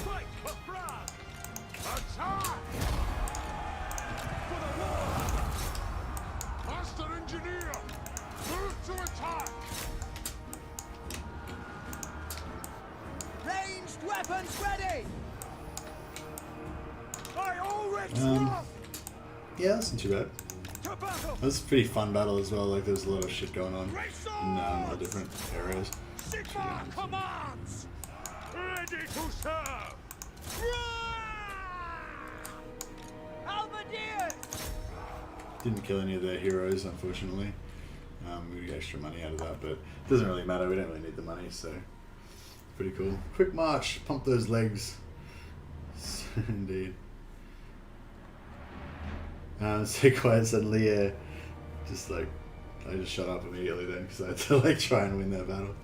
Fight for France! Attack! For the war! Master Engineer! Move to attack! Ranged weapons ready! By Ulrich's Yeah, that's not too bad. to battle! That was a pretty fun battle as well. Like, there's a lot of shit going on Race in the different areas. Sigma commands! Ready to serve! Halberdiers! Didn't kill any of their heroes, unfortunately. We get extra money out of that, but it doesn't really matter. We don't really need the money, so pretty cool. Quick march, pump those legs. Indeed. So quiet suddenly, just like I just shut up immediately then because I had to like try and win that battle.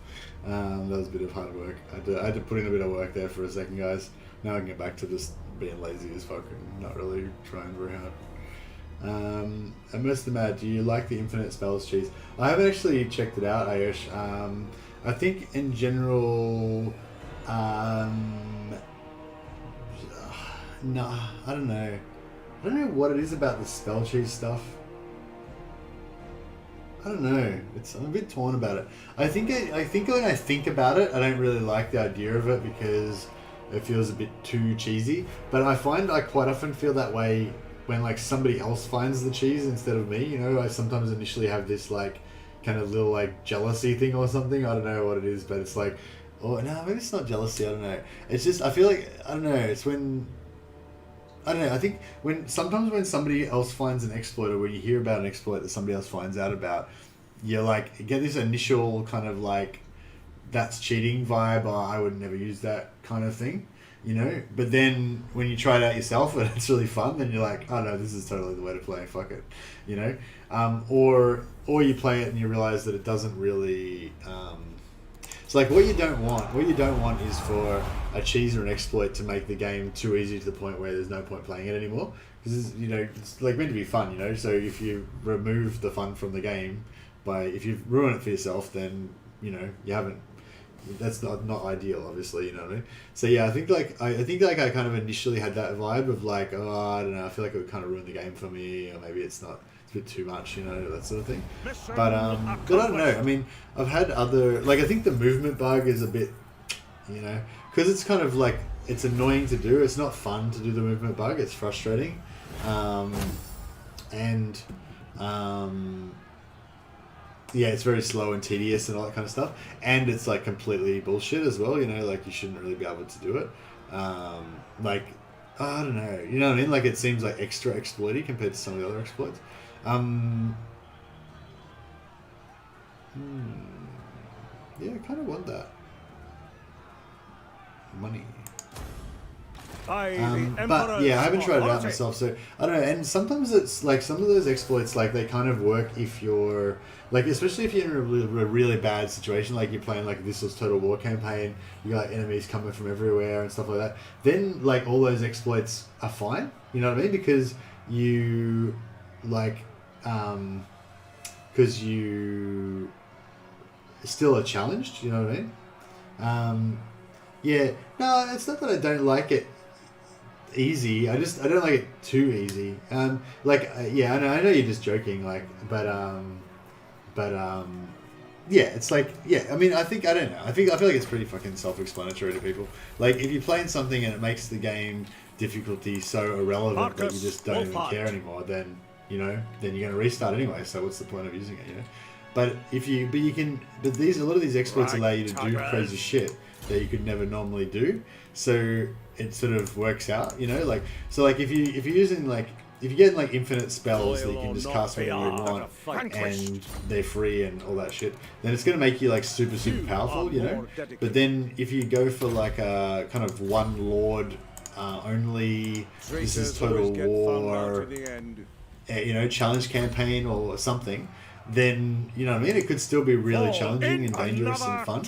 That was a bit of hard work. I had to put in a bit of work there for a second, guys. Now I can get back to just being lazy as fuck and not really trying very hard. And most of them, do you like the infinite spells cheese? I haven't actually checked it out, Ayush. I think in general, no, I don't know. I don't know what it is about the spell cheese stuff. I don't know. I'm a bit torn about it. I think when I think about it, I don't really like the idea of it because it feels a bit too cheesy. But I find I quite often feel that way when like somebody else finds the cheese instead of me. You know, I sometimes initially have this like kind of little like jealousy thing or something. I don't know what it is, but it's like, oh no, maybe it's not jealousy. I don't know. It's just I feel like I don't know. It's when. I don't know, I think sometimes when somebody else finds an exploit or when you hear about an exploit that somebody else finds out about, you get this initial kind of like, that's cheating vibe, or I would never use that kind of thing, you know? But then when you try it out yourself and it's really fun, then you're like, oh no, this is totally the way to play, fuck it, you know? Or you play it and you realize that it doesn't really... It's like what you don't want is for a cheese or an exploit to make the game too easy to the point where there's no point playing it anymore. Because it's like meant to be fun, you know. So if you remove the fun from the game if you ruin it for yourself, then you haven't. That's not ideal, obviously. You know what I mean? So yeah, I think I kind of initially had that vibe of like, oh, I don't know, I feel like it would kind of ruin the game for me, or maybe it's not. A bit too much, that sort of thing. But I don't know. I mean, I've had other I think the movement bug is a bit, because it's kind of like it's annoying to do. It's not fun to do the movement bug. It's frustrating, and it's very slow and tedious and all that kind of stuff. And it's like completely bullshit as well. Like you shouldn't really be able to do it. I don't know. You know what I mean? Like it seems like extra exploity compared to some of the other exploits. Yeah, I kind of want that. Money. By the But yeah, I haven't tried it out authority. myself, so I don't know. And sometimes it's like some of those exploits, like they kind of work if you're like, especially if you're in a really bad situation, like you're playing like this was Total War campaign, you got like enemies coming from everywhere and stuff like that. Then like all those exploits are fine. You know what I mean? Because you like, because you still are challenged. You know what I mean? Yeah. No, it's not that I don't like it easy. I don't like it too easy. Yeah, I know you're just joking, like, but yeah, it's like, yeah, I mean, I don't know. I feel like it's pretty fucking self-explanatory to people. Like, if you're playing something and it makes the game difficulty so irrelevant that you just don't even care anymore, then, you know, then you're going to restart anyway, so what's the point of using it, you know? But a lot of these exploits allow you to do crazy shit that you could never normally do, so it sort of works out, you know, like, so like if you're using like, if you're getting like infinite spells that you can just cast whenever you want and they're free and all that shit, then it's going to make you like super powerful, you know. But then if you go for like a kind of one lord only, this is Total War, you know, challenge campaign or something, then, you know what I mean, it could still be really challenging and dangerous and fun,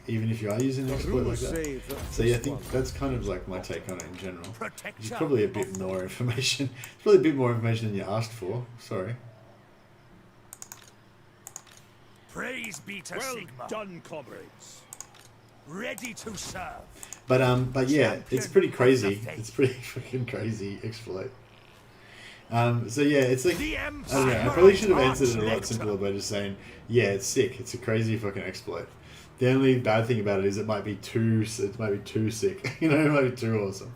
even if you are using an exploit like that. So yeah, I think that's kind of like my take on it in general. It's probably a bit more information. It's probably a bit more information than you asked for. Sorry. Praise be to Well Sigma. done, comrades. Ready to serve. But yeah, it's pretty crazy. It's pretty freaking crazy exploit. So yeah, it's like, I don't know, I probably should have answered it a lot simpler by just saying, yeah, it's sick. It's a crazy fucking exploit. The only bad thing about it is it might be too sick. You know, it might be too awesome.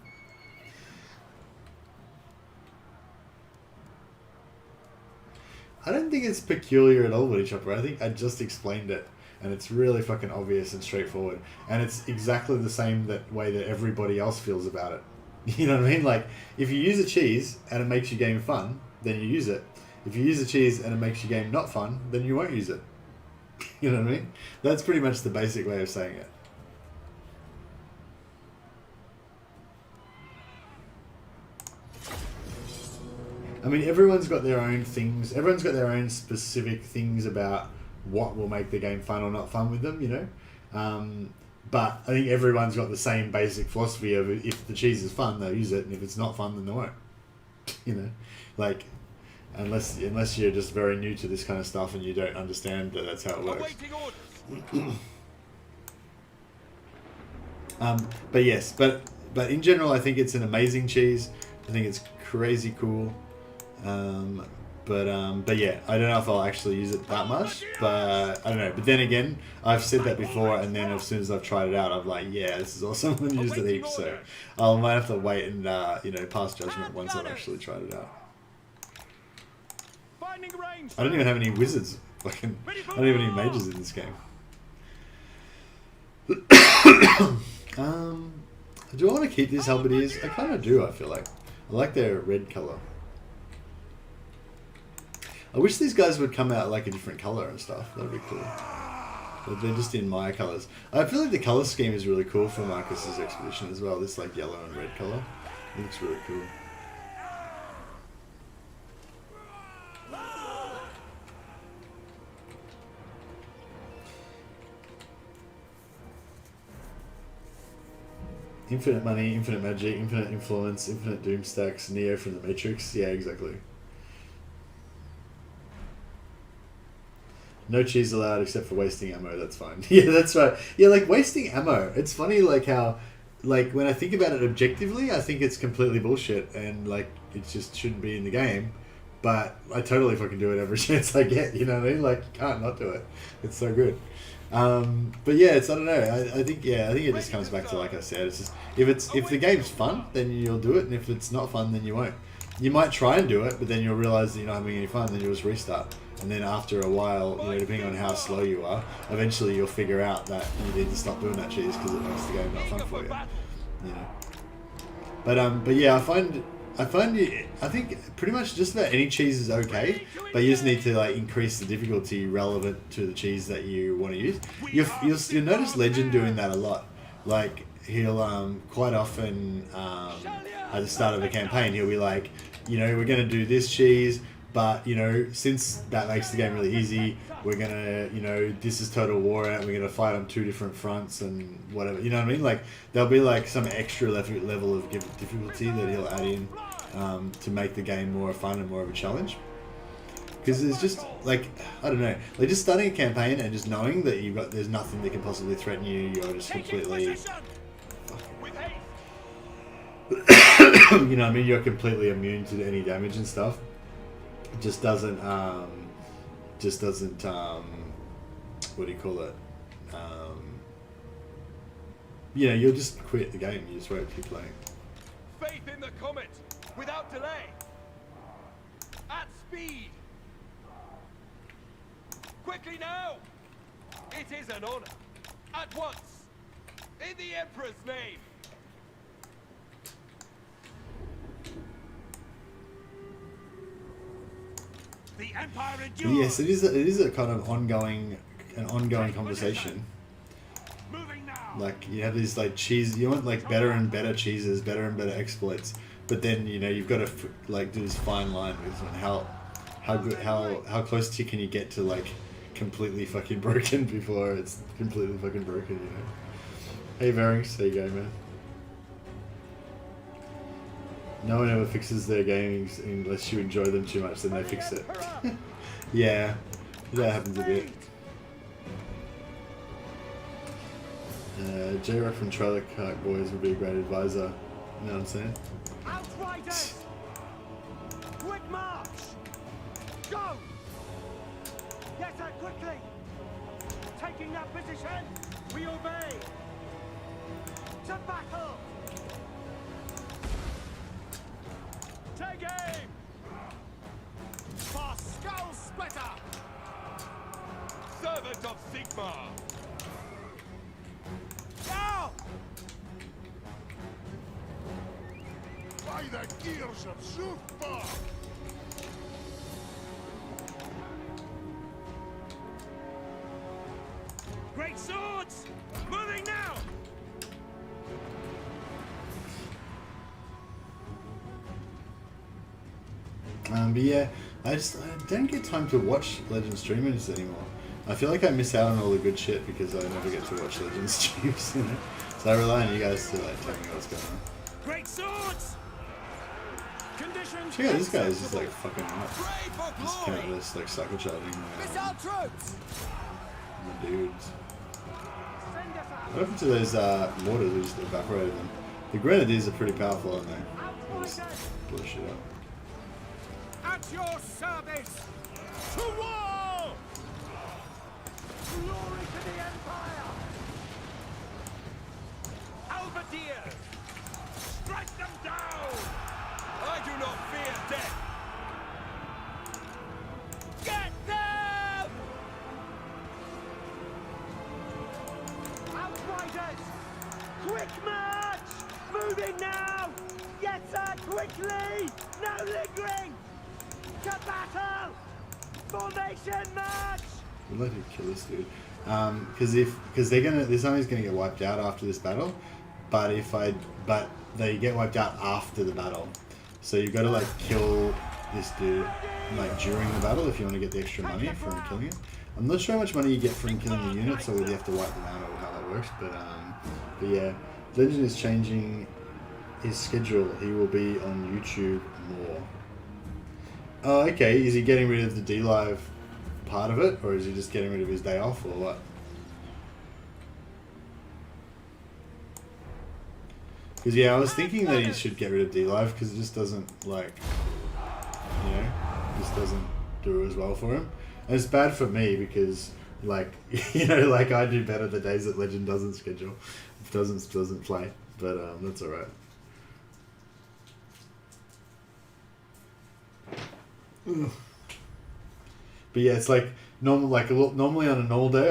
I don't think it's peculiar at all, Woody Chopper. I think I just explained it, and it's really fucking obvious and straightforward. And it's exactly the same way that everybody else feels about it. You know what I mean? Like, if you use a cheese and it makes your game fun, then you use it. If you use a cheese and it makes your game not fun, then you won't use it. You know what I mean? That's pretty much the basic way of saying it. I mean, everyone's got their own things. Everyone's got their own specific things about what will make the game fun or not fun with them, you know? But I think everyone's got the same basic philosophy of, if the cheese is fun, they'll use it, and if it's not fun, then they won't. You know, like, unless you're just very new to this kind of stuff and you don't understand that that's how it works. But yes, but in general, I think it's an amazing cheese. I think it's crazy cool. But yeah, I don't know if I'll actually use it that much, but I don't know. But then again, I've said that before, and then as soon as I've tried it out, I'm like, yeah, this is awesome, and used it heaps. So I might have to wait and you know, pass judgment once I've actually tried it out. I don't even have any wizards. I don't even have any mages in this game. Do I want to keep these halberdiers? I kind of do. I feel like I like their red color. I wish these guys would come out like a different color and stuff. That'd be cool. But they're just in my colors. I feel like the color scheme is really cool for Markus's expedition as well. This like yellow and red color. It looks really cool. Infinite money, infinite magic, infinite influence, infinite doom stacks, Neo from the Matrix. Yeah, exactly. No cheese allowed except for wasting ammo, that's fine. Yeah, that's right. Yeah, like wasting ammo. It's funny like how, like when I think about it objectively, I think it's completely bullshit and like it just shouldn't be in the game. But I totally fucking do it every chance I get, you know what I mean? Like, you can't not do it. It's so good. But yeah, it's, I don't know. I think it just comes back to, like I said, it's just, if the game's fun, then you'll do it, and if it's not fun, then you won't. You might try and do it, but then you'll realize that you're not having any fun, then you'll just restart. And then after a while, you know, depending on how slow you are, eventually you'll figure out that you need to stop doing that cheese because it makes the game not fun for you. You know. But yeah, I think pretty much just about any cheese is okay, but you just need to like increase the difficulty relevant to the cheese that you want to use. You'll notice Legend doing that a lot. Like he'll quite often at the start of a campaign he'll be like, you know, we're gonna do this cheese, but you know, since that makes the game really easy, we're gonna, you know, this is Total War and we're gonna fight on 2 different fronts and whatever. You know what I mean? Like there'll be like some extra level of difficulty that he'll add in to make the game more fun and more of a challenge. Because it's just like, I don't know, like just starting a campaign and just knowing that there's nothing that can possibly threaten you. You're just completely, you know what I mean? You're completely immune to any damage and stuff. It just doesn't, what do you call it? You know, you'll just quit the game. You just won't keep playing. Faith in the comet, without delay. At speed. Quickly now! It is an honor. At once! In the Emperor's name! The Empire endures! But yes, it is a kind of ongoing conversation. Moving now! Like, you have these, like, cheese... You want, like, better and better cheeses, better and better exploits. But then, you know, you've got to, like, do this fine line with how close to can you get to, like, completely fucking broken before it's completely fucking broken, you know. Hey Varings, there you go, man. No one ever fixes their games unless you enjoy them too much, then they fix it. Yeah, that happens a bit. J-Rock from Trailer Park Boys would be a great advisor. You know what I'm saying? Outriders! Quick march! Go! Yes, sir, quickly! Taking that position, we obey! To battle! Take aim! For skull splitter! Servant of Sigmar! Now! By the gears of Wulfhart! Great swords! Moving now! But yeah, I don't get time to watch Legend streamers anymore. I feel like I miss out on all the good shit because I never get to watch Legend streams, you know? So I rely on you guys to like tell me what's going on. Great swords! Conditions. Check out this guy is just like fucking up. Just came out of this like cycle charging my dudes. What happened to those mortars? We just evaporated them. The grenadiers are pretty powerful, aren't they? They just blow shit up. At your service! To war! Glory to the Empire! Halberdiers! Strike them down! I do not fear death! Get them! Outriders! Quick march! Moving now! Yes, sir, quickly! No lingering! To battle! Formation march! We'll let him kill this dude. Because this army's gonna get wiped out after this battle. But they get wiped out after the battle. So you've got to like kill this dude like during the battle if you want to get the extra money from killing him. I'm not sure how much money you get from killing the units or whether you have to wipe them out or how that works. But yeah, Legend is changing his schedule. He will be on YouTube more. Oh, okay. Is he getting rid of the D-Live part of it, or is he just getting rid of his day off, or what? Because yeah, I was thinking that he should get rid of D-Live because it just doesn't like, you know, just doesn't do as well for him. And it's bad for me because like, you know, like I do better the days that Legend doesn't schedule, doesn't play. But that's all right. But yeah, it's like normal. Like normally on a normal day,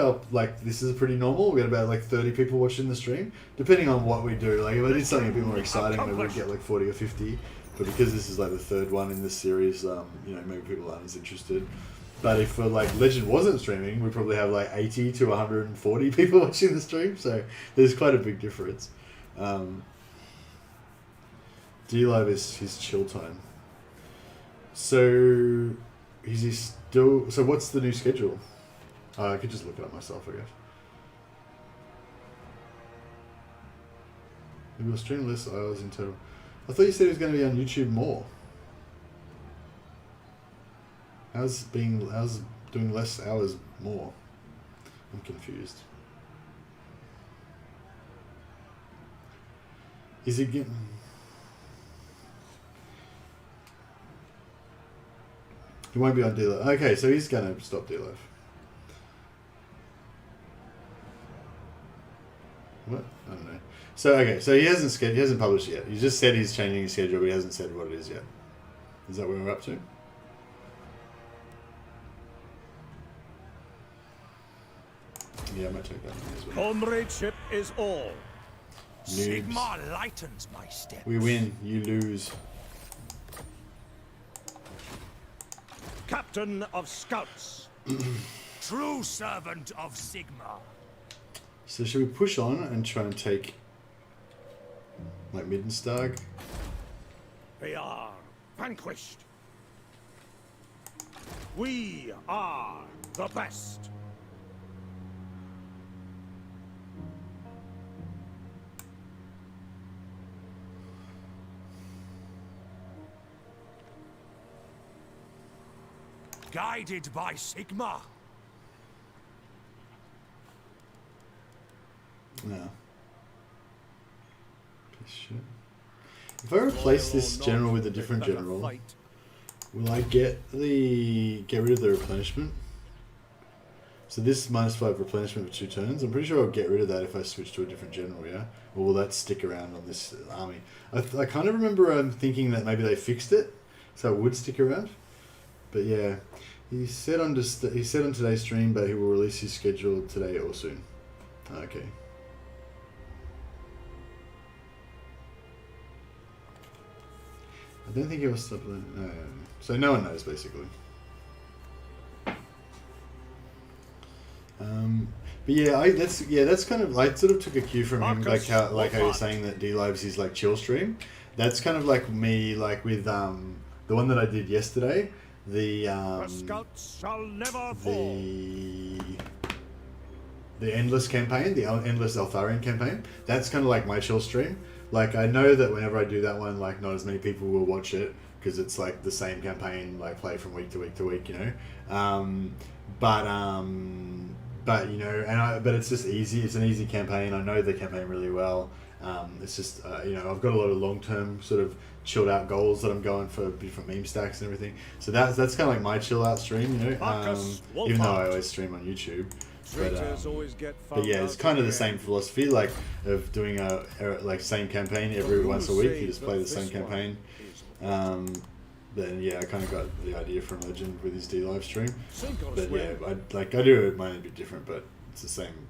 this is pretty normal. We get about like 30 people watching the stream, depending on what we do. Like if I did something a bit more exciting, maybe we'd get like 40 or 50. But because this is like the third one in this series, you know, maybe people aren't as interested. But if like Legend wasn't streaming, we'd probably have like 80 to 140 people watching the stream. So there's quite a big difference. D-Live is his chill time. So, is he still... So what's the new schedule? I could just look it up myself, I guess. Maybe we'll stream less hours in total. I thought you said he was going to be on YouTube more. How's doing less hours more? I'm confused. Is he getting... He won't be on D-Live. Okay, so he's going to stop D-Live. What? I don't know. So, okay, so he hasn't published yet. He just said he's changing his schedule, but he hasn't said what it is yet. Is that where we're up to? Yeah, I might take that one as well. Comradeship is all. Noobs. Sigmar lightens my steps. We win, you lose. Captain of Scouts. True servant of Sigmar. So should we push on and try and take like Middenstag? They are vanquished. We are the best. Guided by Sigmar. No. Shit. If I replace this general with a different general, will I get rid of the replenishment? So this -5 replenishment for 2 turns. I'm pretty sure I'll get rid of that if I switch to a different general, yeah? Or will that stick around on this army? I kind of remember thinking that maybe they fixed it, so it would stick around. But yeah, he said on today's stream, but he will release his schedule today or soon. Okay. I don't think he was stop. No. So no one knows basically. But yeah, that's kind of like sort of took a cue from him, Markus, like how you're Wulfhat. saying that D-Live's his like chill stream. That's kind of like me, like with the one that I did yesterday. The Scouts shall never fall. The Endless campaign, the Endless Eltharion campaign. That's kind of like my chill stream. Like I know that whenever I do that one, like not as many people will watch it because it's like the same campaign, like play from week to week to week, you know. But you know, but it's just easy. It's an easy campaign. I know the campaign really well. It's just you know, I've got a lot of long-term sort of chilled out goals that I'm going for different meme stacks and everything. So that's kind of like my chill out stream, you know. Markus, Even though I Wulfhat. always stream on YouTube. Traitors always get found But yeah, it's out kind of in the same philosophy, like of doing a like same campaign every But once a who week. say You just that play the this same one campaign. is Then yeah, I kind of got the idea from Legend with his D-Live stream. Sink or But swim. yeah, I do it mine a bit different, but it's the same.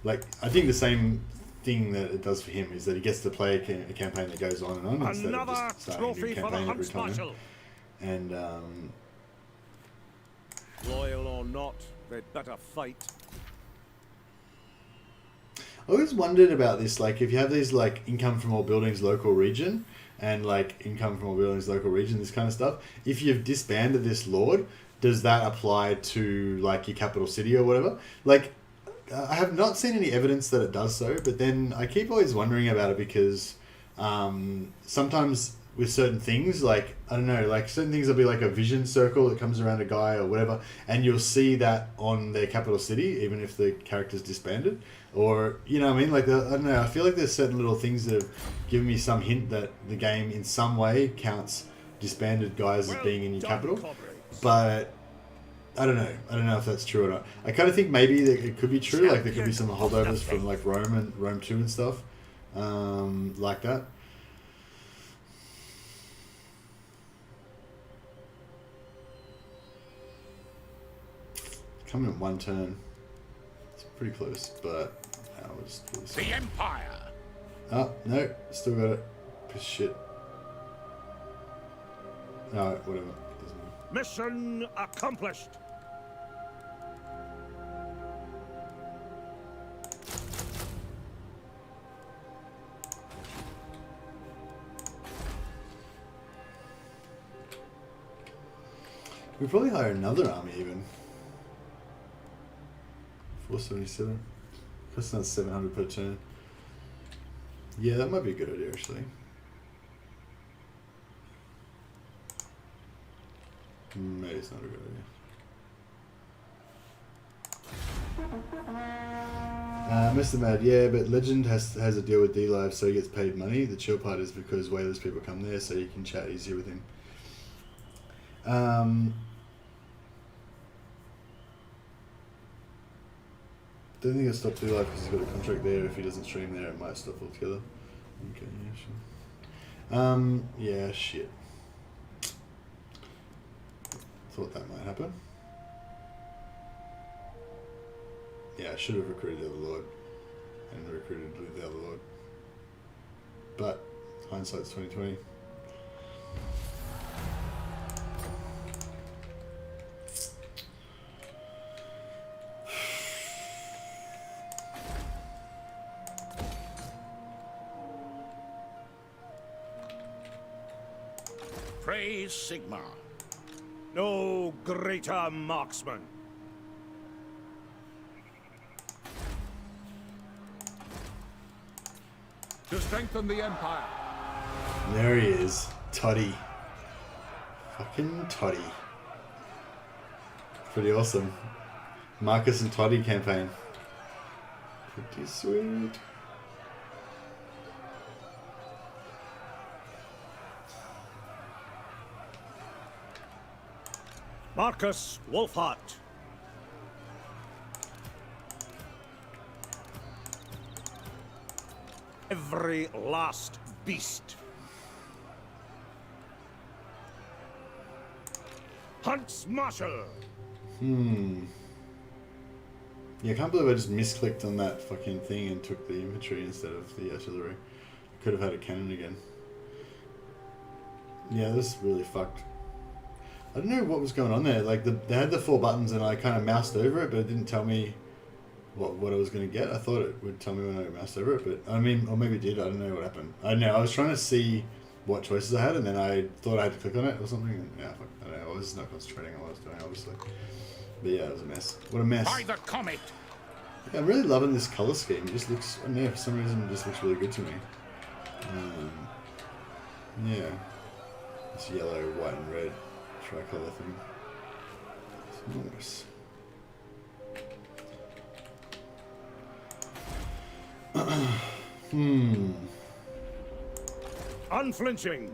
Like I think the same thing that it does for him is that he gets to play a campaign that goes on and on instead of Another just starting a new trophy for the campaign every time. huntsman. And Loyal or not, they'd better fight. I always wondered about this, like if you have these like income from all buildings local region and like income from all buildings local region, this kind of stuff, if you've disbanded this lord, does that apply to like your capital city or whatever? Like I have not seen any evidence that it does so, but then I keep always wondering about it because sometimes with certain things, like I don't know, like certain things will be like a vision circle that comes around a guy or whatever, and you'll see that on their capital city even if the character's disbanded. Or, you know what I mean? Like, I don't know, I feel like there's certain little things that have given me some hint that the game in some way counts disbanded guys as being in your capital. But I don't know if that's true or not. I kind of think maybe that it could be true, like there could be some holdovers from like Rome 2 and stuff like that. Coming in 1 turn. It's pretty close, but we'll just do this. The Empire. Oh, no, still got it. Piece of shit. No, whatever. Doesn't matter. Mission accomplished. We'd probably hire another army even. 477. Costs another 700 per turn. Yeah, that might be a good idea actually. Maybe it's not a good idea. Mr. Mad, yeah, but Legend has a deal with D-Live, so he gets paid money. The chill part is because way less people come there, so you can chat easier with him. Don't think he'll stop D-Live because he's got a contract there. If he doesn't stream there, it might stop altogether. Okay, yeah, sure. Yeah, shit. Thought that might happen. Yeah, I should have recruited the other lord and recruited the other lord. But hindsight's 2020. Praise Sigma. No greater marksman. To strengthen the Empire. There he is. Toddy. Fucking Toddy. Pretty awesome. Markus and Toddy campaign. Pretty sweet. Markus Wulfhart. Every last beast. Hunts Marshal. Yeah, I can't believe I just misclicked on that fucking thing and took the infantry instead of the artillery. I could have had a cannon again. Yeah, this is really fucked. I don't know what was going on there. Like, they had the 4 buttons and I kind of moused over it, but it didn't tell me what I was going to get. I thought it would tell me when I moused over it, but I mean, or maybe it did. I don't know what happened. I don't know. I was trying to see what choices I had, and then I thought I had to click on it or something. And yeah, fuck, I don't know. I was not concentrating on what I was doing, obviously. But yeah, it was a mess. What a mess. By the comet. Yeah, I'm really loving this color scheme. It just looks, I don't know, for some reason it just looks really good to me. Yeah. This yellow, white and red tricolor thing. It's nice. Unflinching.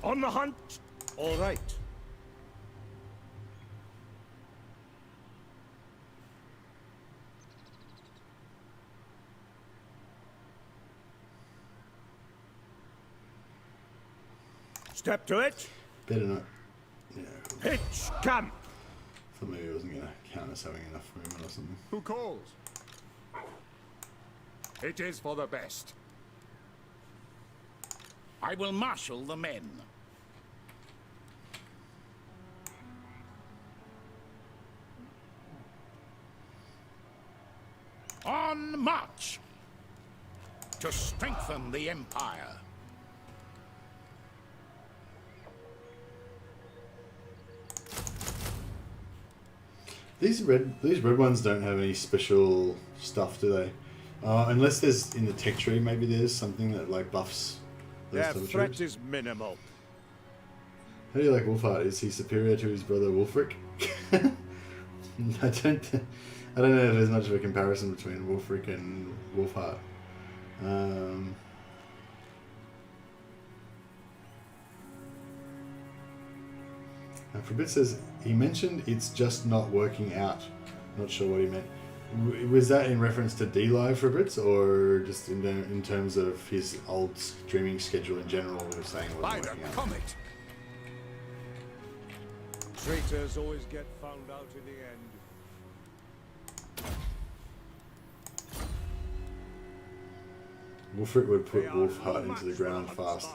On the hunt. All right. Step to it. Better not. Yeah. Pitch camp. Thought maybe it wasn't going to count as having enough movement or something. Who calls? It is for the best. I will marshal the men. On march! To strengthen the Empire. These red ones don't have any special stuff, do they? Unless there's in the tech tree, maybe there's something that like buffs those Their type of threat troops. is minimal. How do you like Wulfhart? Is he superior to his brother Wulfric? I don't know if there's much of a comparison between Wulfric and Wulfhart. Frabit says he mentioned it's just not working out. Not sure what he meant. Was that in reference to D-Live Frabits, or just in terms of his old streaming schedule in general? We were saying it By wasn't the working out. comet. Traitors always get found out in the end. Wulfric would put Wulfhart into the ground fast.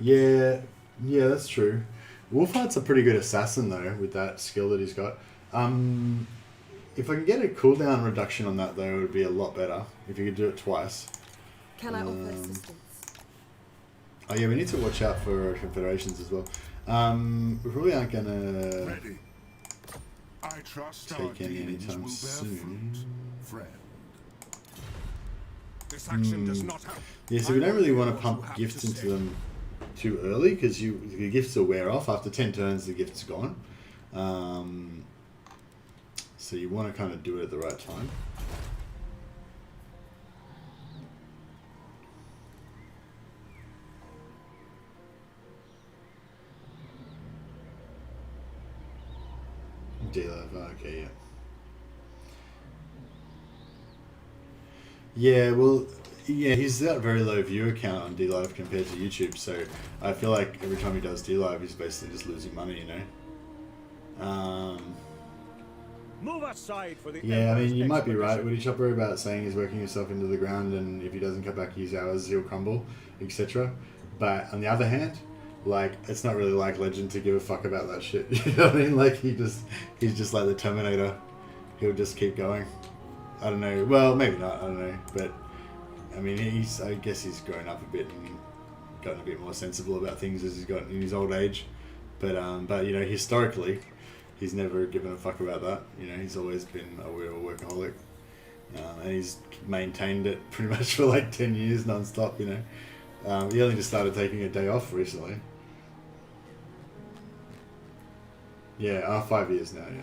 Yeah, that's true. Wulfhart's a pretty good assassin though, with that skill that he's got. If I can get a cooldown reduction on that though, it would be a lot better. If you could do it twice. Can I offer assistance? Oh yeah, we need to watch out for confederations as well. We probably aren't gonna Ready. I trust our take any dealings anytime will bear soon. fruit, friend. This action does not help. Yeah, so we don't really want to pump gifts into them too early because the gifts will wear off after 10 turns. The gift's gone. So you want to kind of do it at the right time. D-Live, okay, yeah. Yeah, well, yeah, he's got a very low viewer count on D-Live compared to YouTube, so I feel like every time he does D-Live, he's basically just losing money, you know? Move aside for the Yeah, I mean, you might be right, expedition. Woody Chopper, about saying he's working himself into the ground, and if he doesn't cut back his hours, he'll crumble, etc. But on the other hand, like, it's not really like Legend to give a fuck about that shit. You know what I mean? Like, he's just like the Terminator. He'll just keep going. I don't know. Well, maybe not. I don't know. But I mean, I guess he's grown up a bit and gotten a bit more sensible about things as he's gotten in his old age. But you know, historically, he's never given a fuck about that. You know, he's always been a real workaholic, and he's maintained it pretty much for like 10 years non-stop. You know, he only just started taking a day off recently. Yeah, 5 years now. Yeah.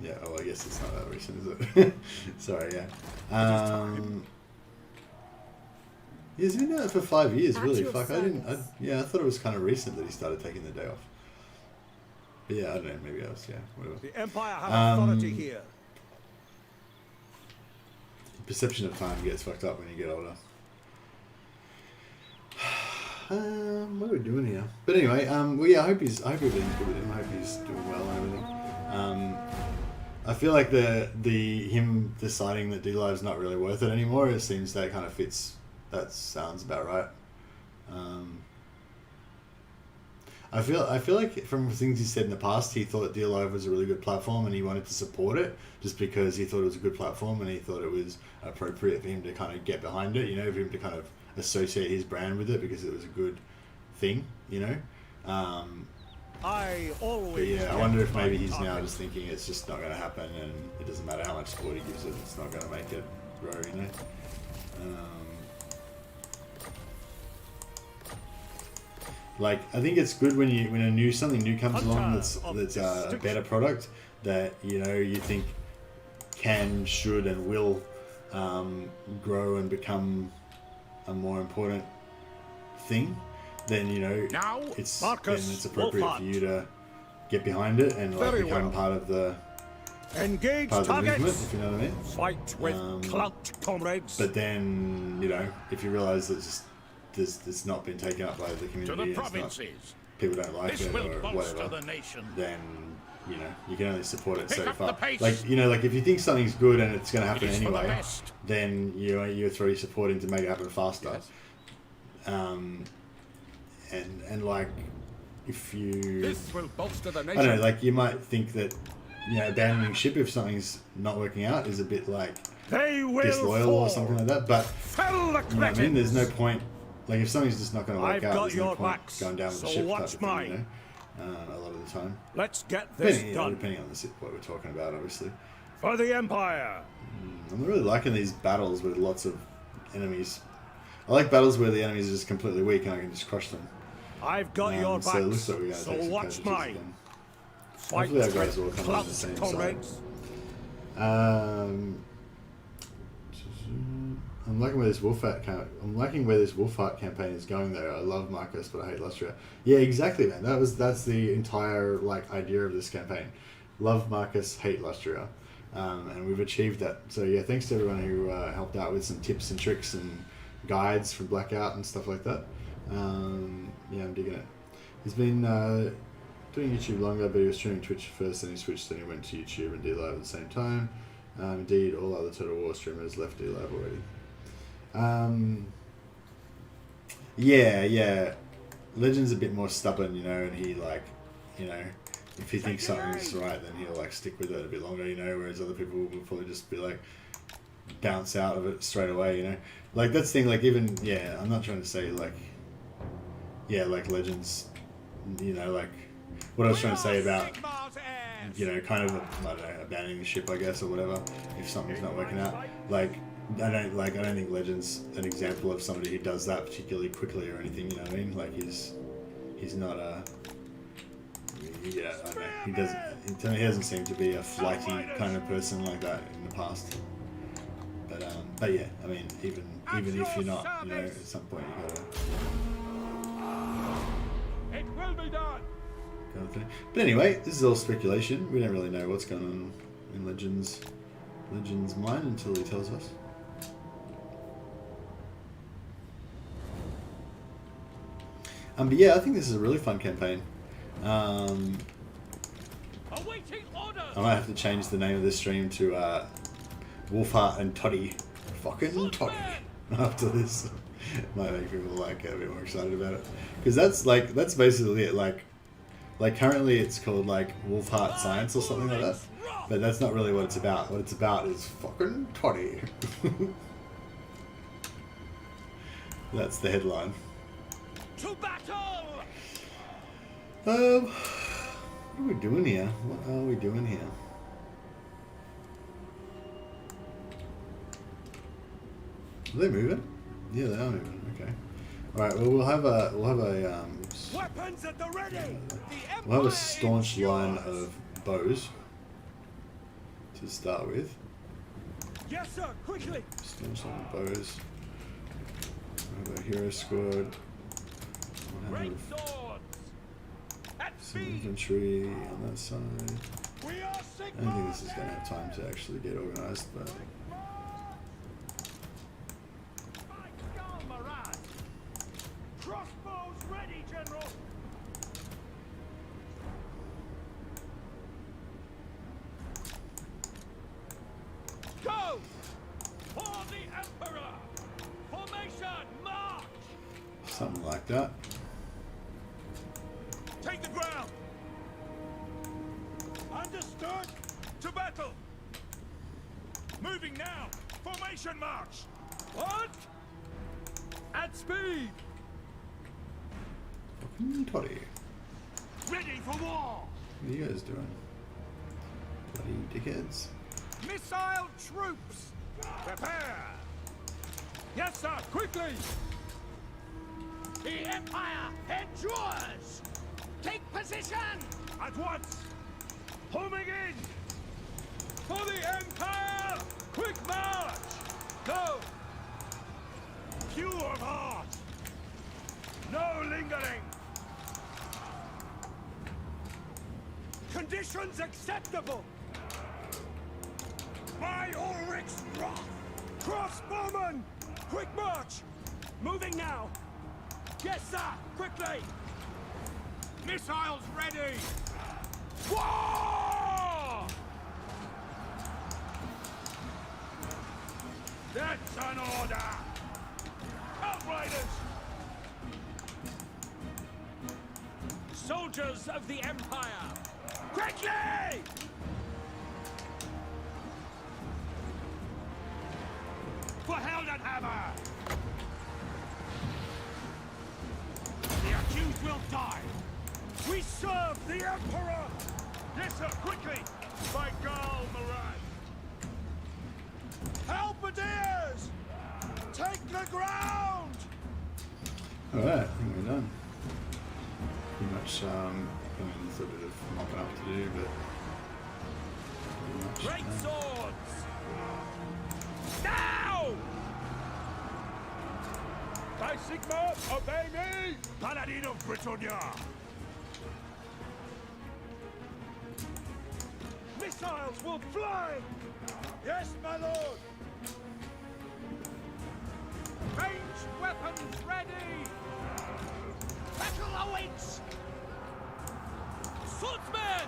Yeah, oh, I guess it's not that recent, is it? Sorry, yeah. He's been doing it for 5 years, At really. your Fuck, service. I thought it was kind of recent that he started taking the day off. But yeah, I don't know, maybe I was, yeah, whatever. The Empire have authority Um, here. Perception of time gets fucked up when you get older. What are we doing here? But anyway, well, yeah, I hope everything's good with him. I hope he's doing well and everything. I feel like him deciding that D-Live's not really worth it anymore, it seems that kind of fits. That sounds about right. I feel like from things he said in the past, he thought D-Live was a really good platform and he wanted to support it just because he thought it was a good platform and he thought it was appropriate for him to kind of get behind it, you know, for him to kind of associate his brand with it because it was a good thing, you know. I always. But yeah, I wonder if maybe he's now just thinking it's just not going to happen and it doesn't matter how much support he gives it, it's not going to make it grow, you know. Like, I think it's good when something new comes along that's a better product that, you know, you think can, should, and will grow and become a more important thing. Then, you know, it's appropriate Wulfhat. for you to get behind it and like Very become well. part of the Engage movement, targets. if you know what I mean. Fight with clout, comrades. But then, you know, if you realise that it's not been taken up by the community, To the and it's provinces. people don't like This it will or bolster whatever, the nation. then, you know, you can only support it Pick so up far. the pace. Like, you know, like if you think something's good and it's going to happen It is for the anyway, best. then you throw your support in to make it happen faster. And like, if you, This will bolster the I nation. don't know, like you might think that, you know, abandoning ship if something's not working out is a bit like They will disloyal fall. or something like that, but Fell the you know what I mean? cretins. There's no point. Like if something's just not going to work I've out, got there's no your point backs, going down with so the ship watch type of thing, mine. you know? A lot of the time. Let's get this done. Depending on what we're talking about, obviously. For the Empire. I'm really liking these battles with lots of enemies. I like battles where the enemies are just completely weak and I can just crush them. I've got your backs, So it looks like we're going to so take some watch casualties mine. again. Fight Hopefully our guys with will come on the clout, same comrades. side. I'm liking where this Wulfhat campaign is going though. I love Markus, but I hate Lustria. Yeah, exactly, man. That's the entire like idea of this campaign. Love Markus, hate Lustria, and we've achieved that. So yeah, thanks to everyone who helped out with some tips and tricks and guides for Blackout and stuff like that. Yeah, I'm digging it. He's been doing YouTube longer, but he was streaming Twitch first, then he switched, then he went to YouTube and D-Live at the same time. Indeed, all other Total War streamers left D-Live already. Yeah. Legend's a bit more stubborn, you know, and he like, you know, if he thinks something's right, then he'll like stick with it a bit longer, you know, whereas other people will probably just be like, bounce out of it straight away, you know. like that's the thing. Like even I'm not trying to say like like Legends. You know, like what I was trying to say about kind of I don't know, abandoning the ship, I guess, or whatever. If something's not working out, like I don't think Legends an example of somebody who does that particularly quickly or anything. You know what I mean? Like he's not a I don't know. He doesn't. He doesn't seem to be a flighty kind of person like that in the past. But yeah, I mean, even if you're not, at some point you gotta. It will be done. But anyway, this is all speculation. We don't really know what's going on in Legends mind until he tells us. But yeah, I think this is a really fun campaign. Awaiting orders. I might have to change the name of this stream to Wulfhat and TODDY. Fucking TODDY. After this, might make people like get a bit more excited about it, because that's basically it. Like currently it's called like Wulfhart Science or something like that, but that's not really what it's about. What it's about is fucking TODDY. That's the headline. To battle. What are we doing here? What are we doing here? Are they moving? Yeah, they are moving. Okay. All right. Well, we'll have a Weapons at the ready. we'll have a staunch line of bows to start with. Yes, sir. Quickly. Staunch line of bows. We'll have a hero squad. We'll Great have swords. At some speed. infantry on that side. We are I Sigma. don't think this is going to have time to actually get organised, but. Crossbows ready, General. Go! For the Emperor! Formation, march! Something like that. Take the ground! Understood? To battle! Moving now! Formation march! What? At speed! Fucking TODDY. Ready for war! What are you guys doing? Bloody dickheads. Missile troops! Prepare! Yes, sir! Quickly! The Empire endures! Take position! At once! Homing in! For the Empire! Quick march! Go! Pure of heart! No lingering! Conditions acceptable! By Ulrich's wrath! Crossbowmen! Quick march! Moving now! Yes, sir! Quickly! Missiles ready! War! That's an order! Outriders! Soldiers of the Empire! Quickly! For Heldenhammer! The accused will die! We serve the Emperor! Yes, sir, quickly! By Garl Moran! Halberdiers! Take the ground! Alright, I think we're done. Pretty much, I mean, there's a bit of mopping up to do, but pretty much. Great swords! Now! By Sigma, obey me! Paladin of Britannia! Missiles will fly! Yes, my lord! Ranged weapons ready! Battle awaits! Swordsmen!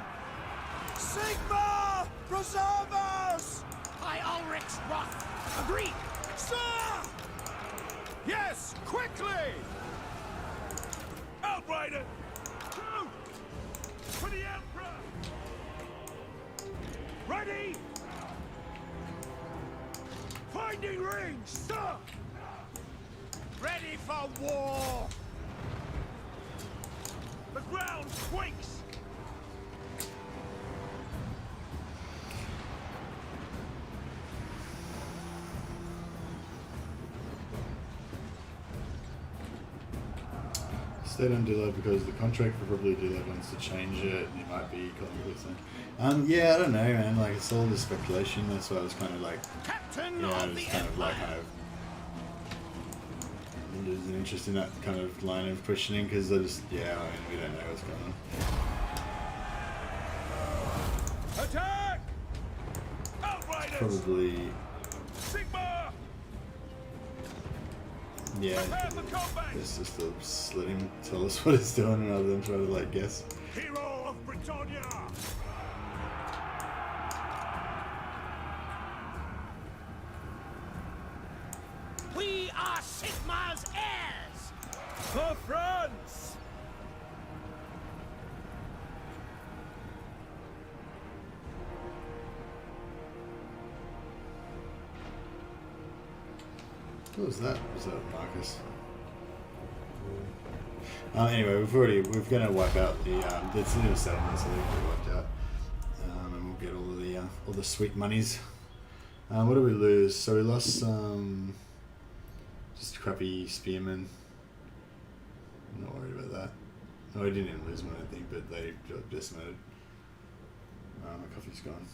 Sigma! Preserve us! By Ulrich's wrath! Agreed! Sir! Yes! Quickly! Outrider! Go! For the Emperor! Ready! Finding range, sir! Ready for war! The ground quakes! Stay on delay because the contract for probably delay wants to change it, and you might be calling it something. Yeah, I don't know, man. Like, it's all just speculation. That's why I was kind of like, Captain yeah, I of was the kind of like, Empire. there's an interest in that kind of line of questioning because I just, yeah, I mean, we don't know what's going on. Attack! Outriders! Probably, Sigma! yeah. Prepare for combat! It's just to let him tell us what it's doing rather than try to like guess. Hero of Britannia! We are Sigma's heirs! For France! What was that? Was that Markus? Anyway, we're gonna wipe out the it's new settlement, so they've been wiped out, and we'll get all the sweet monies. What did we lose? So we lost just crappy spearmen. I'm not worried about that. No, we didn't even lose one, I think, but they got decimated. My coffee's gone.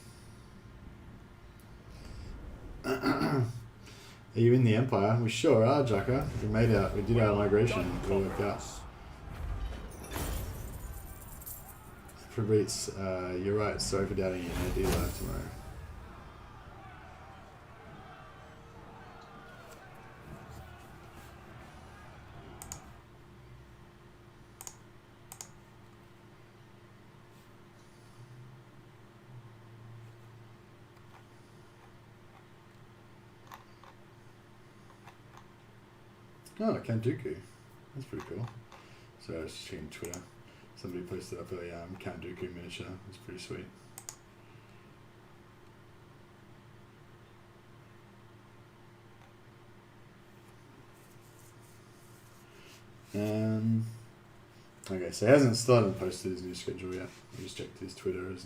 Are you in the Empire? We sure are, Jaka. We did our migration. It all worked out. Fabrice, you're right. Sorry for doubting you. No deal live tomorrow. Oh, Kanduku. That's pretty cool. So I was just checking Twitter. Somebody posted up a Kanduku miniature. It's pretty sweet. Okay, so he hasn't started posted his new schedule yet. I just checked his Twitter. There's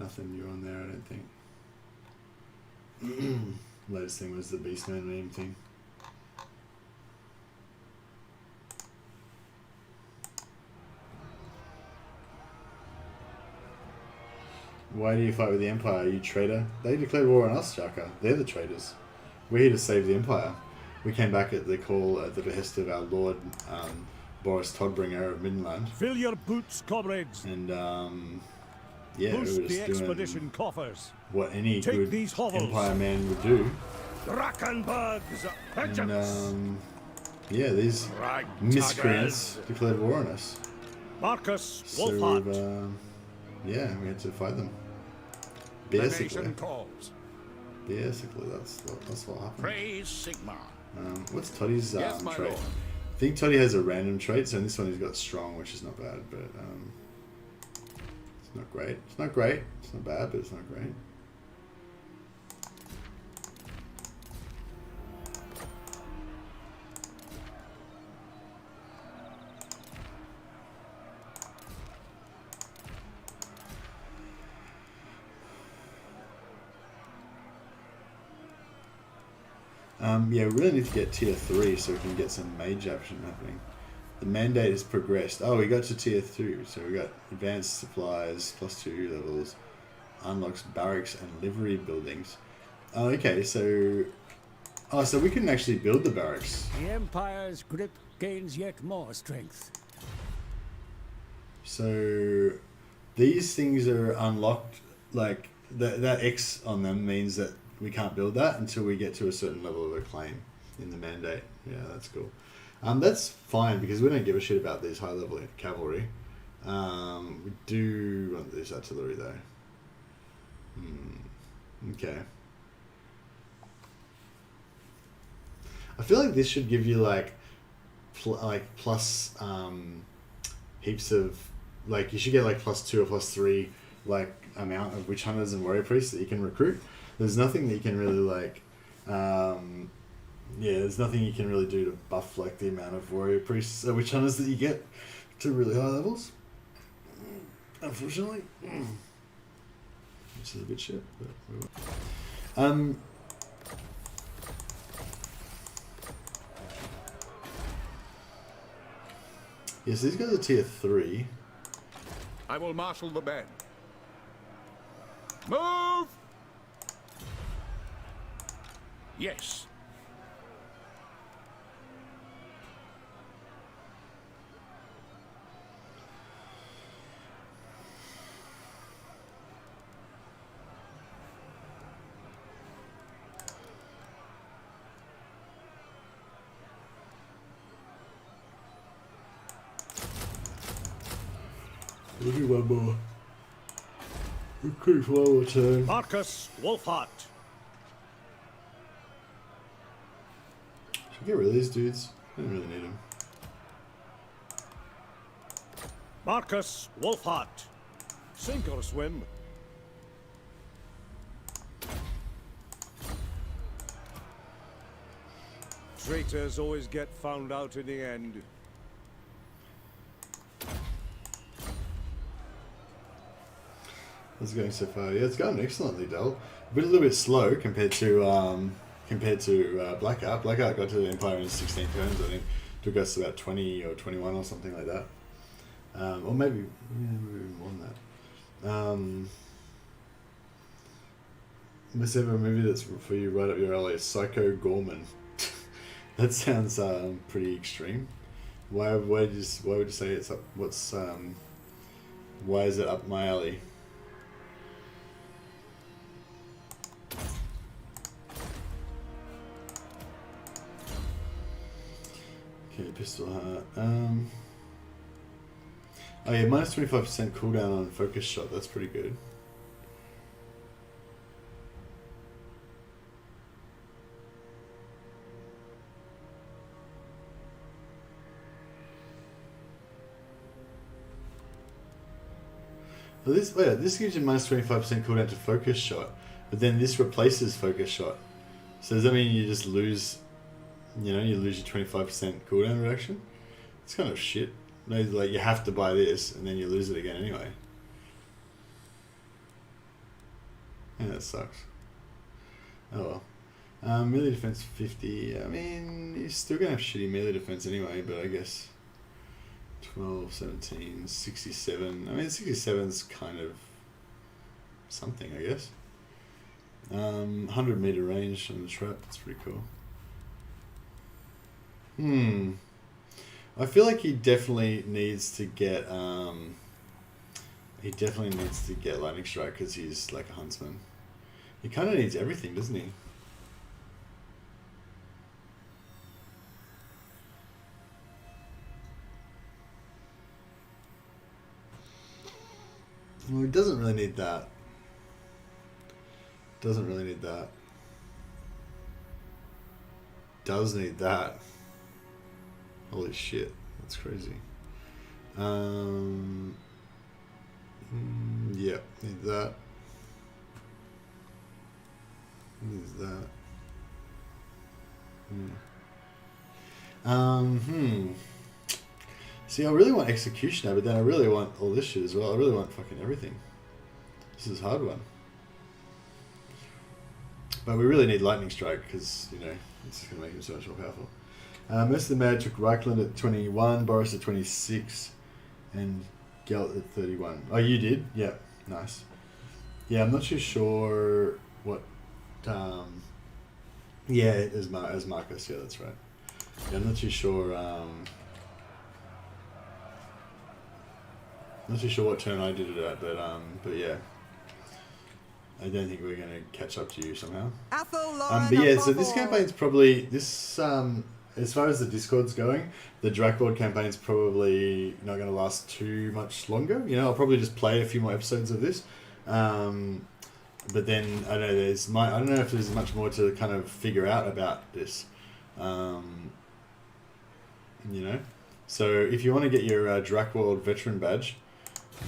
nothing new on there, I don't think. Latest thing was the Beastman meme thing. Why do you fight with the Empire? Are you traitor? They declared war on us, Jaka. They're the traitors. We're here to save the Empire. We came back at the call at the behest of our Lord Boris Todbringer of Midland. Fill your boots, comrades. And yeah, we were Boost the just expedition doing coffers. what any Take good these hovels. Empire man would do. Drakkenberg's vengeance. And yeah, these miscreants declared war on us. Markus, So Wulfhat. yeah, we had to fight them. The Basically, nation calls. basically, that's what happened. Praise Sigma. What's Toddy's Yes, my trait? lord. I think Toddy has a random trait, so in this one he's got strong, which is not bad, but it's not great. It's not great. It's not bad, but it's not great. Yeah, we really need to get tier 3 so we can get some mage action happening. The mandate has progressed. Oh, we got to tier 2, so we got advanced supplies, +2 levels, unlocks barracks and livery buildings. Oh, okay, so... Oh, so we can actually build the barracks. The Empire's grip gains yet more strength. So these things are unlocked, like that X on them means that we can't build that until we get to a certain level of acclaim in the mandate. Yeah, that's cool. That's fine because we don't give a shit about these high level cavalry. We do want this artillery though. Okay. I feel like this should give you like plus heaps of, like, you should get like +2 or +3 like amount of witch hunters and warrior priests that you can recruit. There's nothing that you can really like yeah, there's nothing you can really do to buff like the amount of warrior priests, witch hunters that you get to really high levels. Unfortunately, which is a bit shit. But yes, these guys are tier 3. I will marshal the men. Move! Yes. We'll do one more. Recruit one or two. Markus, Wulfhat. Should we get rid of these dudes? I don't really need them. Markus, Wulfhat. Sink or swim. Traitors always get found out in the end. How's it going so far? Yeah, it's going excellently, Del. A little bit slow compared to Blackout. Blackout got to the Empire in 16 turns, I think. Took us about 20 or 21 or something like that. Or maybe even more than that. Must have a movie that's for you right up your alley. Psycho Gorman. That sounds pretty extreme. Why would you say it's up? Why is it up my alley? Okay, pistol heart. Oh yeah, minus 25% cooldown on focus shot. That's pretty good. Well, this gives you minus 25% cooldown to focus shot, but then this replaces focus shot. So does that mean you just lose? You lose your 25% cooldown reduction. It's kind of shit. Like you have to buy this, and then you lose it again anyway. Yeah, that sucks. Oh well. Melee defense 50. I mean, you're still gonna have shitty melee defense anyway. But I guess 12, 17, 67. I mean, 67's kind of something, I guess. 100 meter range on the trap. That's pretty cool. I feel like he definitely needs to get lightning strike because he's like a huntsman. He kind of needs everything, doesn't he? Well, he doesn't really need that. Doesn't really need that. Does need that. Holy shit, that's crazy. Yeah, need that. Needs that. See, I really want Executioner, but then I really want all this shit as well. I really want fucking everything. This is a hard one. But we really need Lightning Strike, because, it's going to make him so much more powerful. Most of the Mad took Reichland at 21, Boris at 26, and Gelt at 31. Oh, you did? Yeah, nice. Yeah, I'm not too sure what... yeah, as Markus, yeah, that's right. Yeah, I'm not too sure... not too sure what turn I did it at, but yeah. I don't think we're going to catch up to you somehow. But yeah, so this campaign's probably... as far as the Discord's going, the Drakwald campaign's probably not going to last too much longer. I'll probably just play a few more episodes of this. But then, I don't know if there's much more to kind of figure out about this. So if you want to get your Drakwald veteran badge,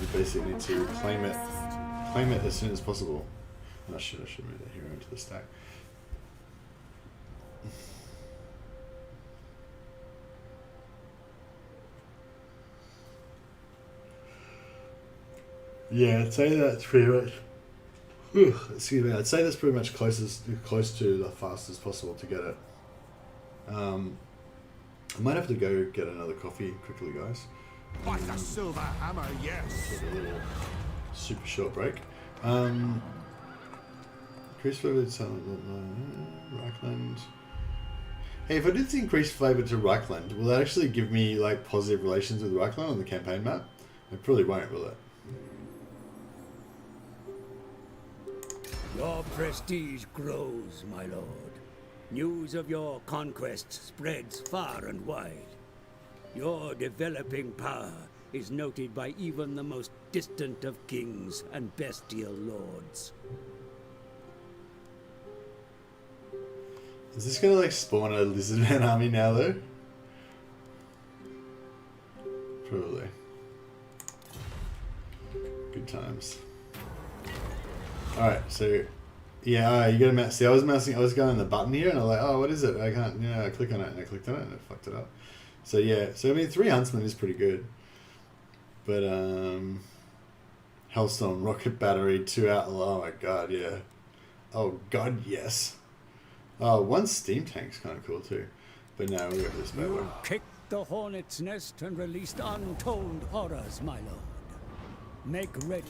you basically need to claim it as soon as possible. I should move that hero into the stack. Yeah, I'd say that's pretty much. Excuse me. I'd say that's pretty much close to the fastest possible to get it. I might have to go get another coffee quickly, guys. By the silver hammer, yes. Take a little super short break. Increased flavor to Reichland. Hey, if I did increase flavor to Reichland, will that actually give me like positive relations with Reichland on the campaign map? It probably won't, will it? Your prestige grows, my lord. News of your conquest spreads far and wide. Your developing power is noted by even the most distant of kings and bestial lords. Is this gonna like spawn a lizardman army now though? Probably. Good times. Alright, so yeah, you gotta mouse. See, I was going on the button here and I'm like, oh, what is it? I can't, I click on it and I clicked on it and it fucked it up. So yeah, so I mean 3 huntsmen is pretty good. But Hellstorm, rocket battery, 2 out, oh my god, yeah. Oh god, yes. Oh, 1 steam tank's kind of cool too. But no, we'll go for this bad one. You kicked the hornet's nest and released untold horrors, my lord. Make ready.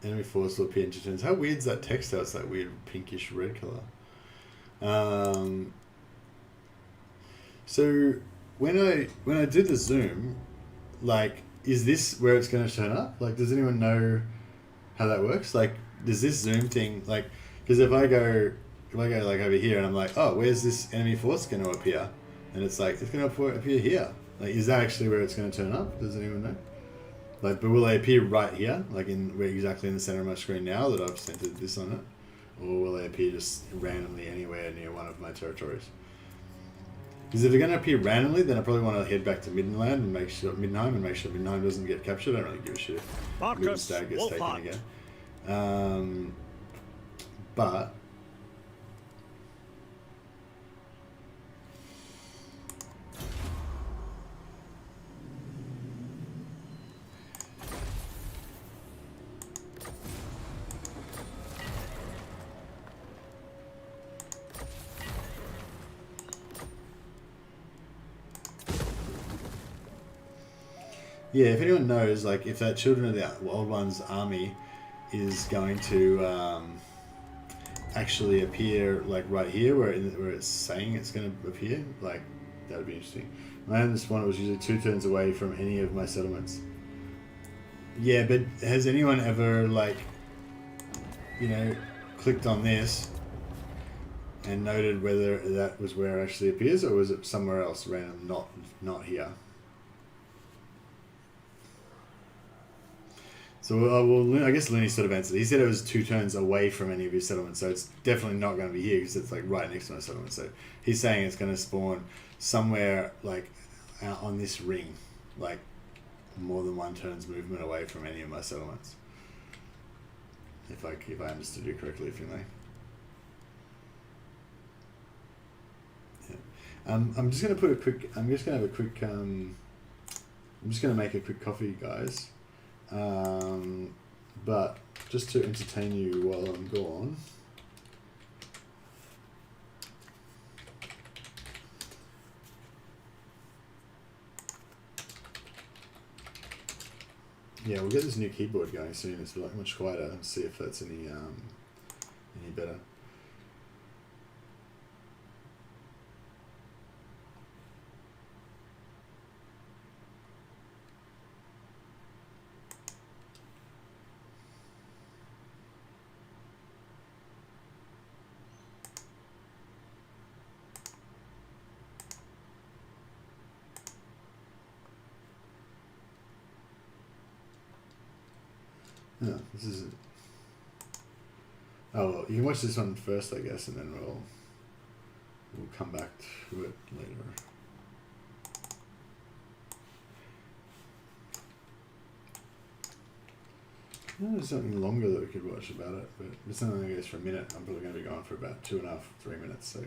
Enemy force will appear in 2 turns. How weird is that textile? It's that weird pinkish red color. So when I did the zoom, like, is this where it's going to turn up? Like, does anyone know how that works? Like, does this zoom thing, like, because if I go like over here and I'm like, oh, where's this enemy force going to appear? And it's like, it's going to appear here. Like, is that actually where it's going to turn up? Does anyone know? Like, but will they appear right here? Like, exactly in the center of my screen now that I've centered this on it? Or will they appear just randomly anywhere near one of my territories? Because if they're going to appear randomly, then I probably want to head back to Middenland and make sure Middenheim doesn't get captured. I don't really give a shit if Markus, Middenstad gets taken Wulfhat. again. But yeah, if anyone knows, like, if that Children of the Old One's army is going to actually appear, like, right here, where it's saying it's going to appear, like, that would be interesting. My own spawn was usually 2 turns away from any of my settlements. Yeah, but has anyone ever, like, you know, clicked on this and noted whether that was where it actually appears, or was it somewhere else random, not here? So, well, I guess Looney sort of answered. He said it was 2 turns away from any of his settlements, so it's definitely not going to be here because it's like right next to my settlement. So he's saying it's going to spawn somewhere like out on this ring, like more than 1 turn's movement away from any of my settlements. If I understood you correctly, if you may. Yeah. I'm just going to make a quick coffee, guys. But just to entertain you while I'm gone, yeah, we'll get this new keyboard going soon. It's like much quieter. Let's see if that's any better. No, this isn't. Oh well, you can watch this one first, I guess, and then we'll come back to it later. There's something longer that we could watch about it, but it's only goes for a minute. I'm probably going to be going for about 2.5, 3 minutes, so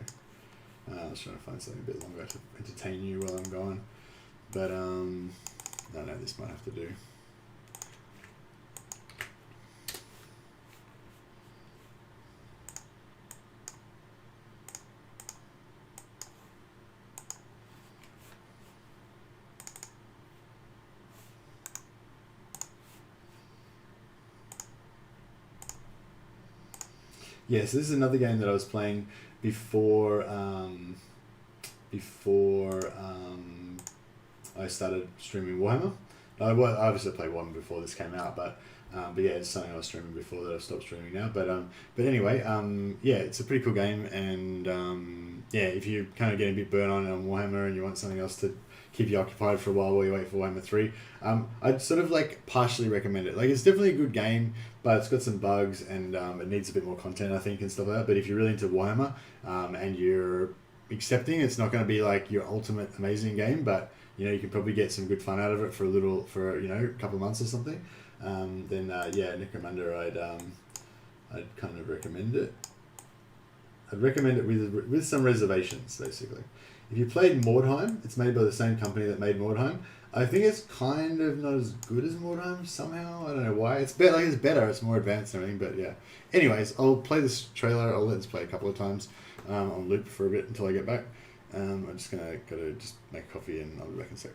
I was trying to find something a bit longer to entertain you while I'm gone. But I know this might have to do. Yes, this is another game that I was playing before I started streaming Warhammer. I obviously played Warhammer before this came out, but yeah, it's something I was streaming before that I've stopped streaming now. But anyway, yeah, it's a pretty cool game, and yeah, if you're kind of getting a bit burnt on Warhammer and you want something else to keep you occupied for a while you wait for Warhammer 3, I'd sort of like partially recommend it. Like, it's definitely a good game, but it's got some bugs and it needs a bit more content, I think, and stuff like that. But if you're really into Warhammer and you're accepting, it's not going to be like your ultimate amazing game, but you know, you can probably get some good fun out of it for a couple of months or something. Then yeah, Necromunda, I'd kind of recommend it. I'd recommend it with some reservations, basically. If you played Mordheim, it's made by the same company that made Mordheim. I think it's kind of not as good as Mordheim somehow. I don't know why. It's better. Like, it's better. It's more advanced and everything. But yeah. Anyways, I'll play this trailer. I'll let this play a couple of times on loop for a bit until I get back. I'm just gotta just make a coffee and I'll be back in a sec.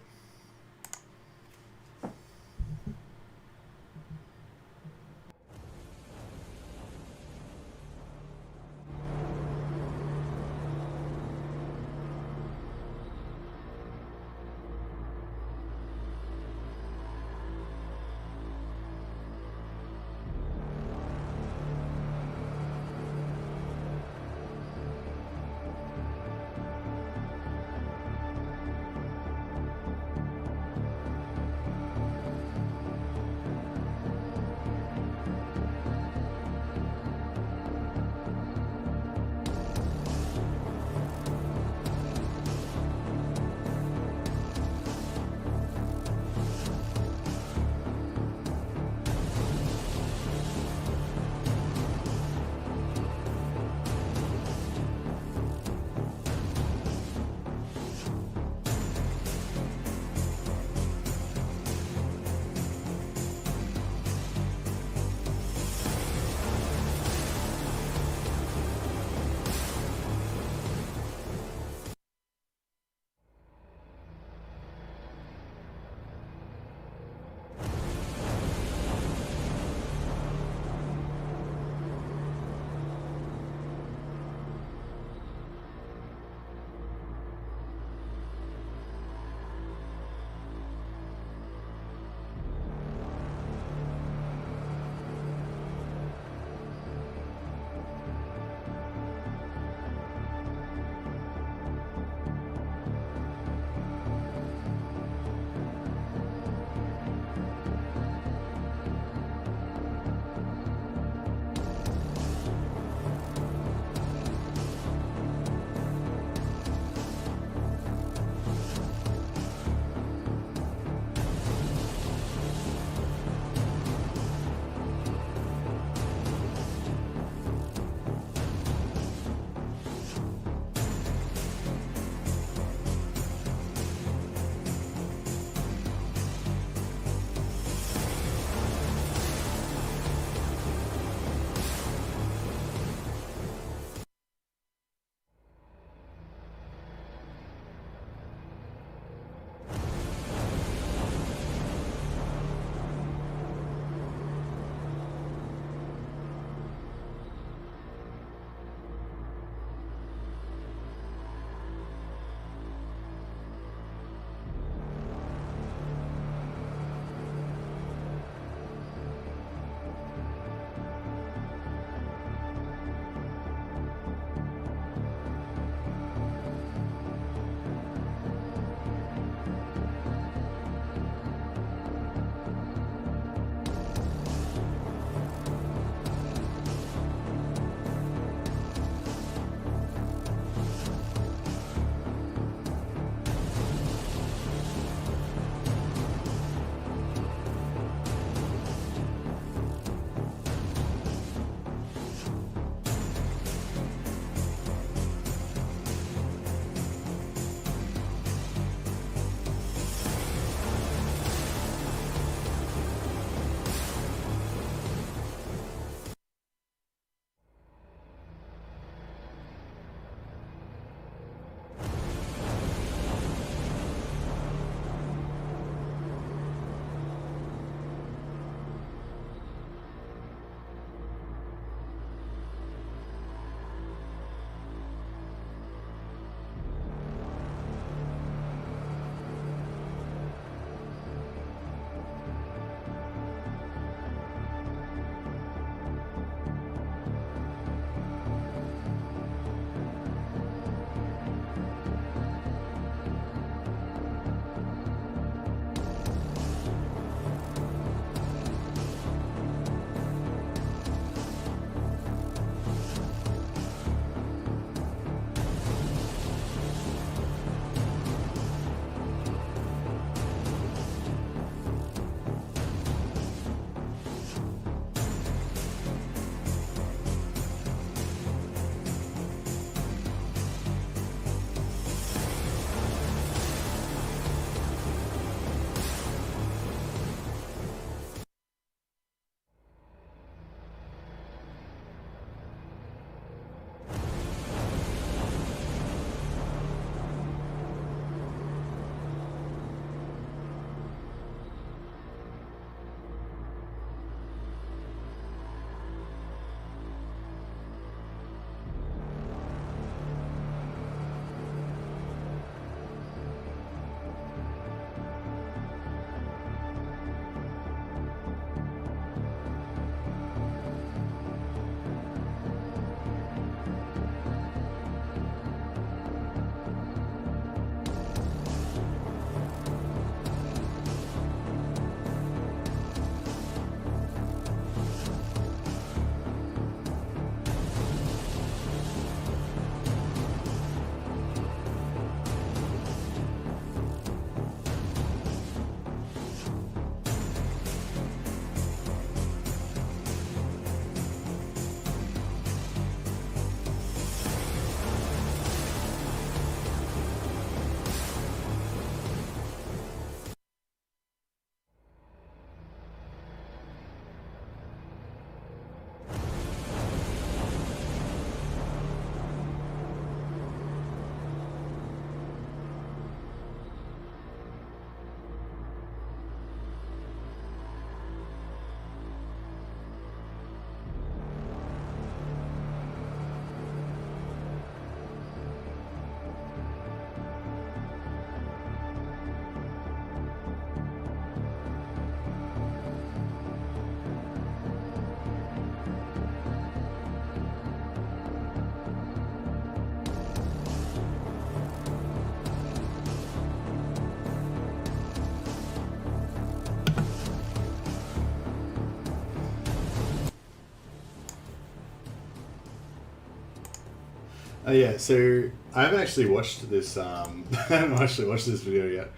Oh yeah, so I haven't actually watched this. I haven't actually watched this video yet.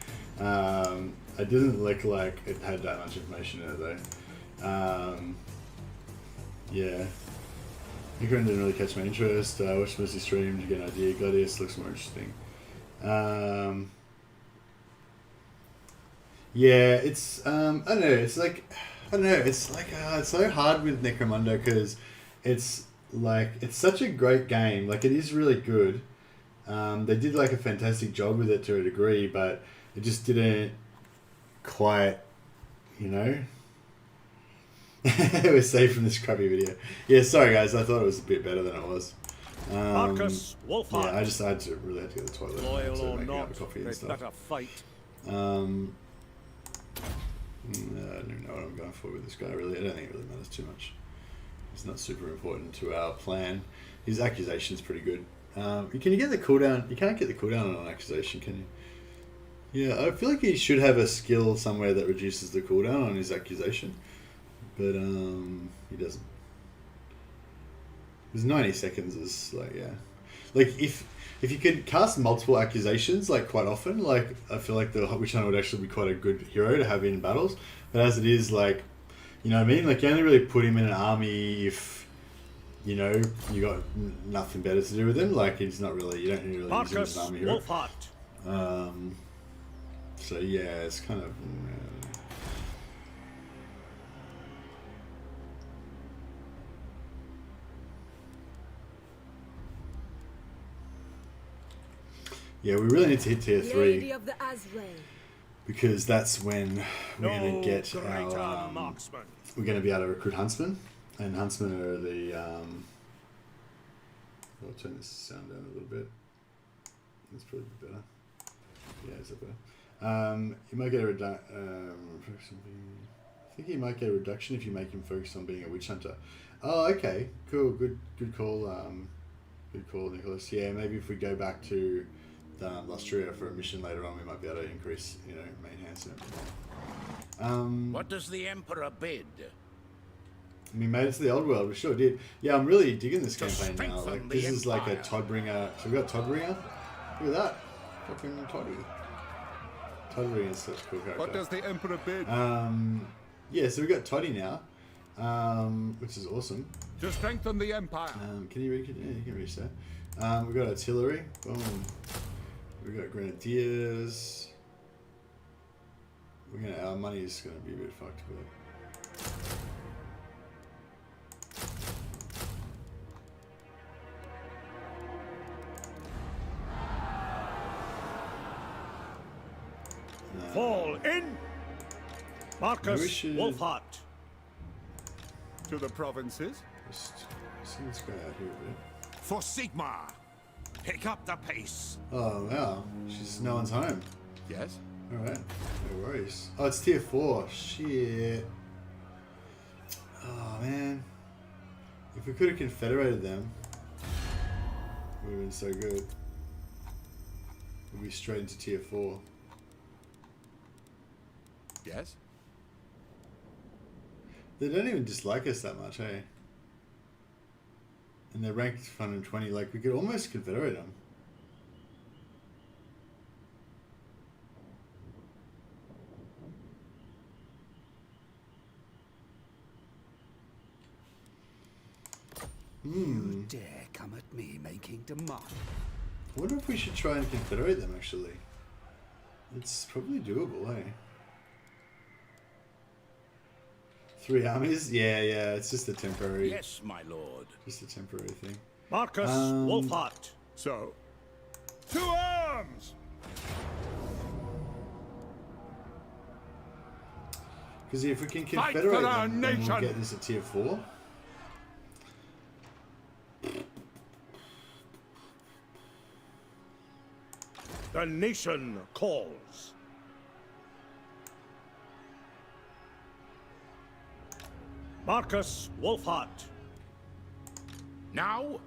It didn't look like it had that much information in it though. Yeah, Nickeron didn't really catch my interest. I watched mostly stream to get an idea. Gladius looks more interesting. Yeah, it's I don't know. It's like I don't know. It's like it's so hard with Necromunda because it's like it's such a great game. Like it is really good. They did like a fantastic job with it to a degree, but it just didn't quite, you know. It was saved from this crappy video. Yeah, sorry guys. I thought it was a bit better than it was. Markus, Wulfhat. Yeah, I had to really have to go to the toilet. Loyal to or make not, a coffee and they stuff. better fight. I don't even know what I'm going for with this guy, really. I don't think it really matters too much. It's not super important to our plan. His accusation's pretty good. Can you get the cooldown? You can't get the cooldown on an accusation, can you? Yeah, I feel like he should have a skill somewhere that reduces the cooldown on his accusation. But, he doesn't. Because 90 seconds is, like, yeah. Like, if you could cast multiple accusations, like, quite often, like, I feel like the Witch Hunter would actually be quite a good hero to have in battles. But as it is, like, you know what I mean? Like, you only really put him in an army if, you know, you got nothing better to do with him. Like, he's not really, you don't really use him as an army hero. Wulfhat. So, yeah, it's kind of... Yeah, we really need to hit tier 3 Lady of the Azrael. because that's when we're going to get greater our... marksman. we're going to be able to recruit huntsmen, and huntsmen are the... I'll turn this sound down a little bit. That's probably a bit better. Yeah, is that better? You might get a I think you might get a reduction if you make him focus on being a witch hunter. Oh, okay, cool, good call. Good call, Nicholas. Yeah, maybe if we go back to Lustria for a mission later on, we might be able to increase, you know, main hands and What does the Emperor bid? we made it to the old world. We sure did. Yeah, I'm really digging this To campaign now. strengthen Like, the this is like a Empire. Todbringer. So we got Todbringer. Look at that, fucking Toddy. Todbringer is such a cool character. What does the Emperor bid? Yeah, so we got Toddy now, which is awesome. To strengthen the Empire. Can you read? Yeah, you can reach that. We got artillery. Boom. We got grenadiers. Our money is gonna be a bit fucked with it. Fall in. Markus, should- Wulfhat. To the provinces. Let's go out here a bit. For Sigmar! Pick up the pace! Oh wow, no one's home. Yes. All right, no worries. Oh, it's tier 4. Shit. Oh man, if we could have confederated them, it would have been so good. We'd be straight into tier 4. Yes. They don't even dislike us that much, hey? And they're ranked 120, like we could almost confederate them. You dare come at me making demand. I wonder if we should try and confederate them, actually. It's probably doable, hey? 3 armies? Yeah, it's just a temporary... Yes, my lord. Just a temporary thing. Markus, Wulfhat. So. To arms! Because if we can Fight confederate for our them, then we'll nation! get this at tier 4. The nation calls. Markus, Wulfhat. Now,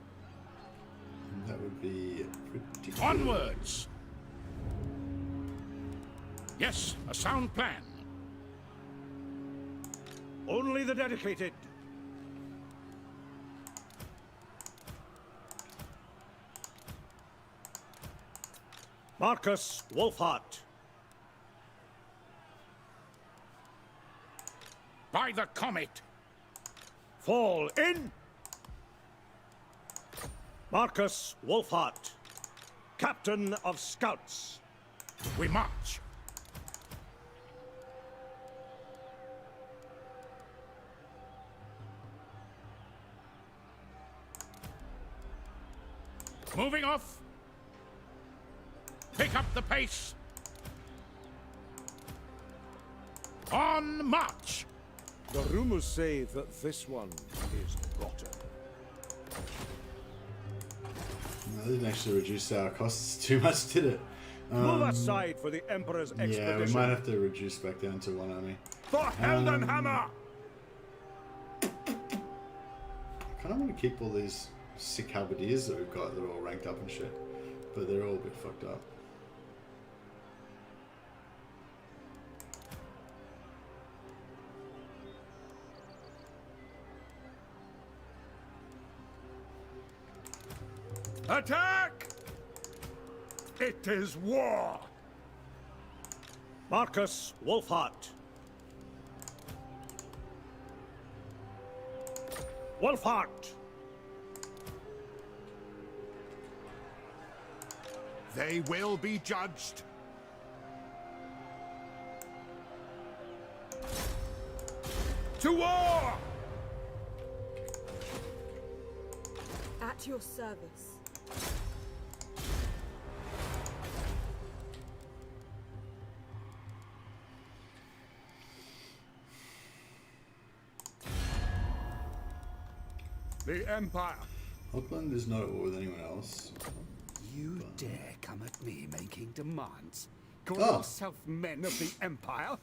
And that would be pretty good. onwards! Yes, a sound plan. Only the dedicated. Markus Wulfhat. By the comet! Fall in. Markus Wulfhat, Captain of Scouts. We march! Moving off! Pick up the pace! On march! The rumors say that this one is rotten. No, that didn't actually reduce our costs too much, did it? Move aside for the Emperor's expedition. Yeah, we might have to reduce back down to 1 army. For Heldenhammer! I kind of want to keep all these sick halberdiers that we've got that are all ranked up and shit, but they're all a bit fucked up. Attack! It is war! Markus Wulfhat. Wulfhart. They will be judged. To war! At your service. The Empire. Auckland is not at war with anyone else. You dare come at me making demands? Call Oh. yourself men of the Empire?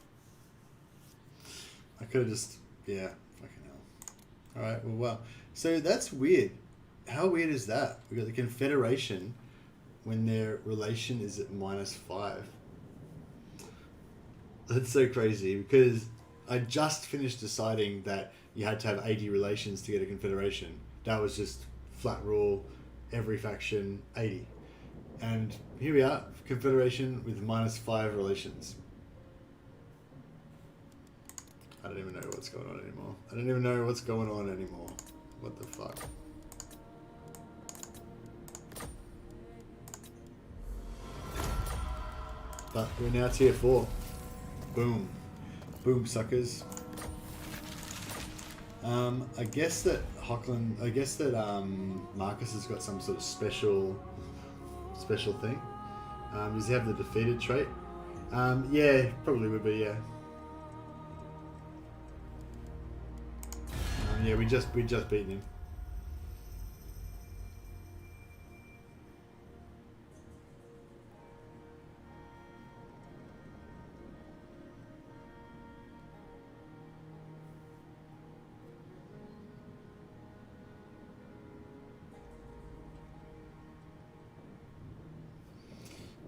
I could have just, yeah, fucking hell. Alright, well, so that's weird. How weird is that? We got the Confederation when their relation is at -5. That's so crazy because I just finished deciding that you had to have 80 relations to get a Confederation. That was just flat rule, every faction 80. And here we are, Confederation with -5 relations. I don't even know what's going on anymore. I don't even know what's going on anymore. What the fuck? But we're now tier 4. Boom. Boom, suckers. I guess that Markus has got some sort of special thing. Does he have the defeated trait? Yeah, probably would be, yeah. Yeah, we just beaten him.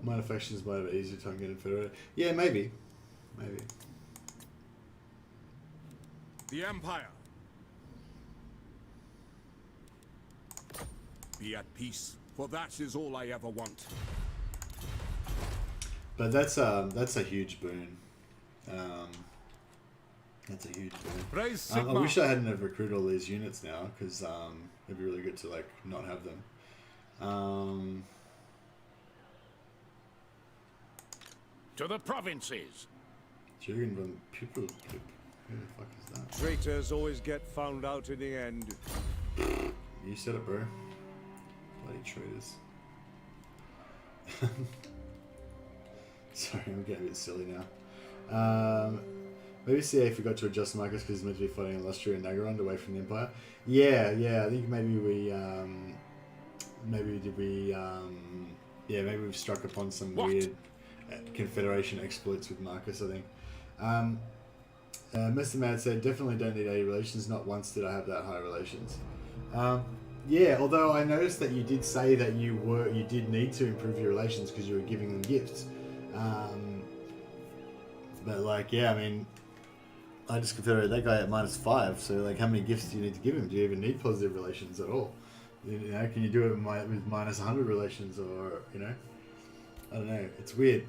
Minor factions might have an easier time getting federated. Yeah, maybe. Maybe. The Empire. Be at peace, for that is all I ever want. But that's a huge boon. That's a huge boon. Praise I Sigma. wish I hadn't have recruited all these units now, because it'd be really good to like not have them. To the provinces. Jürgen von Pupil. Who the fuck is that? Traitors always get found out in the end. You said it, bro. Bloody traitors. Sorry, I'm getting a bit silly now. Maybe CA forgot to adjust Markus because he's meant to be fighting in Lustria and Nagaron away from the Empire. Yeah, I think maybe we've struck upon some weird Confederation exploits with Markus, I think. Mr. Mad said, definitely don't need 80 relations, not once did I have that high relations. Yeah, although I noticed that you did say that you did need to improve your relations because you were giving them gifts. But like, yeah, I mean, I just confederated that guy at -5, so like how many gifts do you need to give him? Do you even need positive relations at all? You know, can you do it with -100 relations or, you know? I don't know. It's weird.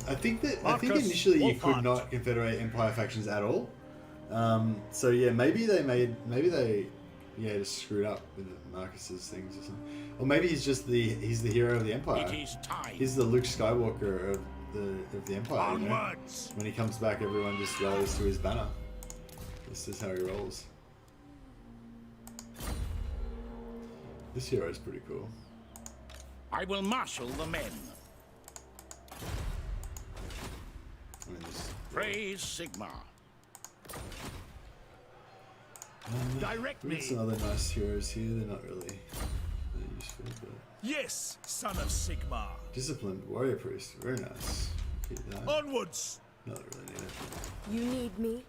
I think Markus, initially you could Wulfhat. not confederate Empire factions at all. So yeah, maybe they just screwed up with Marcus's things or something. Or maybe he's the hero of the Empire. It is time. He's the Luke Skywalker of the Empire. You know? Onwards. When he comes back, everyone just rallies to his banner. This is how he rolls. This hero is pretty cool. I will marshal the men. I mean, Praise Sigmar. Direct we've me. got some other nice heroes here. They're not really useful, but Yes, son of Sigmar. disciplined warrior priest, very nice. Keep that. Onwards. Not really need it. You need me?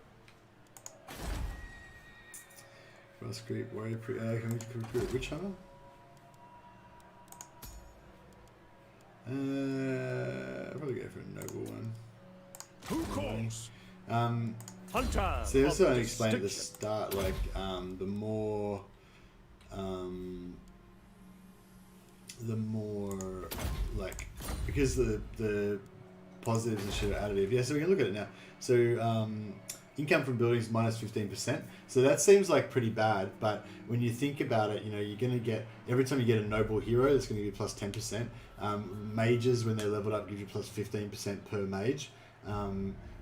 Frost Creep warrior priest. Can we recruit a witch hunter? I'll probably go for a noble one. Who calls? Hunter. So they also of don't explain at the distinction. start, like, the more, like, because the positives and shit are additive. Yeah, so we can look at it now. So, income from buildings minus 15%. So that seems like pretty bad, but when you think about it, you know, you're going to get, every time you get a noble hero, it's going to give you plus 10%. Mages, when they're leveled up, give you plus 15% per mage.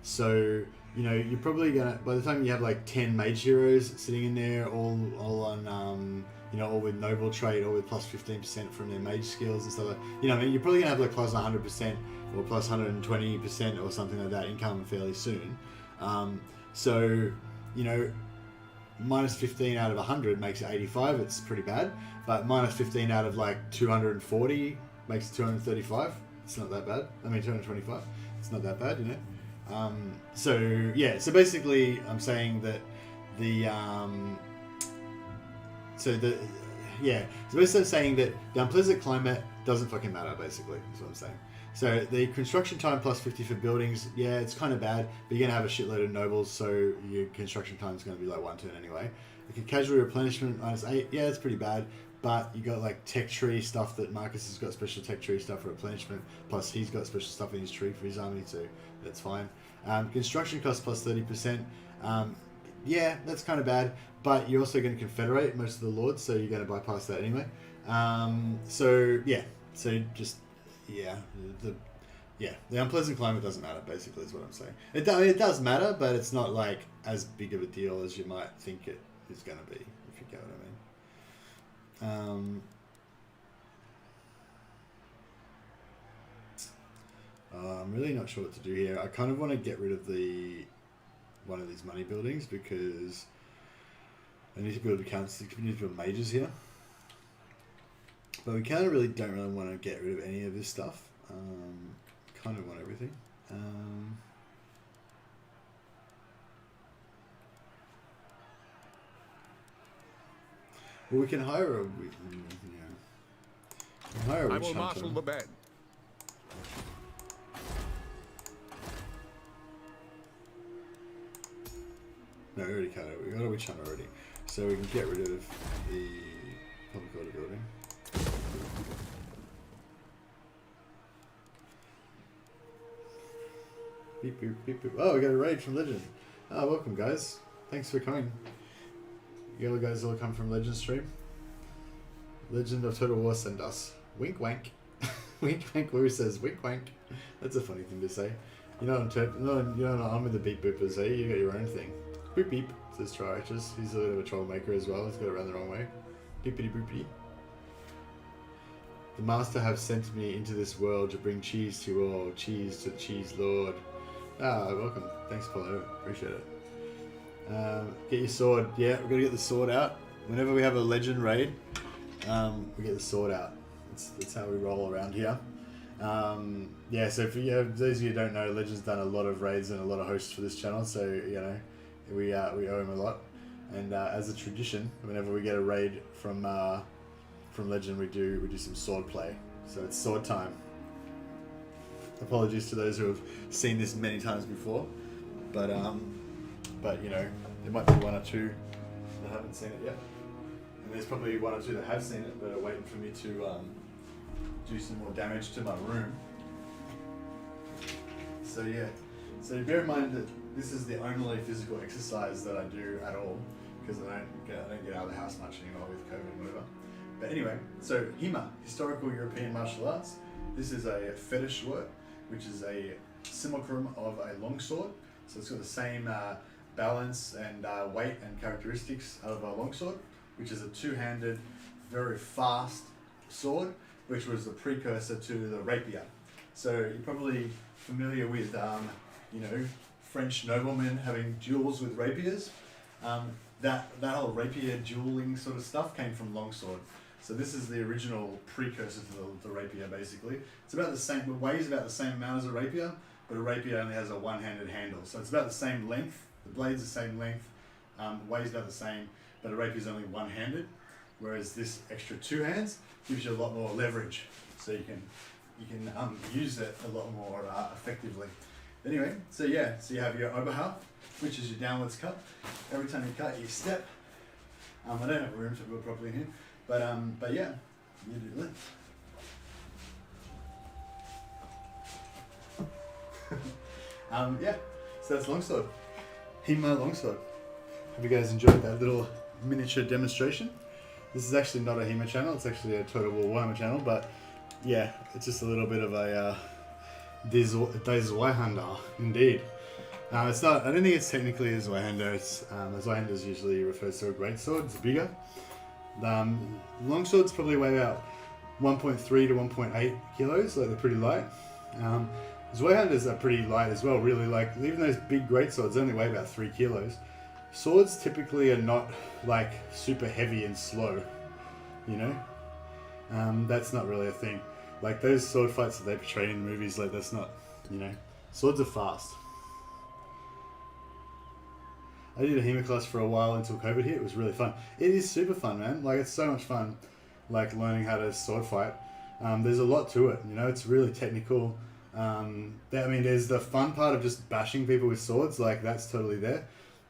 So, you know, you're probably going to, by the time you have like 10 mage heroes sitting in there, all on, you know, all with noble trait, all with plus 15% from their mage skills and stuff like that. You know, I mean, you're probably going to have like plus 100% or plus 120% or something like that income fairly soon. So, you know, minus 15 out of 100 makes it 85. It's pretty bad. But minus 15 out of like 240 makes it 235. It's not that bad. I mean, 225. It's not that bad, you know. So, yeah. So basically, I'm saying that so basically I'm saying that the unpleasant climate doesn't fucking matter, basically, is what I'm saying. So the construction time plus 50 for buildings, yeah, it's kind of bad, but you're going to have a shitload of nobles, so your construction time is going to be like 1 turn anyway. Like a casual replenishment minus 8, yeah, it's pretty bad, but you got like tech tree stuff that Markus has got special tech tree stuff for replenishment, plus he's got special stuff in his tree for his army, so that's fine. Construction cost plus 30%, yeah, that's kind of bad, but you're also going to confederate most of the lords, so you're going to bypass that anyway. The unpleasant climate doesn't matter, basically, is what I'm saying. It does matter, but it's not like as big of a deal as you might think it is going to be, if you get what I mean. I'm really not sure what to do here. I kind of want to get rid of one of these money buildings because I need to build accounts. We need to build mages here. But we kind of don't really want to get rid of any of this stuff. Kind of want everything. Well, we can hire a witch I will hunter. marshal the men. No, we already got it. We got a witch hunter already, so we can get rid of the public order building. Beep, beep, beep, beep. Oh, we got a raid from Legend. Oh, welcome, guys. Thanks for coming. You guys all come from Legend stream. Legend of Total War send us. Wink, wank. Wink, wank. Louis says wink, wank. That's a funny thing to say. You know, I'm with the beep boopers, eh? You got your own thing. Boop beep, says Triarchus. He's a bit of a troublemaker as well. He's got it around the wrong way. Beepity boopity. The master have sent me into this world to bring cheese to all. Cheese to the cheese lord. Ah, welcome. Thanks, Paulo. Appreciate it. Get your sword. Yeah, we're gonna get the sword out. Whenever we have a legend raid, we get the sword out. That's how we roll around here. Yeah, so for those of you who don't know, Legend's done a lot of raids and a lot of hosts for this channel, so you know we owe him a lot. And as a tradition, whenever we get a raid from Legend, we do some sword play. So it's sword time. Apologies to those who have seen this many times before, but you know there might be one or two that haven't seen it yet, and there's probably one or two that have seen it but are waiting for me to do some more damage to my room. So yeah, so bear in mind that this is the only physical exercise that I do at all, because I don't get out of the house much anymore with COVID and whatever. But anyway, so HEMA, Historical European Martial Arts. This is a fetish sword, which is a simulacrum of a longsword. So it's got the same balance and weight and characteristics of a longsword, which is a two-handed, very fast sword, which was the precursor to the rapier. So you're probably familiar with, you know, French noblemen having duels with rapiers. That whole rapier dueling sort of stuff came from longsword. So this is the original precursor to the rapier, basically. It's about the same, it weighs about the same amount as a rapier, but a rapier only has a one-handed handle. So it's about the same length, the blade's the same length, weighs about the same, but a rapier is only one-handed, whereas this extra two hands gives you a lot more leverage. So you can use it a lot more effectively. Anyway, so yeah, so you have your Oberhalb, which is your downwards cut. Every time you cut, you step. I don't have room to put it properly in here, but yeah, you do that. Yeah, so that's longsword. HEMA longsword. Hope you guys enjoyed that little miniature demonstration. This is actually not a HEMA channel, it's actually a Total War Warhammer channel, but yeah, it's just a little bit of a Des Zweihander, indeed. It's not, I don't think it's technically a Zweihander, it's, a Zweihander is usually refers to a great sword, it's bigger. Long swords probably weigh about 1.3 to 1.8 kilos, like they're pretty light. Zweihanders are pretty light as well, really, like, even those big great swords only weigh about 3 kilos. Swords typically are not, like, super heavy and slow, you know? That's not really a thing. Like, those sword fights that they portray in movies, like, that's not, you know, swords are fast. I did a HEMA class for a while until COVID hit. It was really fun. It is super fun, man. Like, it's so much fun, like, learning how to sword fight. There's a lot to it, you know, it's really technical. I mean, there's the fun part of just bashing people with swords, like, that's totally there.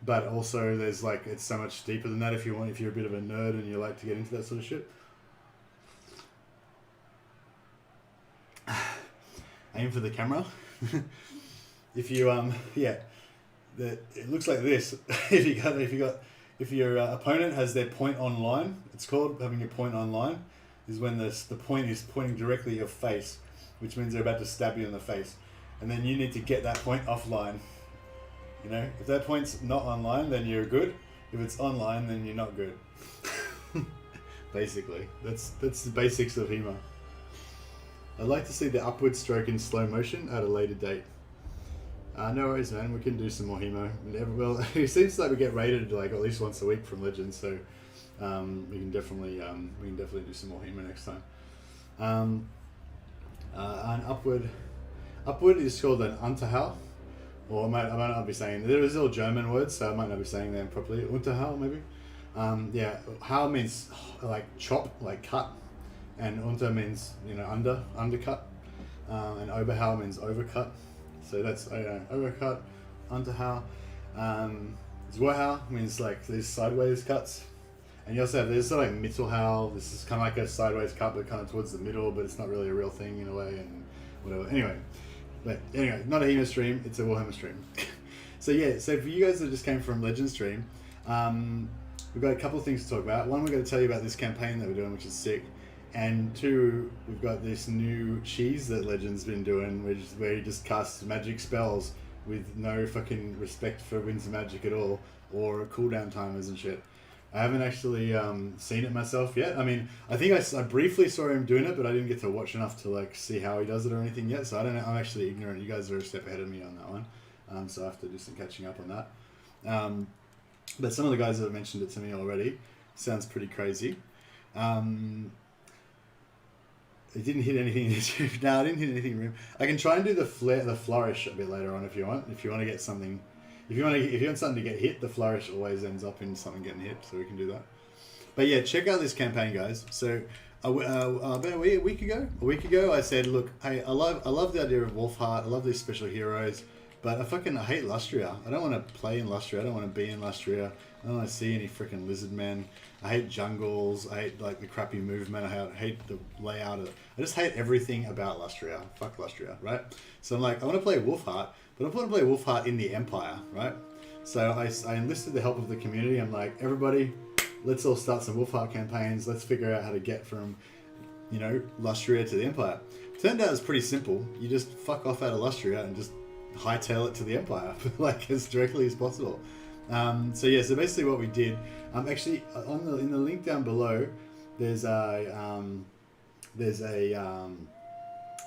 But also, there's, like, it's so much deeper than that if you're a bit of a nerd and you like to get into that sort of shit. Aim for the camera. If you yeah, it looks like this. if your opponent has their point on line, it's called having your point on line, is when the point is pointing directly at your face, which means they're about to stab you in the face, and then you need to get that point offline. You know, if that point's not online, then you're good. If it's online, then you're not good. Basically, that's the basics of HEMA. I'd like to see the upward stroke in slow motion at a later date. No worries, man. We can do some more HEMA. Well, it seems like we get raided like at least once a week from Legends, so we can definitely do some more HEMA next time. And upward is called an Unterhau, or I might not be saying. There is all German words, so I might not be saying them properly. Unterhau, maybe. Yeah, Hau means like chop, like cut. And unter means, you know, undercut, and Oberhau means overcut. So that's, overcut, Unterhau. Zweihaar means like these sideways cuts. And you also have, there's sort of like Mittelhau, this is kind of like a sideways cut, but kind of towards the middle, but it's not really a real thing in a way, and whatever. Anyway, not a HEMA stream, it's a Warhammer stream. So yeah, so for you guys that just came from Legend stream, we've got a couple of things to talk about. One, we're going to tell you about this campaign that we're doing, which is sick. And two, we've got this new cheese that Legend's been doing, which is where he just casts magic spells with no fucking respect for winds of magic at all, or cooldown timers and shit. I haven't actually seen it myself yet. I mean, I think I briefly saw him doing it, but I didn't get to watch enough to like see how he does it or anything yet. So I don't know. I'm actually ignorant. You guys are a step ahead of me on that one, so I have to do some catching up on that. But some of the guys that have mentioned it to me already sounds pretty crazy. It didn't hit anything in this room. No, I didn't hit anything in the room. I can try and do the flourish a bit later on if you want. If you want to get something, if you want something to get hit, the flourish always ends up in something getting hit, so we can do that. But yeah, check out this campaign, guys. So about a week ago, I said, look, hey, I love the idea of Wulfhart. I love these special heroes. But I hate Lustria. I don't want to play in Lustria. I don't want to be in Lustria. I don't want to see any freaking lizard men. I hate jungles. I hate like the crappy movement. I hate the layout of it. I just hate everything about Lustria. Fuck Lustria, right? So I'm like, I want to play Wulfhart, but I want to play Wulfhart in the Empire, right? So I enlisted the help of the community. I'm like, everybody, let's all start some Wulfhart campaigns. Let's figure out how to get from, you know, Lustria to the Empire. Turned out it's pretty simple. You just fuck off out of Lustria and just hightail it to the Empire, like as directly as possible. So yeah, so basically what we did, actually in the link down below, there's a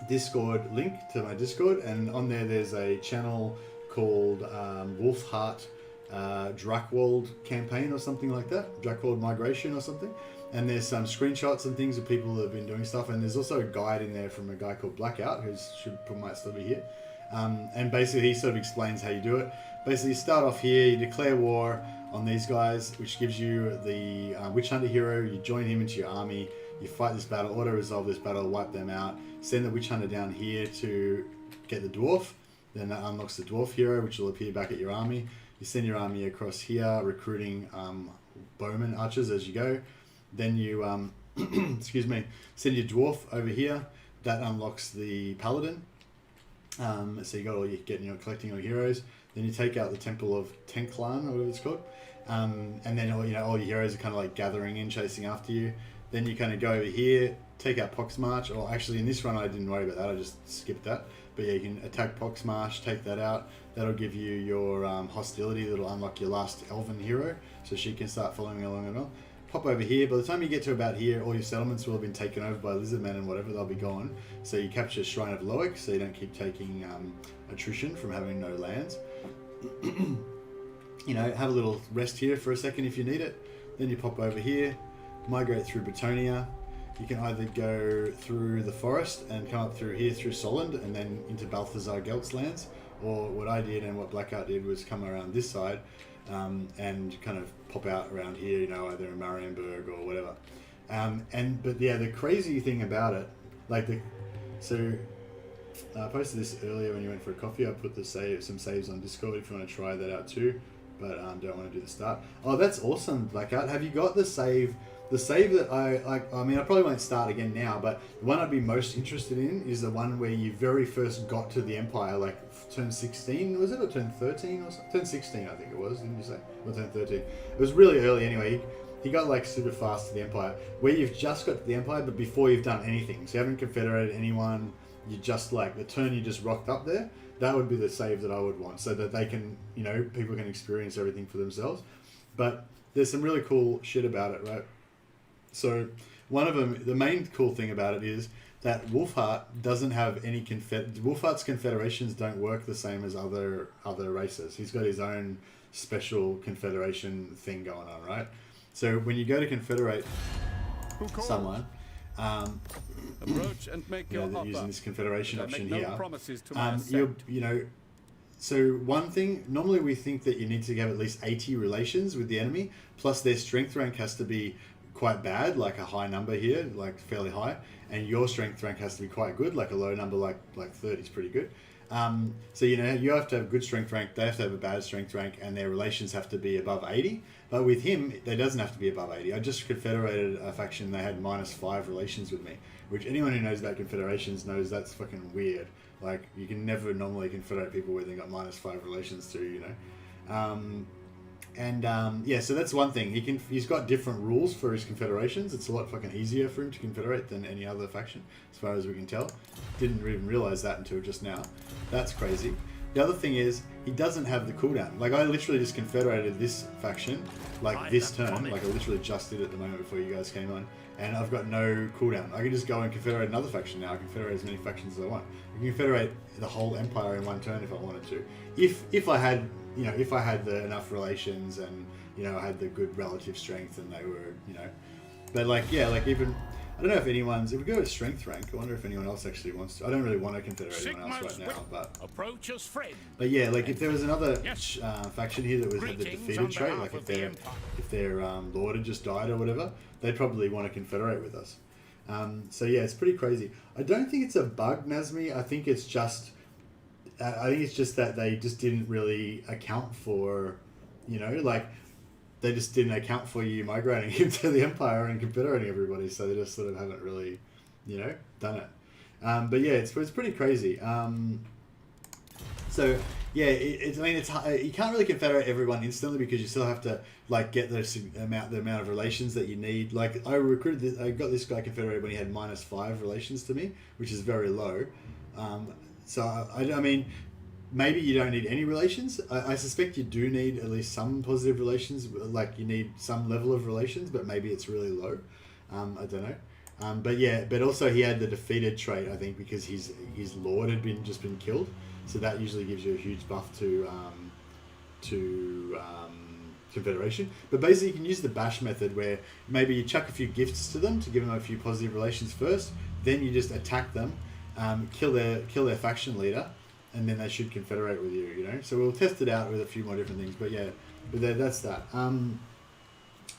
Discord link to my Discord, and on there's a channel called Wulfhart Drakwald campaign or something like that, Drakwald migration or something. And there's some screenshots and things of people that have been doing stuff, and there's also a guide in there from a guy called Blackout, who might still be here. And basically he sort of explains how you do it. Basically you start off here, you declare war on these guys, which gives you the Witch Hunter hero. You join him into your army, you fight this battle, auto-resolve this battle, wipe them out, send the Witch Hunter down here to get the Dwarf. Then that unlocks the Dwarf hero, which will appear back at your army. You send your army across here, recruiting bowmen, archers as you go. Then you, excuse me, send your Dwarf over here. That unlocks the Paladin. So you got all you're collecting your heroes. Then you take out the Temple of Tenklan, or whatever it's called, and then all your heroes are kind of like gathering in, chasing after you. Then you kind of go over here, take out Poxmarch, or actually in this run I didn't worry about that, I just skipped that. But yeah, you can attack Poxmarch, take that out. That'll give you your hostility. That'll unlock your last Elven hero, so she can start following along and all. Pop over here. By the time you get to about here, all your settlements will have been taken over by lizardmen and whatever. They'll be gone. So you capture Shrine of Loic, so you don't keep taking attrition from having no lands. You know, have a little rest here for a second if you need it. Then you pop over here, migrate through Bretonia. You can either go through the forest and come up through here through Solent and then into Balthazar Gelt's lands, or what I did and what Blackout did was come around this side and kind of pop out around here, you know, either in Marienburg or whatever. But yeah, the crazy thing about it, I posted this earlier when you went for a coffee. I put some saves on Discord if you want to try that out too, but don't want to do the start. Oh, that's awesome, Blackout. Have you got the save? The save that I mean, I probably won't start again now, but the one I'd be most interested in is the one where you very first got to the Empire, like turn 16, was it, or turn 13 or something? Turn 16, I think it was, didn't you say? Or turn 13. It was really early anyway. He got like super fast to the Empire, where you've just got to the Empire, but before you've done anything. So you haven't confederated anyone, you just like, the turn you just rocked up there, that would be the save that I would want, so that they can, you know, people can experience everything for themselves. But there's some really cool shit about it, right? So one of them, the main cool thing about it is that Wulfhart doesn't have any Wulfhart's confederations don't work the same as other races. He's got his own special confederation thing going on, right? So when you go to confederate someone, approach and make your offer. Using this confederation option no here, promises to my assent. you know. So one thing, normally we think that you need to have at least 80 relations with the enemy, plus their strength rank has to be quite bad, like a high number here, like fairly high, and your strength rank has to be quite good, like a low number, like 30 is pretty good. So you know, you have to have a good strength rank, they have to have a bad strength rank, and their relations have to be above 80. But with him, they doesn't have to be above 80. I just confederated a faction, they had -5 relations with me, which anyone who knows about confederations knows that's fucking weird. Like, you can never normally confederate people where they've got -5 relations to, you know. Yeah, so that's one thing. He's got different rules for his confederations. It's a lot fucking easier for him to confederate than any other faction, as far as we can tell. Didn't even realize that until just now. That's crazy. The other thing is, he doesn't have the cooldown. Like, I literally just confederated this faction, like this turn. Like, I literally just did it at the moment before you guys came on. And I've got no cooldown. I can just go and confederate another faction now. I can confederate as many factions as I want. I can confederate the whole empire in one turn if I wanted to. If I had, you know, if I had enough relations and, you know, I had the good relative strength and they were, you know. But like, yeah, like even, I don't know if if we go to strength rank, I wonder if anyone else actually wants to. I don't really want to confederate anyone else right now, but. Approach us, friend. But yeah, like if there was another faction here that had the defeated trait, like if their lord had just died or whatever, they'd probably want to confederate with us. So yeah, it's pretty crazy. I don't think it's a bug, Nazmi. I think it's just I think it's just that they just didn't really account for, you know, like they just didn't account for you migrating into the Empire and confederating everybody. So they just sort of haven't really, you know, done it. But yeah, it's pretty crazy. So yeah, I mean, it's you can't really confederate everyone instantly because you still have to like get the amount of relations that you need. Like I got this guy confederated when he had -5 relations to me, which is very low. So I mean, maybe you don't need any relations. I suspect you do need at least some positive relations. Like you need some level of relations, but maybe it's really low. I don't know. But yeah, but also he had the defeated trait, I think, because his lord had just been killed. So that usually gives you a huge buff to confederation. But basically, you can use the bash method where maybe you chuck a few gifts to them to give them a few positive relations first. Then you just attack them, kill their faction leader, and then they should confederate with you. You know. So we'll test it out with a few more different things. But yeah, that's that.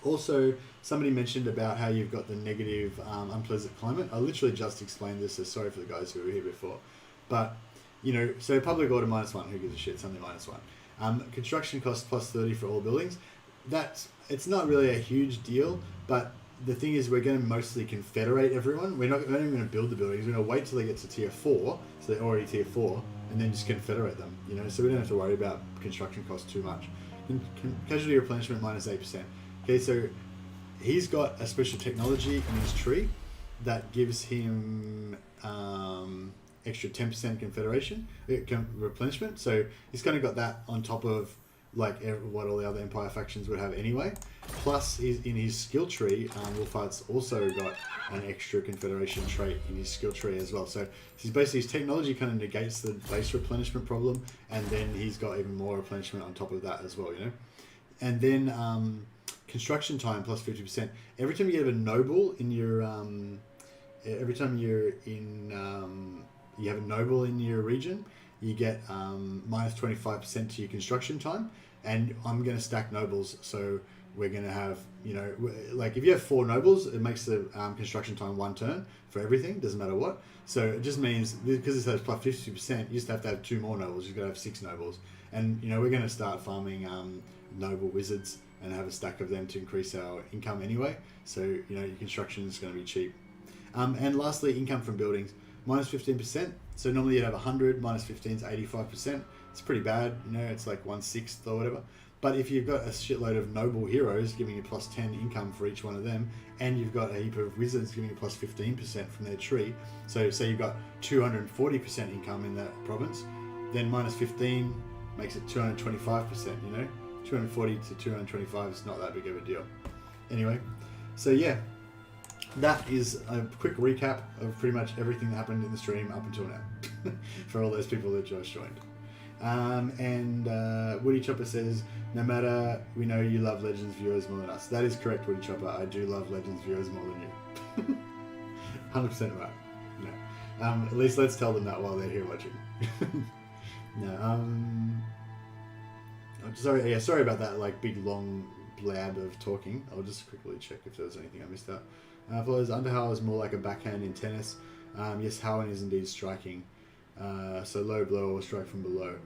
Also, somebody mentioned about how you've got the negative unpleasant climate. I literally just explained this, so sorry for the guys who were here before. But, you know, so public order -1, who gives a shit, it's only -1. Construction cost +30 for all buildings. It's not really a huge deal, but the thing is we're going to mostly confederate everyone. We're not even going to build the buildings. We're going to wait till they get to tier 4, so they're already tier 4, and then just confederate them, you know, so we don't have to worry about construction costs too much. Casualty replenishment -8%. Okay, so he's got a special technology in his tree that gives him extra 10% confederation replenishment. So he's kind of got that on top of like what all the other Empire factions would have anyway. Plus, in his skill tree, Wulfhart's also got an extra confederation trait in his skill tree as well. So he's basically, his technology kind of negates the base replenishment problem, and then he's got even more replenishment on top of that as well, you know. And then construction time +50%. Every time you get a noble in your every time you're in you have a noble in your region, you get -25% to your construction time. And I'm going to stack nobles, so we're going to have, you know, like if you have 4 nobles, it makes the construction time 1 turn for everything, doesn't matter what. So it just means, because it says +50%, you just have to have 2 more nobles, you've got to have 6 nobles. And, you know, we're going to start farming noble wizards and have a stack of them to increase our income anyway. So, you know, your construction is going to be cheap. And lastly, income from buildings, -15%. So normally you'd have 100, -15 is 85%. It's pretty bad, you know, it's like 1/6 or whatever. But if you've got a shitload of noble heroes giving you +10 income for each one of them, and you've got a heap of wizards giving you +15% from their tree, so say you've got 240% income in that province, then -15 makes it 225%, you know? 240 to 225 is not that big of a deal. Anyway, so yeah, that is a quick recap of pretty much everything that happened in the stream up until now for all those people that just joined. And Woody Chopper says, no matter, we know you love Legends viewers more than us. That is correct, Woody Chopper. I do love Legends viewers more than you. 100% right. No. At least let's tell them that while they're here watching. No. Sorry about that, like big long blab of talking. I'll just quickly check if there was anything I missed out. Follows Underhow is more like a backhand in tennis. Yes, Howen is indeed striking. So low blow or strike from below.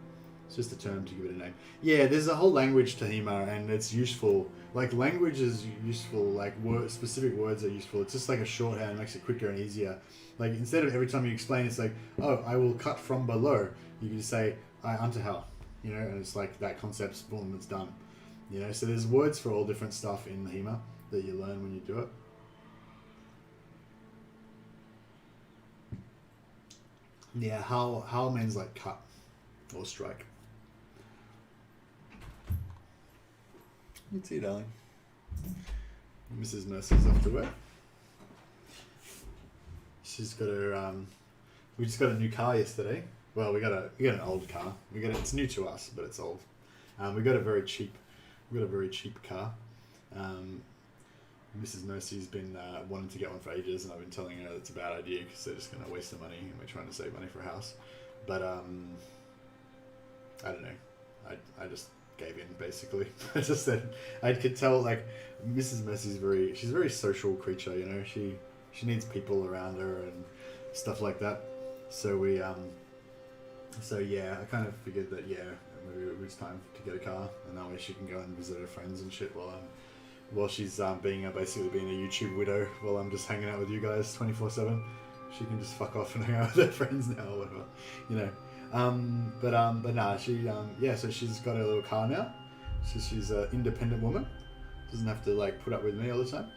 It's just a term to give it a name. Yeah, there's a whole language to HEMA, and it's useful. Like, language is useful, like specific words are useful. It's just like a shorthand, makes it quicker and easier. Like, instead of every time you explain, it's like, oh, I will cut from below. You can just say, I Underhow. You know, and it's like that concept's boom, it's done. You know, so there's words for all different stuff in HEMA that you learn when you do it. Yeah, how means like cut or strike. Let's see, darling. Mrs. Mercy's off to work. She's got her. We just got a new car yesterday. Well, we got an old car. It's new to us, but it's old. We got a very cheap car. Mrs. Mercy's been wanting to get one for ages, and I've been telling her it's a bad idea because they're just going to waste the money, and we're trying to save money for a house. But I don't know. I just gave in, basically. I just said, I could tell, like, Mrs. Mercy's she's a very social creature, you know. She needs people around her and stuff like that. So we So yeah, I kind of figured that maybe it was time to get a car, and that way she can go and visit her friends and shit while she's basically being a YouTube widow while I'm just hanging out with you guys 24/7. She can just fuck off and hang out with her friends now or whatever, you know. But nah, so she's got her little car now. So she's an independent woman. Doesn't have to like put up with me all the time.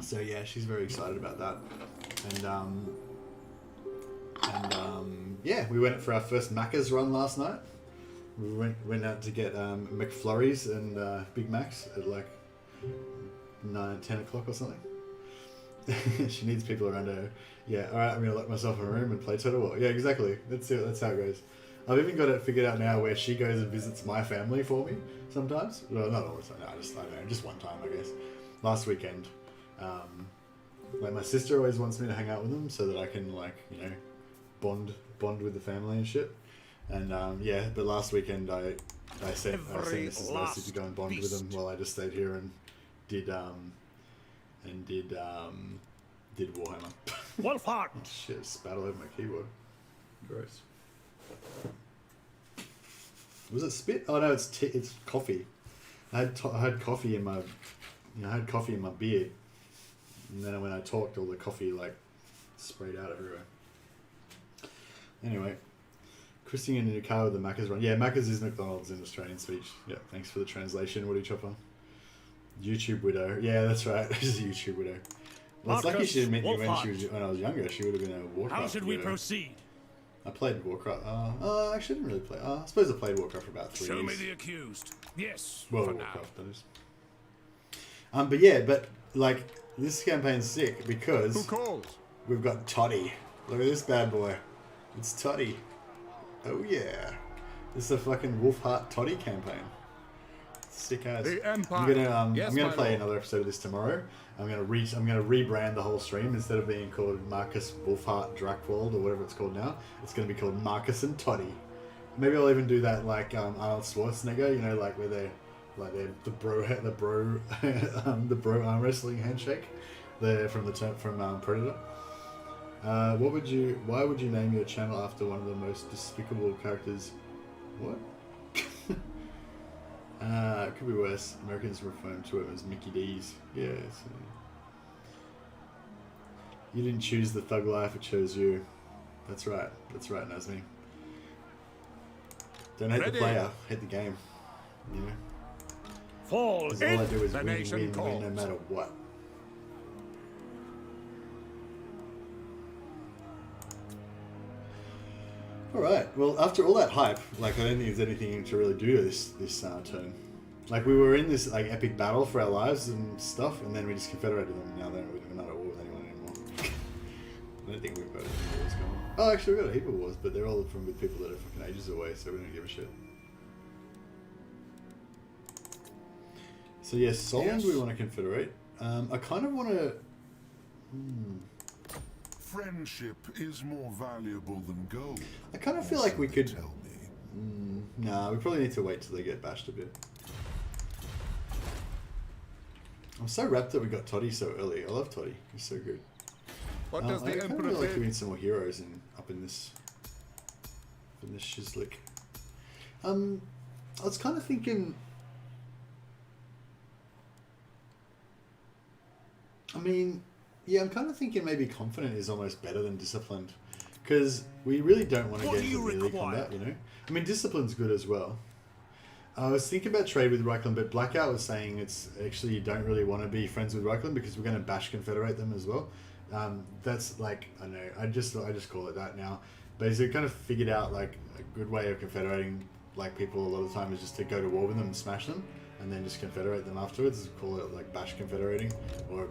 So yeah, she's very excited about that. And yeah, we went for our first Macca's run last night. We went out to get McFlurries and Big Macs at like 9-10 o'clock or something. She needs people around her. Yeah, alright, I'm gonna lock myself in a room and play Total War. Yeah, exactly. That's how it goes. I've even got it figured out now where she goes and visits my family for me sometimes. Well, not all the time. No, I don't know, just one time, I guess. Last weekend. Like my sister always wants me to hang out with them so that I can like, you know, bond with the family and shit. And yeah, but last weekend I sent Mrs. Lucy to go and bond with them while I just stayed here and did Warhammer. Wulfhart! Shit, spat all over my keyboard. Gross. Was it spit? Oh no, it's coffee. I had coffee in my, beard, and then when I talked, all the coffee like sprayed out everywhere. Anyway, Christine in your car with the Macca's run. Yeah, Macca's is McDonald's in Australian speech. Yeah, thanks for the translation, Woody Chopper. YouTube widow. Yeah, that's right. She's a YouTube widow. Well, it's lucky she didn't meet me when I was younger. She would have been a Warcraft. How should we proceed? I played Warcraft. Actually, I didn't really play. I suppose I played Warcraft for about 3 years. Show me the accused. Yes. Well, Warcraft, that is. But yeah, like this campaign's sick because who calls? We've got Toddy. Look at this bad boy. It's Toddy. Oh yeah, this is a fucking Wulfhat Toddy campaign. Sick as. The Empire. I'm gonna play another episode of this tomorrow. I'm gonna rebrand the whole stream. Instead of being called Markus, Wulfhat, Drakwald, or whatever it's called now, it's gonna be called Markus and Toddy. Maybe I'll even do that like Arnold Schwarzenegger, you know, like where they're the bro arm wrestling handshake. They're from Predator. Why would you name your channel after one of the most despicable characters? What? It could be worse. Americans refer to him as Mickey D's. Yeah. You didn't choose the thug life, it chose you. That's right, Nazmi. Don't hate the player, hate the game. You know? Fall in! All I do is win no matter what. Alright, well after all that hype, like I don't think there's anything to really do this turn. Like we were in this like epic battle for our lives and stuff, and then we just confederated them, and now we're not at war with anyone anymore. I don't think we've got any wars going on. Oh, actually we've got a heap of wars, but they're all with people that are fucking ages away, so we don't give a shit. So yes, Solent we want to confederate. I kind of want to... Friendship is more valuable than gold. I kind of feel like we could... Tell me. Nah, we probably need to wait till they get bashed a bit. I'm so wrapped that we got Toddy so early. I love Toddy. He's so good. What does the I kind Emperor of feel like say? we need some more heroes up in this shizlick. I was kind of thinking... I mean... Yeah, I'm kind of thinking maybe confident is almost better than disciplined, because we really don't want to get into melee combat, you know. I mean, discipline's good as well. I was thinking about trade with Reichland, but Blackout was saying it's actually you don't really want to be friends with Reichland because we're going to bash confederate them as well. That's like I know I just call it that now. Basically, kind of figured out like a good way of confederating like people a lot of the time is just to go to war with them and smash them. And then just confederate them afterwards. Call it like bash confederating, or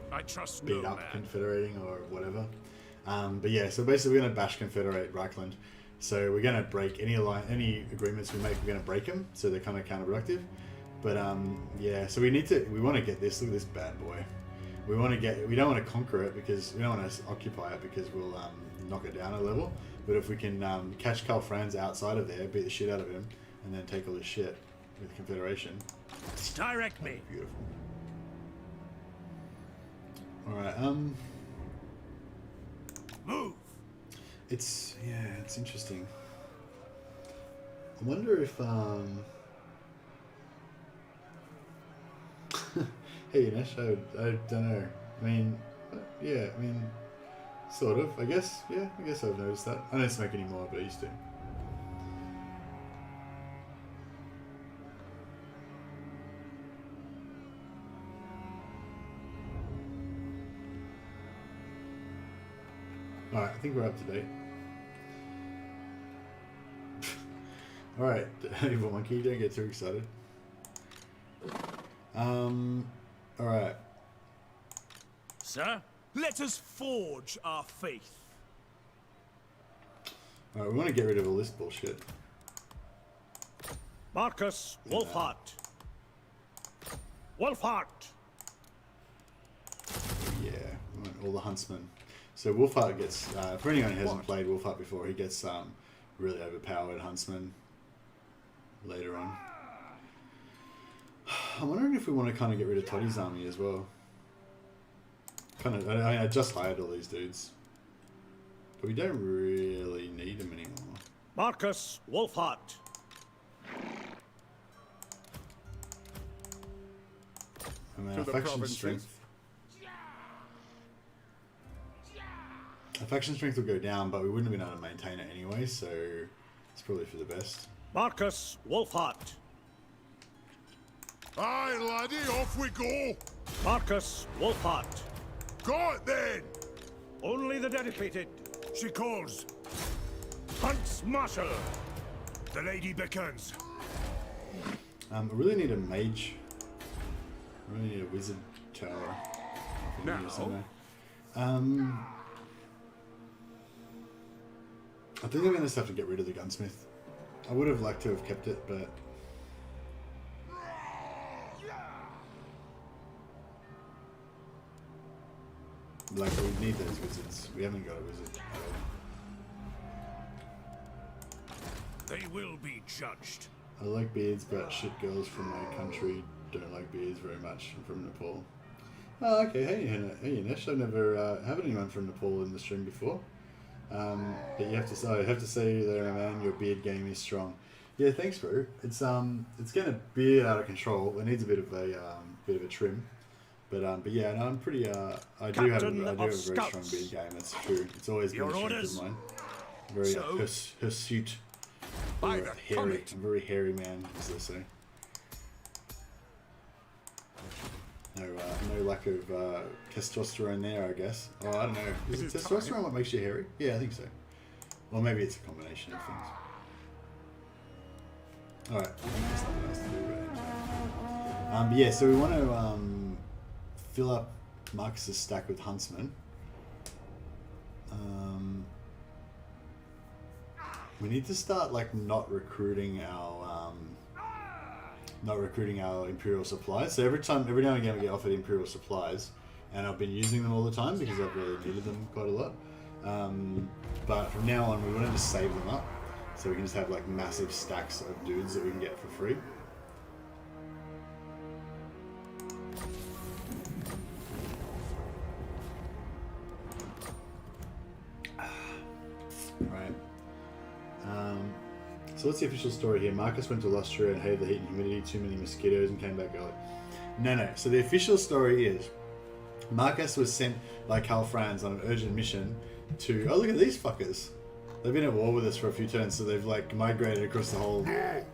beat up confederating, or whatever. But yeah, so basically we're gonna bash confederate Reichland. So we're gonna break any agreements we make. We're gonna break them, so they're kind of counterproductive. But yeah, so we want to get this. Look at this bad boy. We don't want to conquer it because we don't want to occupy it because we'll knock it down a level. But if we can catch Karl Franz outside of there, beat the shit out of him, and then take all this shit with Confederation. Direct me. Beautiful. All right. Move. It's interesting. I wonder if hey Nash, I don't know. I mean, yeah, I mean, sort of. I guess, yeah, I guess I've noticed that. I don't smoke anymore, but I used to. Alright, I think we're up to date. Alright, Evil Monkey, don't get too excited. Alright. Sir, let us forge our faith. Alright, we want to get rid of all this bullshit. Markus, Wulfhat. Wulfhart. Yeah, we want all the huntsmen. So Wulfhat gets, for anyone who hasn't played Wulfhat before, he gets really overpowered huntsman later on. I'm wondering if we want to kind of get rid of Toddy's army as well. Kind of, I just hired all these dudes. But we don't really need them anymore. Markus, Wulfhat. I mean, our faction strength. Our faction strength will go down, but we wouldn't have been able to maintain it anyway, so it's probably for the best. Markus, Wulfhat. Aye, laddie, off we go. Markus, Wulfhat. Go it then. Only the dedicated. She calls. Hunts Marshal. The lady beckons. I really need a mage. I really need a wizard tower. Now. I think I'm going to just have to get rid of the gunsmith. I would have liked to have kept it, but... like, we need those wizards. We haven't got a wizard at all. They will be judged. I like beards, but shit girls from my country don't like beards very much. I'm from Nepal. Oh, okay. Hey, Nesh. I've never had anyone from Nepal in the stream before. But you have to say there, man, your beard game is strong. Yeah, thanks, bro. It's getting a bit out of control. It needs a bit of a trim. But yeah, no, I'm pretty. I do have a very strong beard game. That's true. It's always been a strength of mine. Very hirsute. Hairy. I'm a very hairy man, as they say. No lack of testosterone there, I guess. Oh, I don't know. Is it testosterone what makes you hairy? Yeah, I think so. Or maybe it's a combination of things. Alright, I think there's nothing else to do right now. Yeah, so we want to fill up Marcus's stack with huntsmen. We need to start like not recruiting our Imperial supplies. So every now and again we get offered Imperial supplies, and I've been using them all the time because I've really needed them quite a lot. But from now on we want to just save them up, so we can just have like massive stacks of dudes that we can get for free. Right. So what's the official story here? Markus went to Lustria and hated the heat and humidity, too many mosquitoes, and came back early. No. So the official story is Markus was sent by Karl Franz on an urgent mission to... Oh, look at these fuckers. They've been at war with us for a few turns, so they've like migrated across the whole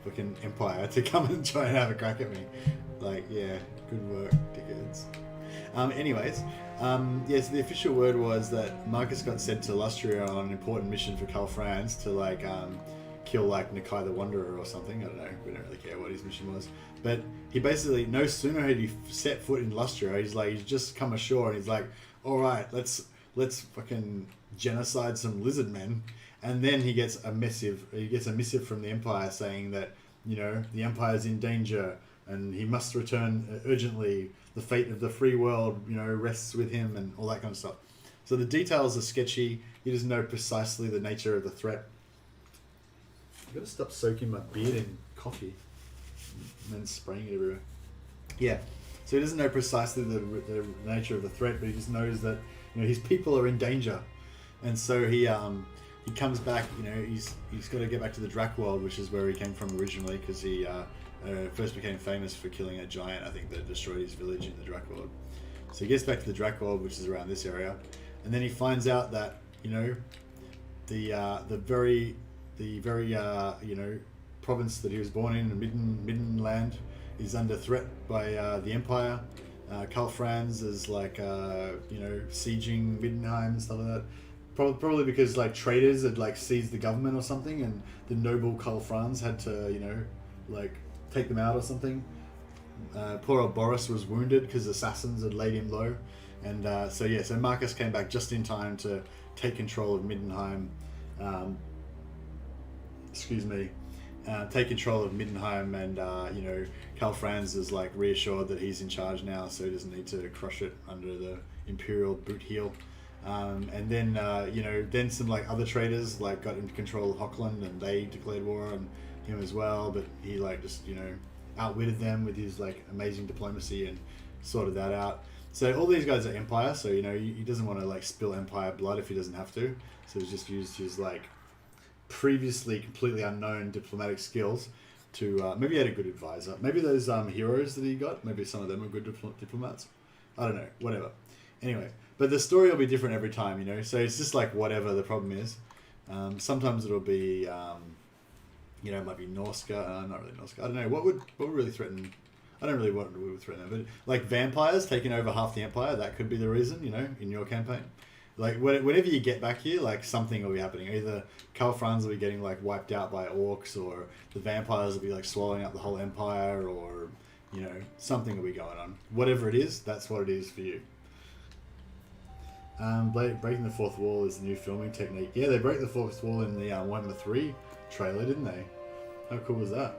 fucking empire to come and try and have a crack at me. Like, yeah, good work, dickheads. Anyways, yeah, so the official word was that Markus got sent to Lustria on an important mission for Karl Franz to like kill like Nikai the Wanderer or something. I don't know, we don't really care what his mission was. But he basically, no sooner had he set foot in Lustria, he's just come ashore and he's like, alright, let's fucking genocide some lizard men. And then he gets a missive from the Empire saying that, you know, the Empire's in danger and he must return urgently. The fate of the free world, you know, rests with him and all that kind of stuff. So the details are sketchy. He doesn't know precisely the nature of the threat. I've got to stop soaking my beard in coffee and then spraying it everywhere. Yeah, so he doesn't know precisely the nature of the threat, but he just knows that, you know, his people are in danger. And so he he comes back. You know, he's got to get back to the Drakwald, which is where he came from originally, because he first became famous for killing a giant, I think, that destroyed his village in the Drakwald. So he gets back to the Drakwald, which is around this area, and then he finds out that, you know, the very you know, province that he was born in, the Middenland, is under threat by the Empire. Karl Franz is like you know, sieging Middenheim and stuff like that. Probably because like traitors had like seized the government or something, and the noble Karl Franz had to, you know, like take them out or something. Poor old Boris was wounded because assassins had laid him low, and so Markus came back just in time to take control of Middenheim. Take control of Middenheim, and you know, Karl Franz is like reassured that he's in charge now, so he doesn't need to crush it under the imperial boot heel. And then you know, then some like other traitors like got into control of Hochland, and they declared war on him as well. But he like just, you know, outwitted them with his like amazing diplomacy and sorted that out. So all these guys are Empire, so you know, he doesn't want to like spill Empire blood if he doesn't have to. So he's just used his like previously completely unknown diplomatic skills to maybe he had a good advisor. Maybe those heroes that he got, maybe some of them are good diplomats. I don't know, whatever. Anyway, but the story will be different every time, you know, so it's just like whatever the problem is. Sometimes it'll be you know, it might be Norska, not really Norska, I don't know, what would really threaten, I don't really want to threaten them, but like vampires taking over half the Empire, that could be the reason, you know, in your campaign. Like, whenever you get back here, like, something will be happening. Either Karl Franz will be getting, like, wiped out by orcs, or the vampires will be, like, swallowing up the whole empire, or, you know, something will be going on. Whatever it is, that's what it is for you. Breaking the fourth wall is the new filming technique. Yeah, they broke the fourth wall in the Warhammer 3 trailer, didn't they? How cool was that?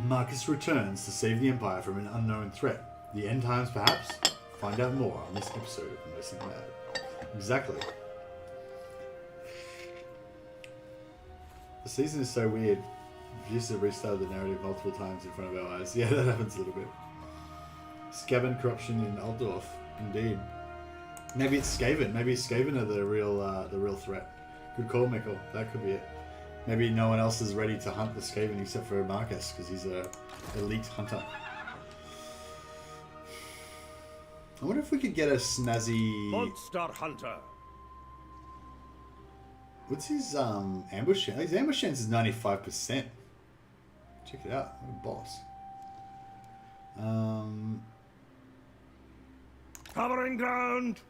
Markus returns to save the Empire from an unknown threat. The end times, perhaps? Find out more on this episode of Nursing Mad. Exactly. The season is so weird. We used to restart the narrative multiple times in front of our eyes. Yeah, that happens a little bit. Skaven corruption in Altdorf, indeed. Maybe it's Skaven. Maybe Skaven are the real threat. Good call, Mikkel. That could be it. Maybe no one else is ready to hunt the Skaven except for Markus, because he's a elite hunter. I wonder if we could get a snazzy... Monster Hunter. What's his ambush chance? His ambush chance is 95%. Check it out. What a boss. Covering ground.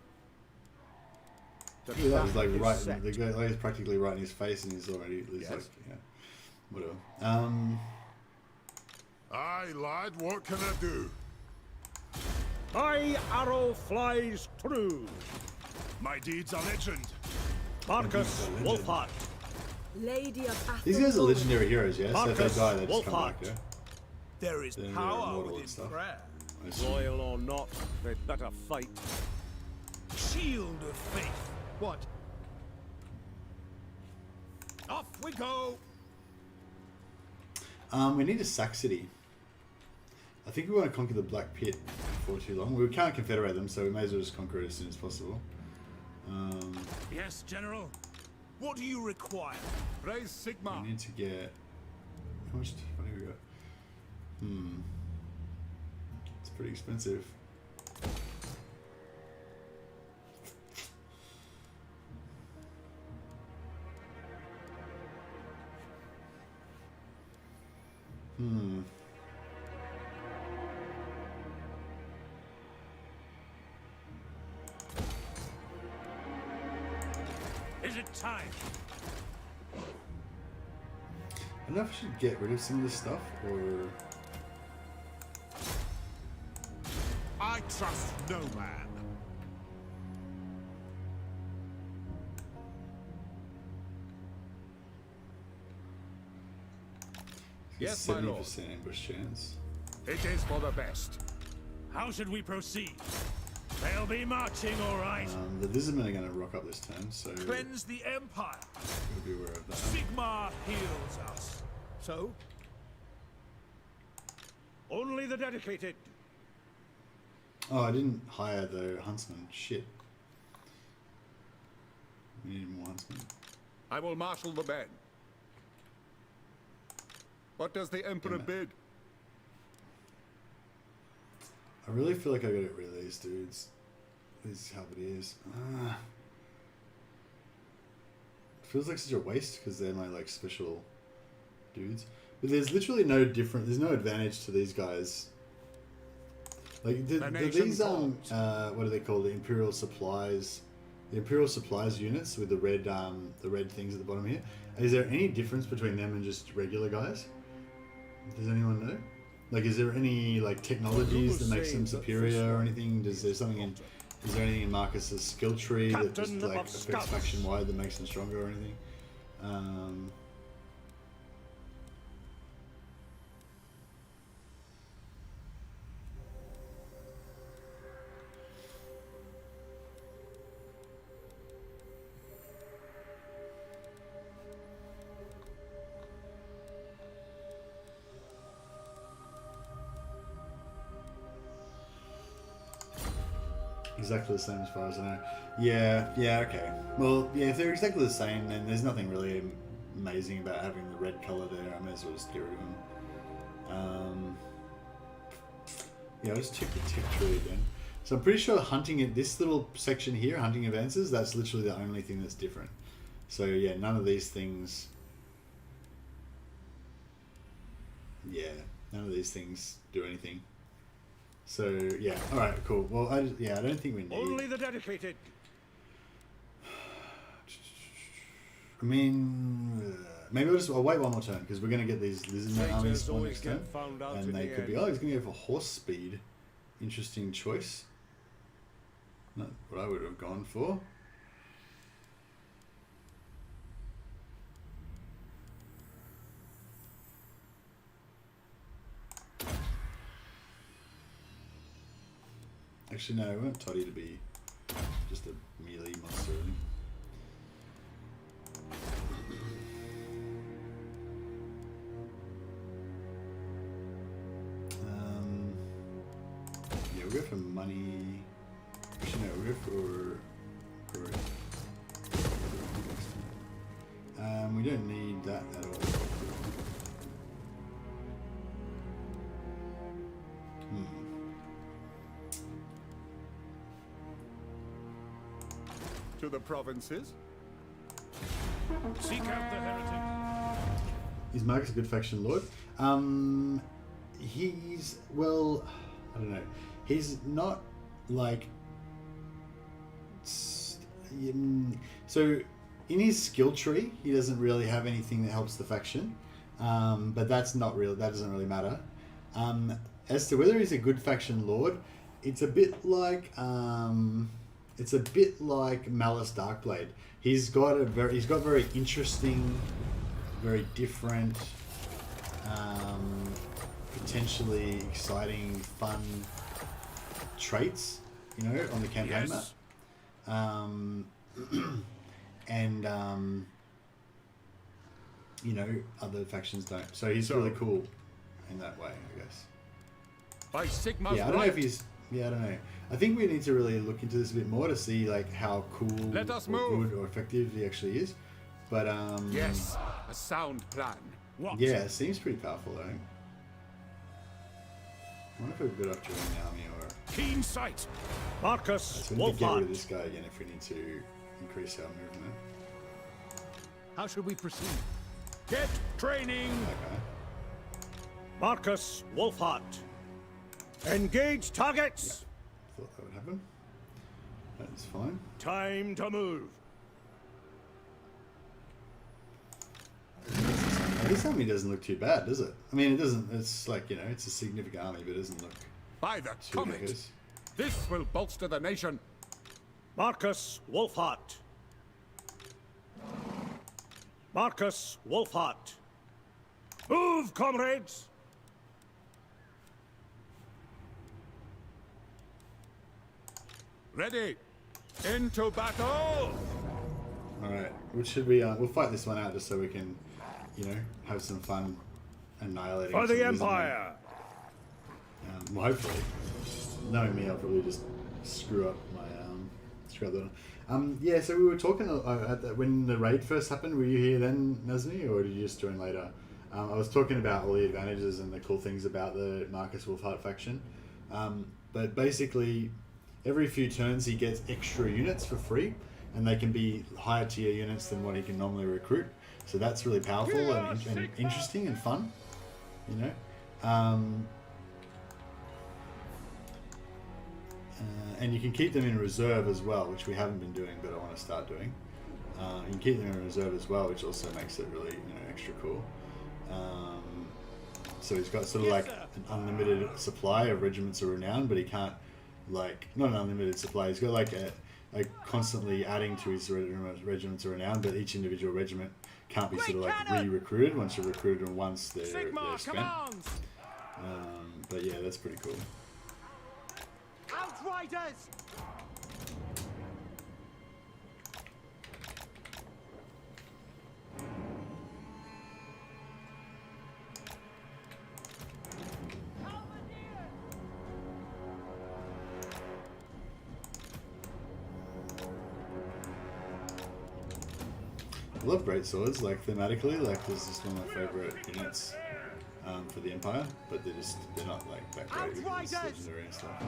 Look at that. He's like right. The guy like, he's practically right in his face, and he's already. He's like, yeah, whatever. Aye, lad. What can I do? My arrow flies true. My deed's a legend. Markus Wulfhat. Lady of Athens. These guys are legendary heroes, yeah. So if Markus they die, they just come Wulfhat. back, yeah. There is Then they're power immortal and within stuff. prayer. I see. Loyal or not, they'd better fight. Shield of faith. What? Off we go. We need a sack city. I think we want to conquer the Black Pit before too long. We can't confederate them, so we may as well just conquer it as soon as possible. Yes, General. What do you require? Raise Sigma. We need to get... How much money we got? It's pretty expensive. Is it time? I don't know if I should get rid of some of this stuff, or... I trust no man. Yes, my lord. 70% ambush chance. It is for the best. How should we proceed? They'll be marching, all right. The Visitmen are going to rock up this turn, so we'll Cleanse the Empire. be aware of that. Sigma heals us. So? Only the dedicated. Oh, I didn't hire the huntsman. Shit. We need more huntsmen. I will marshal the men. What does the Emperor bid? I really feel like I gotta get rid of these dudes. These halberdiers. Feels like such a waste because they're my like special dudes. But there's literally no different. There's no advantage to these guys. Like these what are they called? The Imperial Supplies. The Imperial Supplies units with the red things at the bottom here. Is there any difference between them and just regular guys? Does anyone know? Like, is there any like technologies that makes them superior or anything? Is there anything in Marcus's skill tree that just like affects faction wide that makes them stronger or anything? Exactly the same as far as I know. Yeah, okay. Well, yeah, if they're exactly the same, then there's nothing really amazing about having the red colour there. I may as well just get rid of them. Yeah, I'll just check the tech tree again. So I'm pretty sure hunting in this little section here, hunting advances, that's literally the only thing that's different. So yeah, none of these things... Yeah, none of these things do anything. So yeah, all right, cool. Well, I don't think we need. Only the dedicated. I mean, maybe I'll wait one more turn because we're gonna get these lizardmen armies spawn next turn, and they could be. Oh, he's gonna go for horse speed. Interesting choice. Not what I would have gone for. Actually, no, I want Toddy to be just a melee monster. Yeah, we'll go for money. Actually, no, we'll go for we don't need that at all. To the provinces. Seek out the heretic. Is Marcus a good faction lord? He's, well, I don't know. He's not like... So, in his skill tree, he doesn't really have anything that helps the faction. But that's not real. That doesn't really matter. As to whether he's a good faction lord, it's a bit like... It's a bit like Malice Darkblade. He's got very interesting, very different, potentially exciting, fun traits, you know, on the campaign map. You know, other factions don't. So he's really cool in that way, I guess. By Sigma's I don't know if he's... Yeah, I don't know. I think we need to really look into this a bit more to see like how cool or good or effective he actually is. But yes, a sound plan. What? Yeah, it seems pretty powerful though. I wonder if we've got up to an army or Keen sight. Markus, we need to get rid of Wulfhat. this guy again if we need to increase our movement. How should we proceed? Get training. Okay. Markus, Wulfhat. Engage targets. Thought that would happen. That's fine. Time to move. This army doesn't look too bad, does it? I mean, it doesn't. It's like, you know, it's a significant army, but it doesn't look By the too comet, ridiculous. this will bolster the nation. Markus, Wulfhat. Markus, Wulfhat. Move, comrades. Ready, into battle. All right. What should we? We'll fight this one out just so we can, you know, have some fun annihilating. For some the lizardmen. Empire. Well, hopefully. knowing me, I'll probably just screw up my screw up that. Yeah, so we were talking when the raid first happened. Were you here then, Nazmi, or did you just join later? I was talking about all the advantages and the cool things about the Markus Wulfhart faction. But basically, every few turns he gets extra units for free, and they can be higher tier units than what he can normally recruit. So that's really powerful and interesting and fun, you know. And you can keep them in reserve as well, which we haven't been doing, but I want to start doing. You can keep them in reserve as well, which also makes it really, extra cool. So he's got sort of like an unlimited supply of regiments of renown, but he can't, like, not an unlimited supply. He's got like a constantly adding to his regiments of renown, but each individual regiment can't be sort of like re-recruited. Once you're recruited once, they're spent. But yeah, that's pretty cool. Outriders! I love great swords, like thematically, like this is one of my favorite units for the Empire, but they're not like that great because it's legendary and stuff.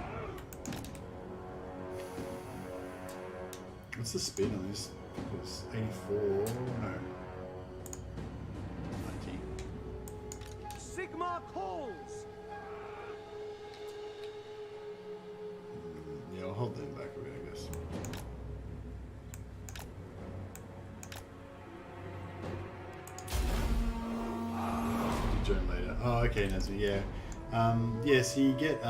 What's the speed on this? It's 84, no. 90. Sigmar calls! Yeah, I'll hold them back a bit, I guess. Join later. Oh, okay, Nazmi, yeah. So you get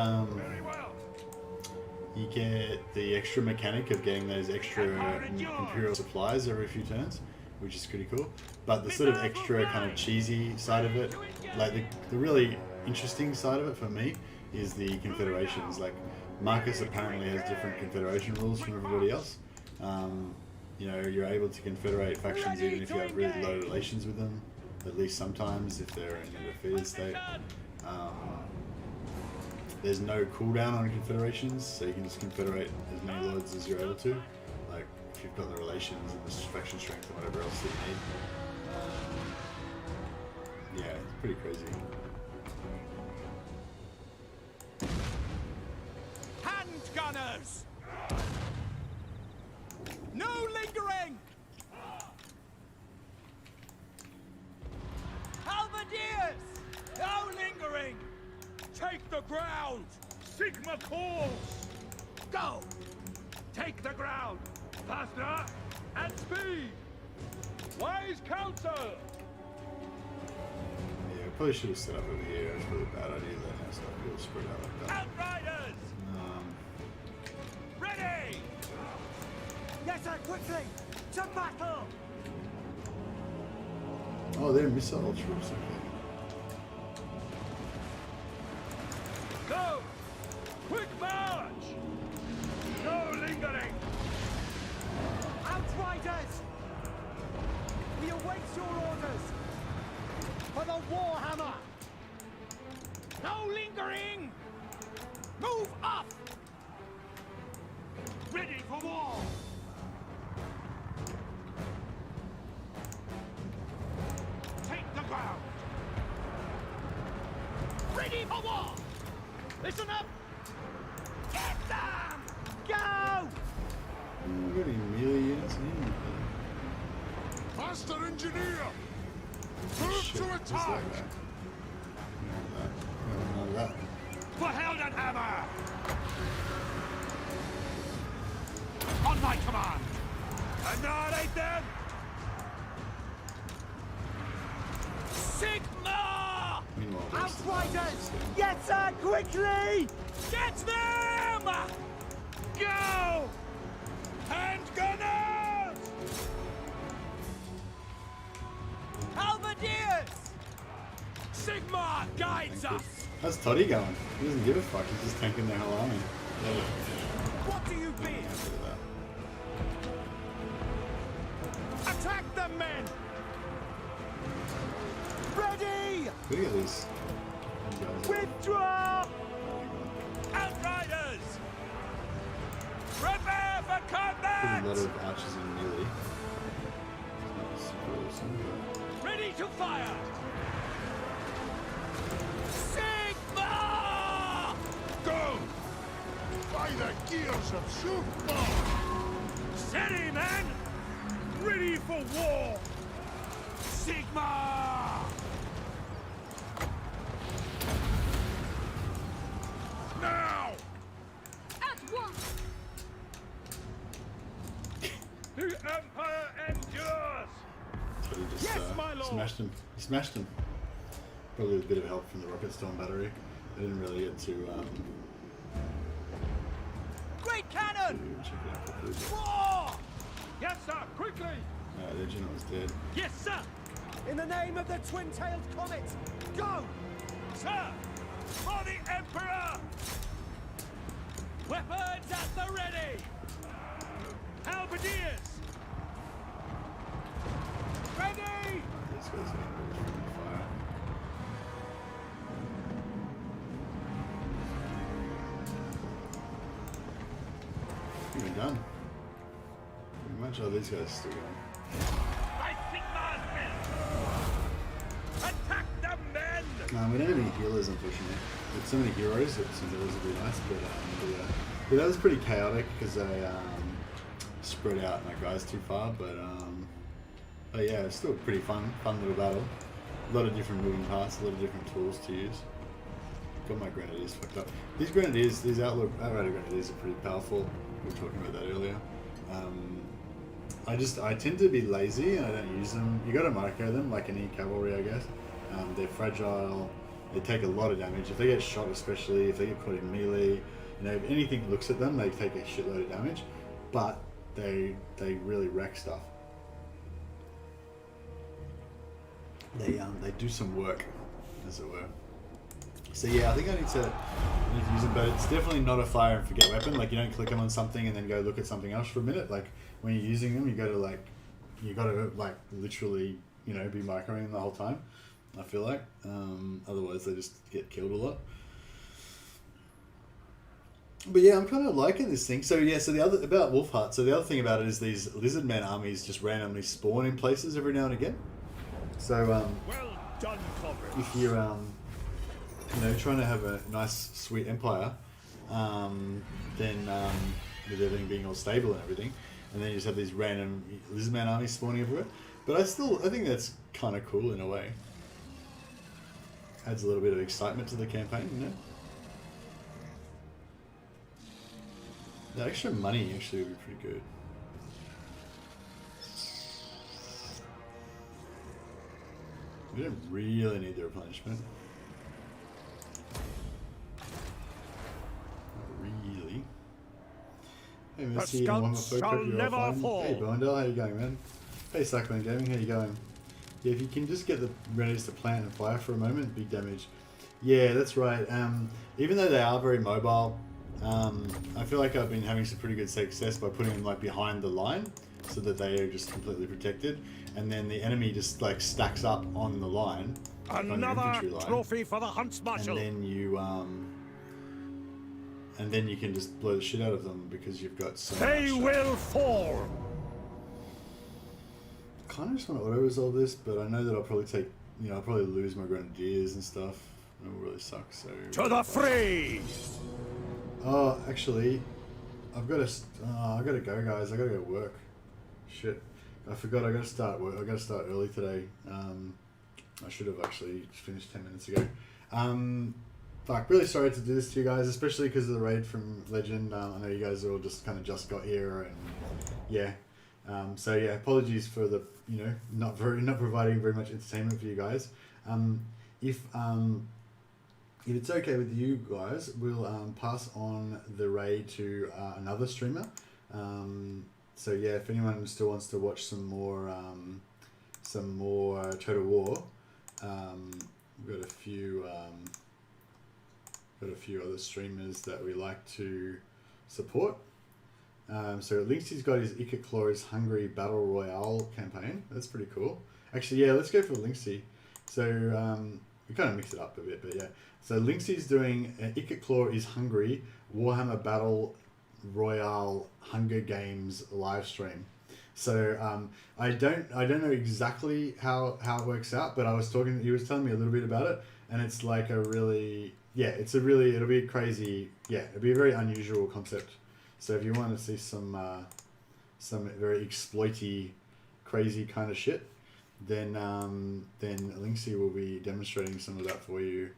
the extra mechanic of getting those extra Imperial supplies every few turns, which is pretty cool. But the sort of extra kind of cheesy side of it, like the really interesting side of it for me, is the confederations. Like, Markus apparently has different confederation rules from everybody else. You're able to confederate factions even if you have really low relations with them. At least sometimes, if they're in a defeated state. There's no cooldown on confederations, so you can just confederate as many lords as you're able to. Like, if you've got the relations and the faction strength and whatever else that you need. Yeah, it's pretty crazy. Hand gunners! No lingering! Halberdiers! No lingering! Take the ground! Sigma calls! Go! Take the ground! Faster! And speed! Wise counsel! Yeah, I probably should have set up over here. It's a really bad idea letting that stuff go spread out like that. Outriders! Ready! Yes, sir, quickly! To battle! Oh, they're missile troops, okay. Go! Quick march! No lingering! Outriders! We await your orders! For the Warhammer! No lingering! Move up! Ready for war! Take the ground! Ready for war! Listen up! Get them! Go! We've got any melee units in. Master Engineer! Move to attack! None of that. For Heldenhammer! On my command! Annihilate them! Sigma! Meanwhile, Outriders! Yes, sir! Quickly! Get them! Go! Hand gunners! Halberdiers! Sigma guides us! how's Toddy going? He doesn't give a fuck. He's just tanking their whole army. What do you fear? Attack them, men! Ready! Look at these guys. Withdraw! Outriders! a lot of archers in melee. It's not super awesome, but... Ready to fire! Sigma! Go! By the gears of Super! Steady, man! Ready for war! Sigma! Now! At once! The Empire endures! So he just Yes, my lord. smashed him. He smashed him. Probably with a bit of help from the rocket storm battery. They didn't really get to Great cannon! check it out properly. War! Yes, sir, quickly! Their general was dead. Yes, sir! In the name of the twin-tailed comet, go! Sir! For the Emperor! Weapons at the ready! Halberdiers! Ready! These guys are really fire. I think we're done. Pretty much. Oh, these guys are still going. By Sigma's men! Attack the men! We don't have any healers, unfortunately. With so many heroes, some healers would be nice, but yeah. But that was pretty chaotic because I spread out my guys too far. But yeah, it's still a pretty fun little battle. A lot of different moving parts, a lot of different tools to use. Got my grenadiers fucked up. These grenadiers, these outrider grenadiers are pretty powerful. We were talking about that earlier. I tend to be lazy and I don't use them. You got to micro them like any cavalry, I guess. They're fragile. They take a lot of damage. If they get shot, especially if they get caught in melee, you know, if anything looks at them, they take a shitload of damage. But they really wreck stuff. They do some work, as it were. So yeah, I think I need to use them, but it's definitely not a fire and forget weapon. Like, you don't click them on something and then go look at something else for a minute. Like, when you're using them, you gotta literally, you know, be microing them the whole time. I feel like, otherwise they just get killed a lot. But yeah, I'm kind of liking this thing. So yeah, so the other about Wulfhart. So the other thing about it is these lizardman armies just randomly spawn in places every now and again. So Well done, comrades. if you're you know, trying to have a nice sweet empire, then with everything being all stable and everything, and then you just have these random lizardman armies spawning everywhere. But I think that's kind of cool in a way. Adds a little bit of excitement to the campaign, you know. The extra money actually would be pretty good. We don't really need the replenishment. Not really. Hey, Mercy, and one more folk shall you're never offline. fall. Hey, Boendel, how you going, man? Hey, Sackman Gaming, how you going? Yeah, if you can just get the grenadiers to plant and fire for a moment, big damage. Yeah, that's right. Even though they are very mobile, I feel like I've been having some pretty good success by putting them like behind the line, so that they are just completely protected, and then the enemy just like stacks up on the line, like on your Another infantry line, trophy for the Hunts Marshal. and then you can just blow the shit out of them because you've got so They much. will fall. Kind of just want to auto resolve this, but I know that I'll probably take, you know, I'll probably lose my grenadiers and stuff. It will really suck. So To the fray. oh, actually, I've got to. I gotta go, guys. I gotta go work. Shit, I forgot. I gotta start work. I gotta start early today. I should have actually finished 10 minutes ago. Fuck, really sorry to do this to you guys, especially because of the raid from Legend. I know you guys all just got here, and yeah. So yeah, apologies for the, you know, not providing very much entertainment for you guys. If it's okay with you guys, we'll pass on the raid to another streamer. So yeah, if anyone still wants to watch some more Total War, we've got a few other streamers that we like to support. So Linksy's got his Ikaclor's Hungry Battle Royale campaign. That's pretty cool. Actually, yeah, let's go for Linksy. So we kind of mix it up a bit, but yeah. So Linksy's doing Ikaclor is Hungry Warhammer Battle Royale Hunger Games live stream. So I don't know exactly how it works out, but he was telling me a little bit about it, and it's like it'll be a crazy, it'll be a very unusual concept. So if you want to see some very exploity, crazy kind of shit, then Linksy will be demonstrating some of that for you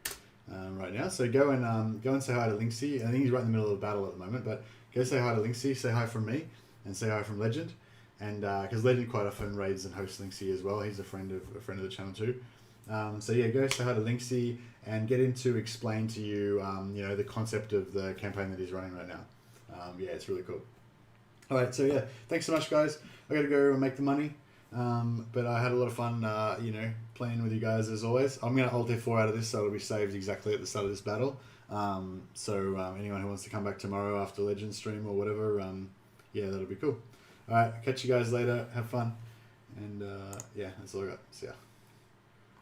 right now. So go and say hi to Linksy. I think he's right in the middle of a battle at the moment, but go say hi to Linksy, say hi from me, and say hi from Legend. And because Legend quite often raids and hosts Linksy as well. He's a friend of the channel too. So yeah, go say hi to Linksy and get him to explain to you, the concept of the campaign that he's running right now. It's really cool. All right, so yeah, thanks so much, guys. I got to go and make the money. But I had a lot of fun, playing with you guys as always. I'm going to Alt F4 out of this, so it'll be saved exactly at the start of this battle. So anyone who wants to come back tomorrow after Legend stream or whatever, that'll be cool. All right, catch you guys later. Have fun. And that's all I got. See ya.